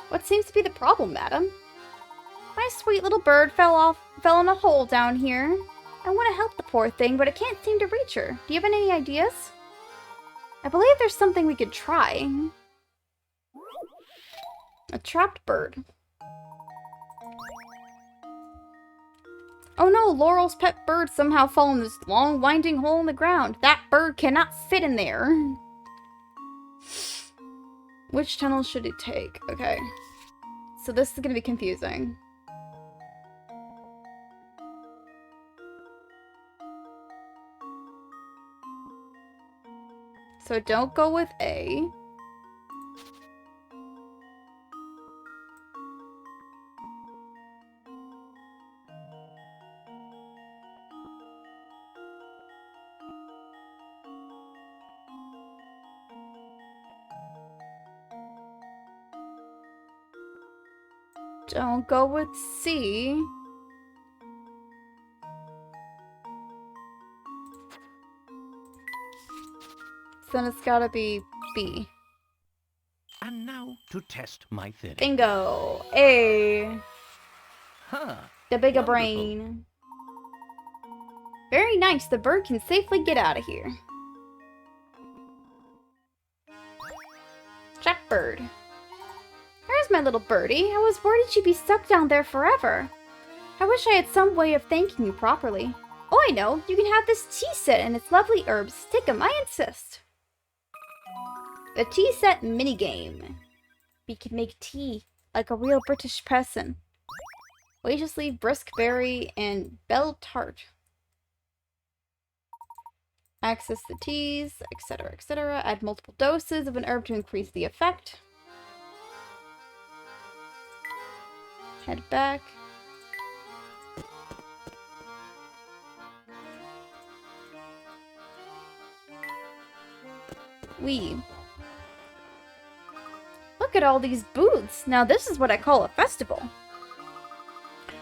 What seems to be the problem, madam? My sweet little bird fell in a hole down here. I want to help the poor thing, but I can't seem to reach her. Do you have any ideas? I believe there's something we could try. A trapped bird. Oh no, Laurel's pet bird somehow fell in this long, winding hole in the ground. That bird cannot fit in there. Which tunnel should it take? Okay. So this is going to be confusing. So don't go with A. Don't go with C. So then it's gotta be B. And now to test my theory. Bingo! A. Huh. The bigger Wonderful. brain. Very nice. The bird can safely get out of here. Jackbird. There's my little birdie. I was worried she'd be stuck down there forever. I wish I had some way of thanking you properly. Oh, I know. You can have this tea set and its lovely herbs. Take 'em, I insist. The tea set minigame. We can make tea like a real British person. Wages leaf, brisk berry, and bell tart. Access the teas, etc., etc. Add multiple doses of an herb to increase the effect. Head back. Look at all these booths. Now this is what I call a festival.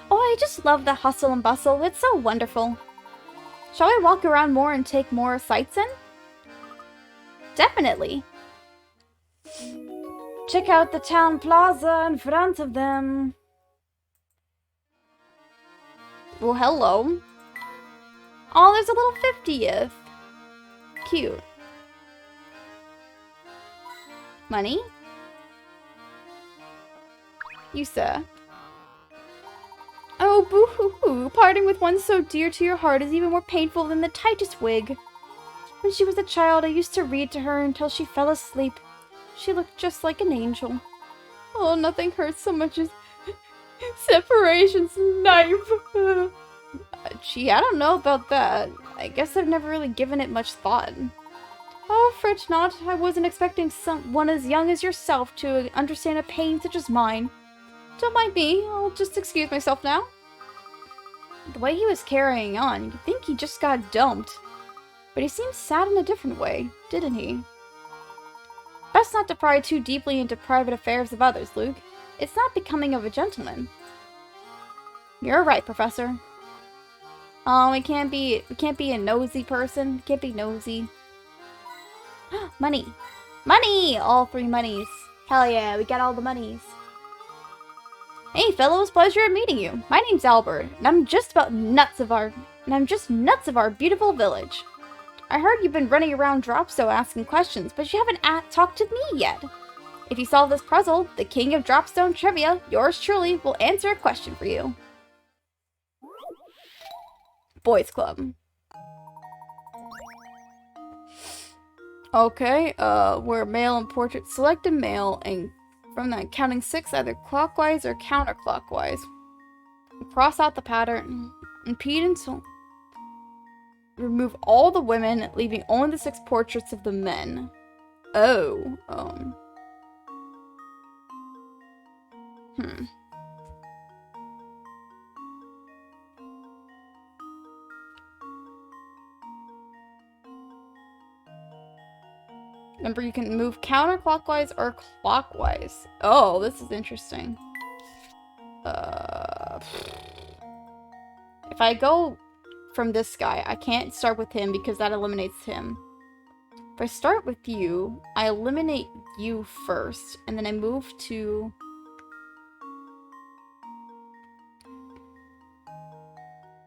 Oh, I just love the hustle and bustle. It's so wonderful. Shall I walk around more and take more sights in? Definitely. Check out the town plaza in front of them. Well, hello. Oh, there's a little 50th. Cute. Money? You, sir. Oh, boo-hoo-hoo. Parting with one so dear to your heart is even more painful than the tightest wig. When she was a child, I used to read to her until she fell asleep. She looked just like an angel. Oh, nothing hurts so much as separation's knife. Gee, I don't know about that. I guess I've never really given it much thought. Oh, fret not. I wasn't expecting someone as young as yourself to understand a pain such as mine. Don't mind me. I'll just excuse myself now. The way he was carrying on, you'd think he just got dumped. But he seemed sad in a different way, didn't he? Best not to pry too deeply into private affairs of others, Luke. It's not becoming of a gentleman. You're right, Professor. Oh, we can't be a nosy person. Can't be nosy. Money. Money! All 3 monies. Hell yeah, we got all the monies. Hey fellows, pleasure of meeting you. My name's Albert, and I'm just nuts of our beautiful village. I heard you've been running around Dropstone asking questions, but you haven't talked to me yet. If you solve this puzzle, the king of Dropstone trivia, yours truly, will answer a question for you. Boys Club. Okay, we're male and portrait. Select a male, and from that, counting 6 either clockwise or counterclockwise. Cross out the pattern. Repeat until... Remove all the women, leaving only the 6 portraits of the men. Oh, Remember, you can move counterclockwise or clockwise. Oh, this is interesting. If I go from this guy, I can't start with him because that eliminates him. If I start with you, I eliminate you first, and then I move to...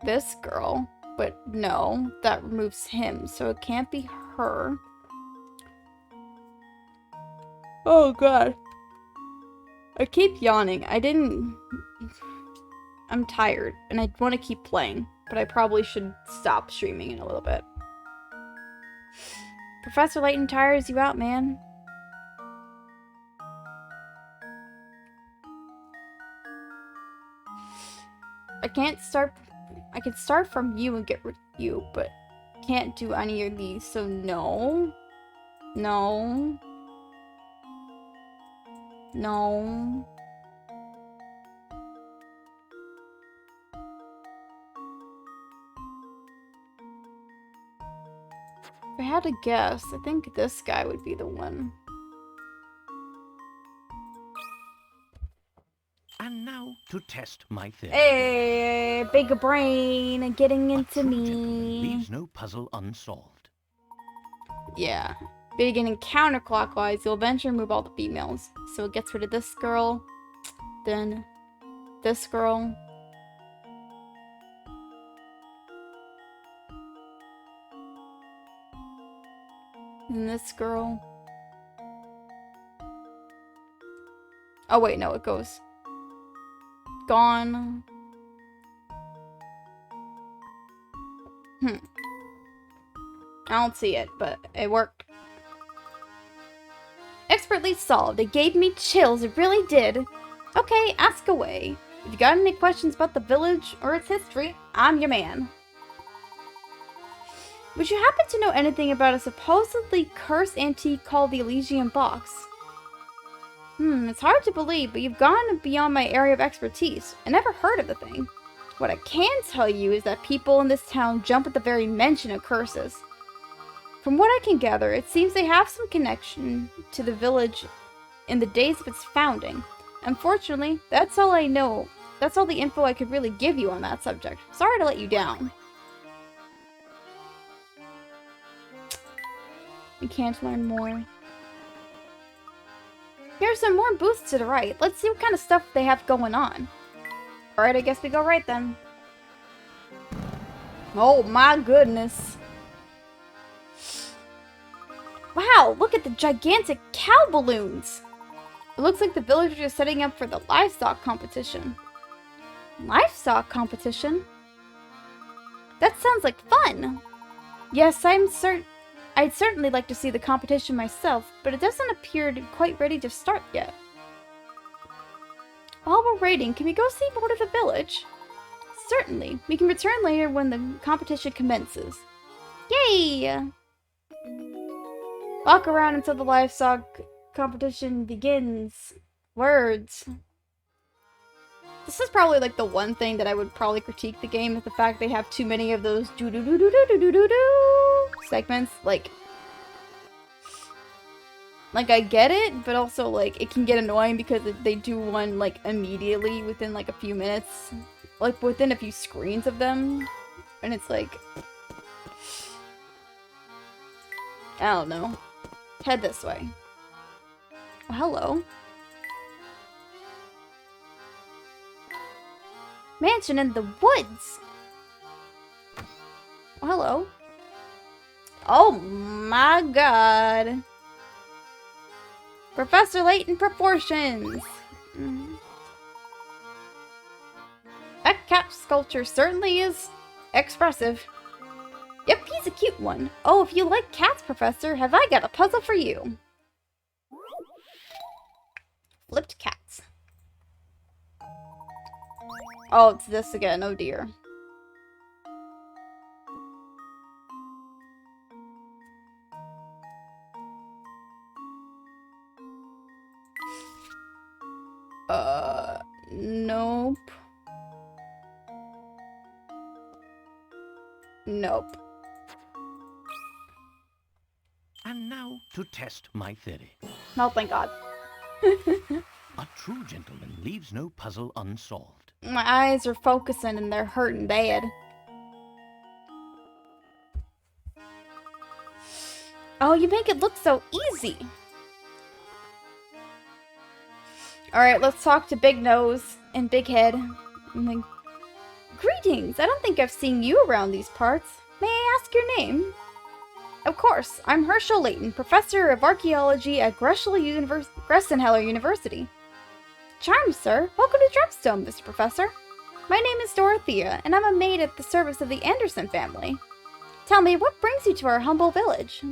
this girl. But no, that removes him, so it can't be her. Oh god. I keep yawning. I'm tired, and I want to keep playing, but I probably should stop streaming in a little bit. Professor Layton tires you out, man. I can start from you and get rid of you, but can't do any of these, so no. No. No. If I had to guess, I think this guy would be the one. And now to test my theory. Hey, big brain getting A into true gentleman me. leaves no puzzle unsolved. Yeah. Beginning counterclockwise, you'll eventually remove all the females. So it gets rid of this girl, then this girl. And this girl. Oh wait, no, it goes. Gone. I don't see it, but it worked. Expertly solved. It gave me chills, it really did. Okay, ask away. If you got any questions about the village or its history, I'm your man. Would you happen to know anything about a supposedly cursed antique called the Elysian Box? It's hard to believe, but you've gone beyond my area of expertise. I never heard of the thing. What I can tell you is that people in this town jump at the very mention of curses. From what I can gather, it seems they have some connection to the village in the days of its founding. Unfortunately, that's all I know. That's all the info I could really give you on that subject. Sorry to let you down. We can't learn more. Here's some more booths to the right. Let's see what kind of stuff they have going on. Alright, I guess we go right then. Oh my goodness. Wow, look at the gigantic cow balloons. It looks like the villagers are setting up for the livestock competition. Livestock competition? That sounds like fun. Yes, I'd certainly like to see the competition myself, but it doesn't appear quite ready to start yet. While we're waiting, can we go see more of the village? Certainly. We can return later when the competition commences. Yay! Walk around until the livestock competition begins. Words. This is probably like the one thing that I would probably critique the game, is the fact they have too many of those do-do-do-do-do-do-do-do-do segments. Like I get it, but also like it can get annoying because they do one like immediately within like a few minutes, like within a few screens of them, and it's like, I don't know. Head this way. Oh, hello. Mansion in the woods. Oh, hello. Oh my god. Professor Layton proportions. That cat sculpture certainly is expressive. Yep, he's a cute one. Oh, if you like cats, Professor, have I got a puzzle for you. Flipped cats. Oh, it's this again. Oh dear. Nope. Nope. And now to test my theory. No, thank God. A true gentleman leaves no puzzle unsolved. My eyes are focusing and they're hurting bad. Oh, you make it look so easy. Alright, let's talk to Big Nose and Big Head. I'm like, greetings! I don't think I've seen you around these parts. May I ask your name? Of course, I'm Herschel Layton, Professor of Archaeology at Gressenheller University. Charmed, sir. Welcome to Drepstone, Mr. Professor. My name is Dorothea, and I'm a maid at the service of the Anderson family. Tell me, what brings you to our humble village?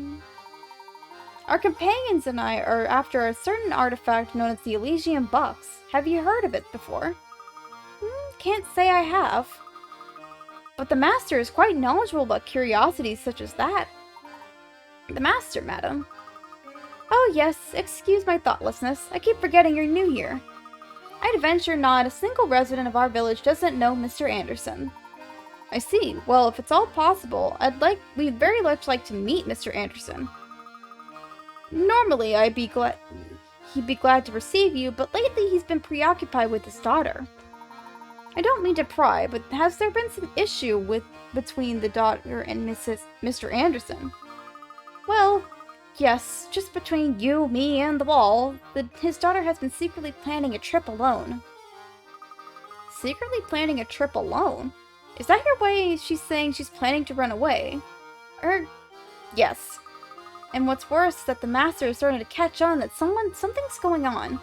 Our companions and I are after a certain artifact known as the Elysian Box. Have you heard of it before? Can't say I have. But the Master is quite knowledgeable about curiosities such as that. The Master, madam. Oh yes, excuse my thoughtlessness. I keep forgetting you're new here. I'd venture not a single resident of our village doesn't know Mr. Anderson. I see. Well, if it's all possible, we'd very much like to meet Mr. Anderson. Normally, he'd be glad to receive you, but lately he's been preoccupied with his daughter. I don't mean to pry, but has there been some issue between the daughter and Mr. Anderson? Well, yes, just between you, me, and the wall, his daughter has been secretly planning a trip alone. Secretly planning a trip alone? Is that your way she's saying she's planning to run away? Yes. And what's worse is that the master is starting to catch on that something's going on.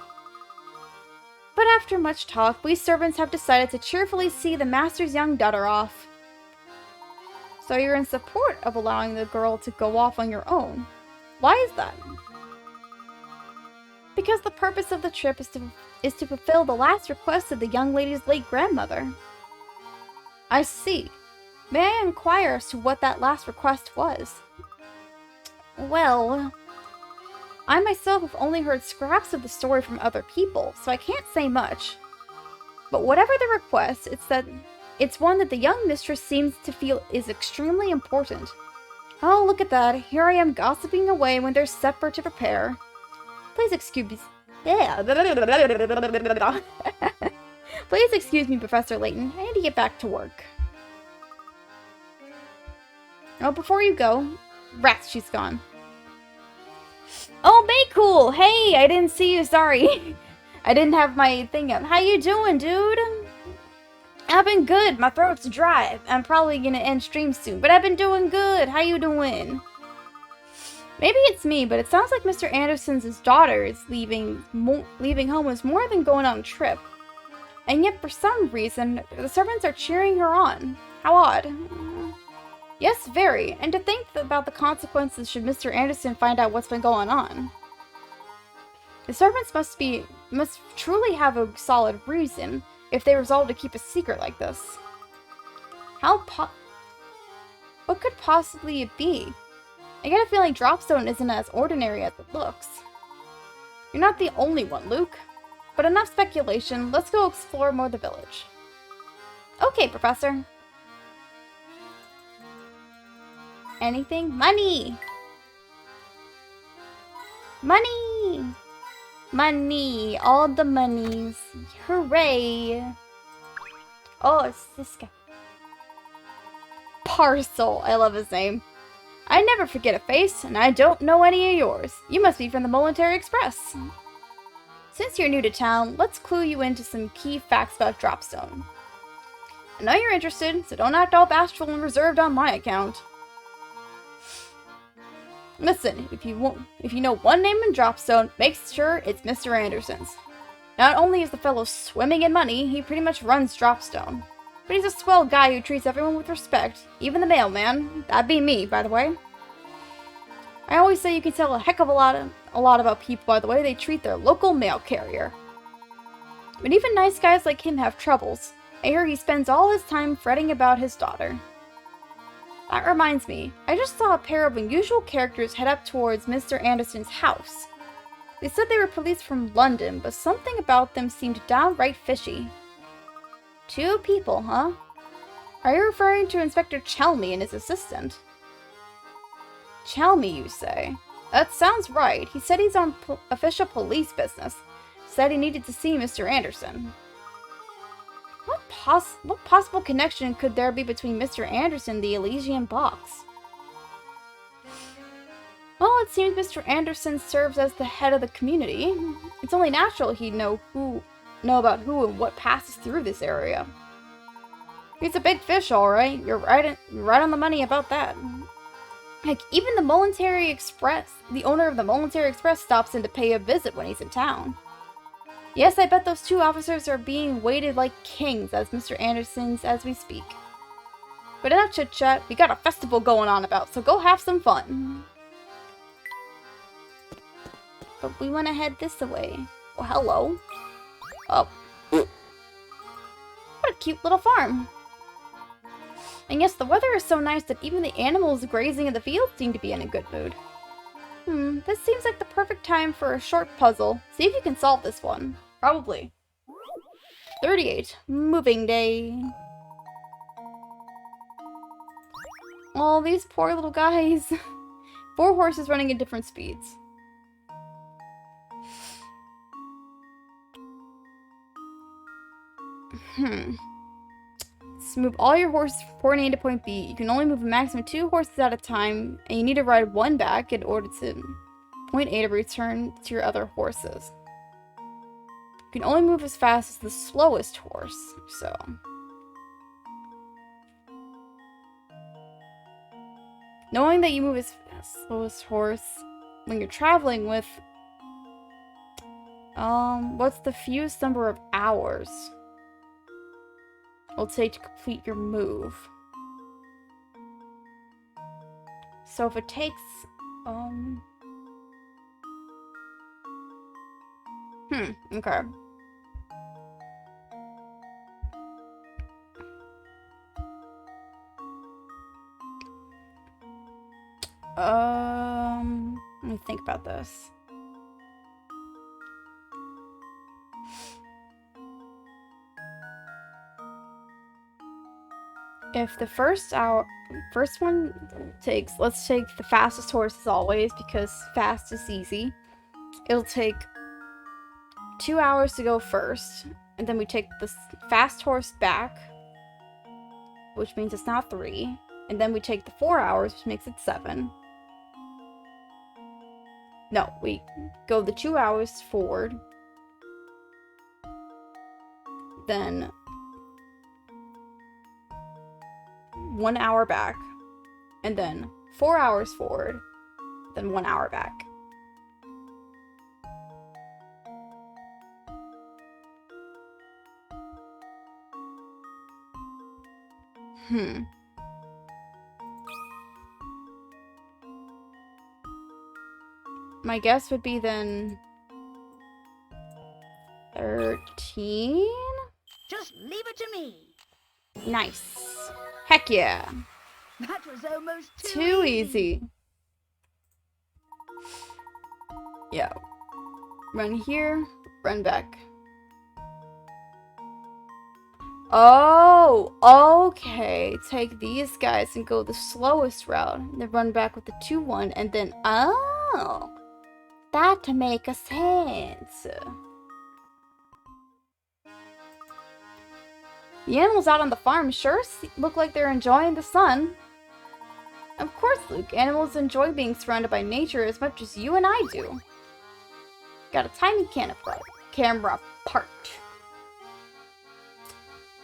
But after much talk, we servants have decided to cheerfully see the master's young daughter off. So you're in support of allowing the girl to go off on your own. Why is that? Because the purpose of the trip is to fulfill the last request of the young lady's late grandmother. I see. May I inquire as to what that last request was? Well, I myself have only heard scraps of the story from other people, so I can't say much. But whatever the request, it's one that the young mistress seems to feel is extremely important. Oh, look at that. Here I am gossiping away when there's supper to prepare. Please excuse me. Please excuse me, Professor Layton. I need to get back to work. Oh, before you go... Rats, she's gone. Oh, Maycool! Hey, I didn't see you, sorry. I didn't have my thing up. How you doing, dude? I've been good. My throat's dry. I'm probably gonna end stream soon, but I've been doing good. How you doing? Maybe it's me, but it sounds like Mr. Anderson's daughter is leaving home is more than going on a trip. And yet, for some reason, the servants are cheering her on. How odd. Yes, very. And to think about the consequences should Mr. Anderson find out what's been going on. The servants must truly have a solid reason if they resolve to keep a secret like this. What could possibly it be? I get a feeling Dropstone isn't as ordinary as it looks. You're not the only one, Luke. But enough speculation, let's go explore more of the village. Okay, Professor. Anything? Money! Money! Money! All the monies. Hooray! Oh, it's this guy. Parcel. I love his name. I never forget a face, and I don't know any of yours. You must be from the Military Express. Since you're new to town, let's clue you into some key facts about Dropstone. I know you're interested, so don't act all bashful and reserved on my account. Listen, if you know one name in Dropstone, make sure it's Mr. Anderson's. Not only is the fellow swimming in money, he pretty much runs Dropstone. But he's a swell guy who treats everyone with respect, even the mailman. That'd be me, by the way. I always say you can tell a heck of a lot about people by the way they treat their local mail carrier. But even nice guys like him have troubles. I hear he spends all his time fretting about his daughter. That reminds me, I just saw a pair of unusual characters head up towards Mr. Anderson's house. They said they were police from London, but something about them seemed downright fishy. 2 people, huh? Are you referring to Inspector Chelmy and his assistant? Chelmy, you say? That sounds right. He said he's on official police business. Said he needed to see Mr. Anderson. What possible connection could there be between Mr. Anderson and the Elysian box? Well, it seems Mr. Anderson serves as the head of the community. It's only natural he'd know about who and what passes through this area. He's a big fish, all right. You're right on the money about that. Heck, even the Military Express, the owner of the Military Express stops in to pay a visit when he's in town. Yes, I bet those 2 officers are being waited like kings as Mr. Anderson's as we speak. But enough chit-chat, we got a festival going on about, so go have some fun. But we want to head this way. Well, hello. Oh. What a cute little farm. And yes, the weather is so nice that even the animals grazing in the field seem to be in a good mood. This seems like the perfect time for a short puzzle. See if you can solve this one. Probably. 38. Moving day. Oh, these poor little guys. 4 horses running at different speeds. Let's move all your horses from point A to point B. You can only move a maximum of 2 horses at a time, and you need to ride 1 back in order to point A to return to your other horses. You can only move as fast as the slowest horse, so... Knowing that you move as slowest horse when you're traveling with... what's the fewest number of hours it'll take to complete your move? So if it takes, okay. Let me think about this. If the first one takes, let's take the fastest horse as always, because fast is easy. It'll take 2 hours to go first, and then we take the fast horse back, which means it's now 3, and then we take the 4 hours, which makes it 7. No, we go the 2 hours forward, then 1 hour back, and then 4 hours forward, then 1 hour back. My guess would be then 13? Just leave it to me. Nice. Heck yeah. That was almost Too easy. Yeah. Run here, run back. Oh, okay. Take these guys and go the slowest route. And then run back with the 2-1 and then, oh. That makes sense. The animals out on the farm sure look like they're enjoying the sun. Of course, Luke. Animals enjoy being surrounded by nature as much as you and I do. Got a tiny camera part.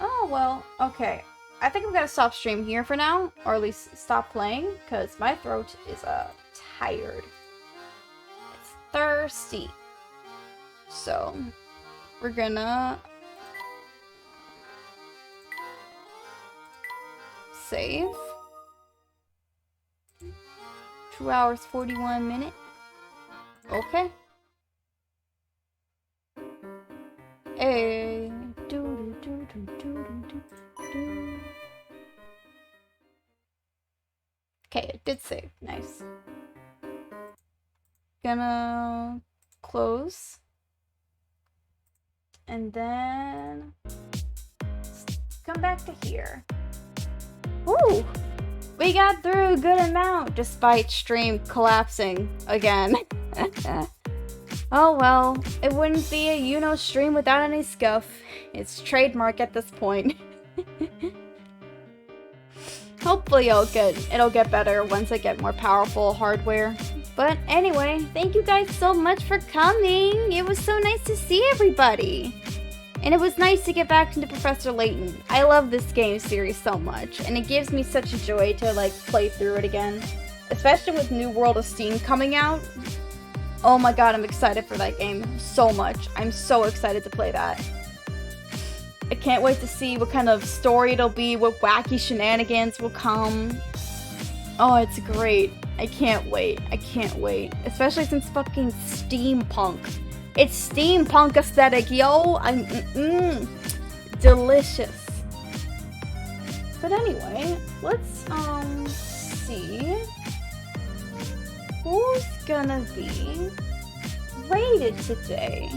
Oh, well, okay. I think I'm gonna stop stream here for now, or at least stop playing, because my throat is tired. It's thirsty. So, we're gonna save. 2 hours, 41 minutes. Okay. Hey. Okay, it did save. Nice. Gonna close. And then come back to here. Ooh! We got through a good amount despite stream collapsing again. Oh well, it wouldn't be a stream without any scuff. It's trademark at this point. Hopefully it'll get better once I get more powerful hardware. But anyway, thank you guys so much for coming. It was so nice to see everybody. And it was nice to get back into Professor Layton. I love this game series so much, and it gives me such a joy to play through it again. Especially with New World of Steam coming out. Oh my god, I'm excited for that game so much. I'm so excited to play that. I can't wait to see what kind of story it'll be, what wacky shenanigans will come. Oh, it's great. I can't wait. I can't wait. Especially since fucking steampunk. It's steampunk aesthetic, yo! Delicious. But anyway, let's, see. Who's gonna be raided today?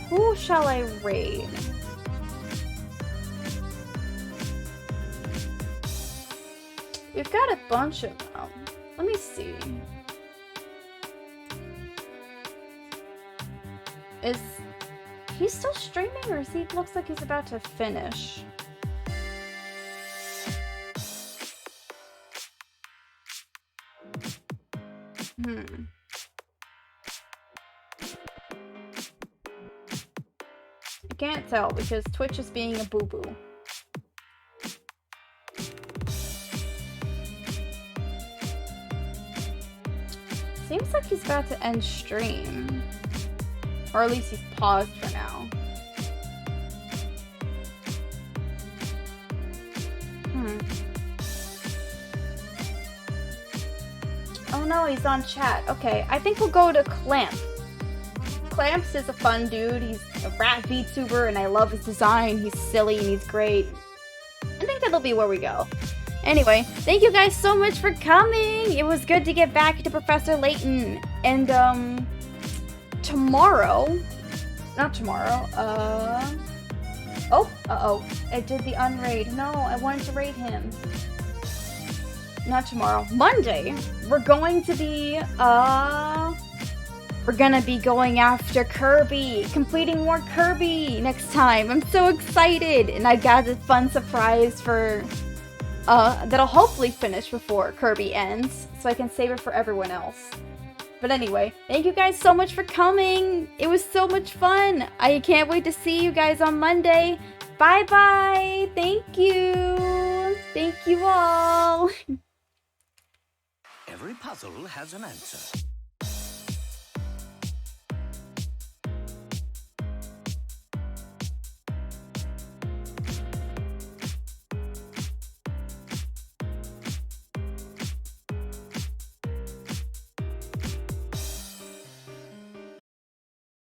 Who shall I raid? We've got a bunch of them. Let me see. Is he still streaming, or is he looks like he's about to finish? I can't tell because Twitch is being a boo-boo. Seems like he's about to end stream. Or at least he's paused for now. Oh no, he's on chat. Okay, I think we'll go to Clamp. Clamps is a fun dude. He's a rat VTuber and I love his design. He's silly and he's great. I think that'll be where we go. Anyway, thank you guys so much for coming. It was good to get back to Professor Layton. And, tomorrow, not tomorrow, I did the unraid. No, I wanted to raid him. Not tomorrow. Monday, we're going to be, we're gonna be going after Kirby, completing more Kirby next time. I'm so excited, and I got a fun surprise for, that'll hopefully finish before Kirby ends, so I can save it for everyone else. But anyway, thank you guys so much for coming. It was so much fun. I can't wait to see you guys on Monday. Bye-bye. Thank you. Thank you all. Every puzzle has an answer.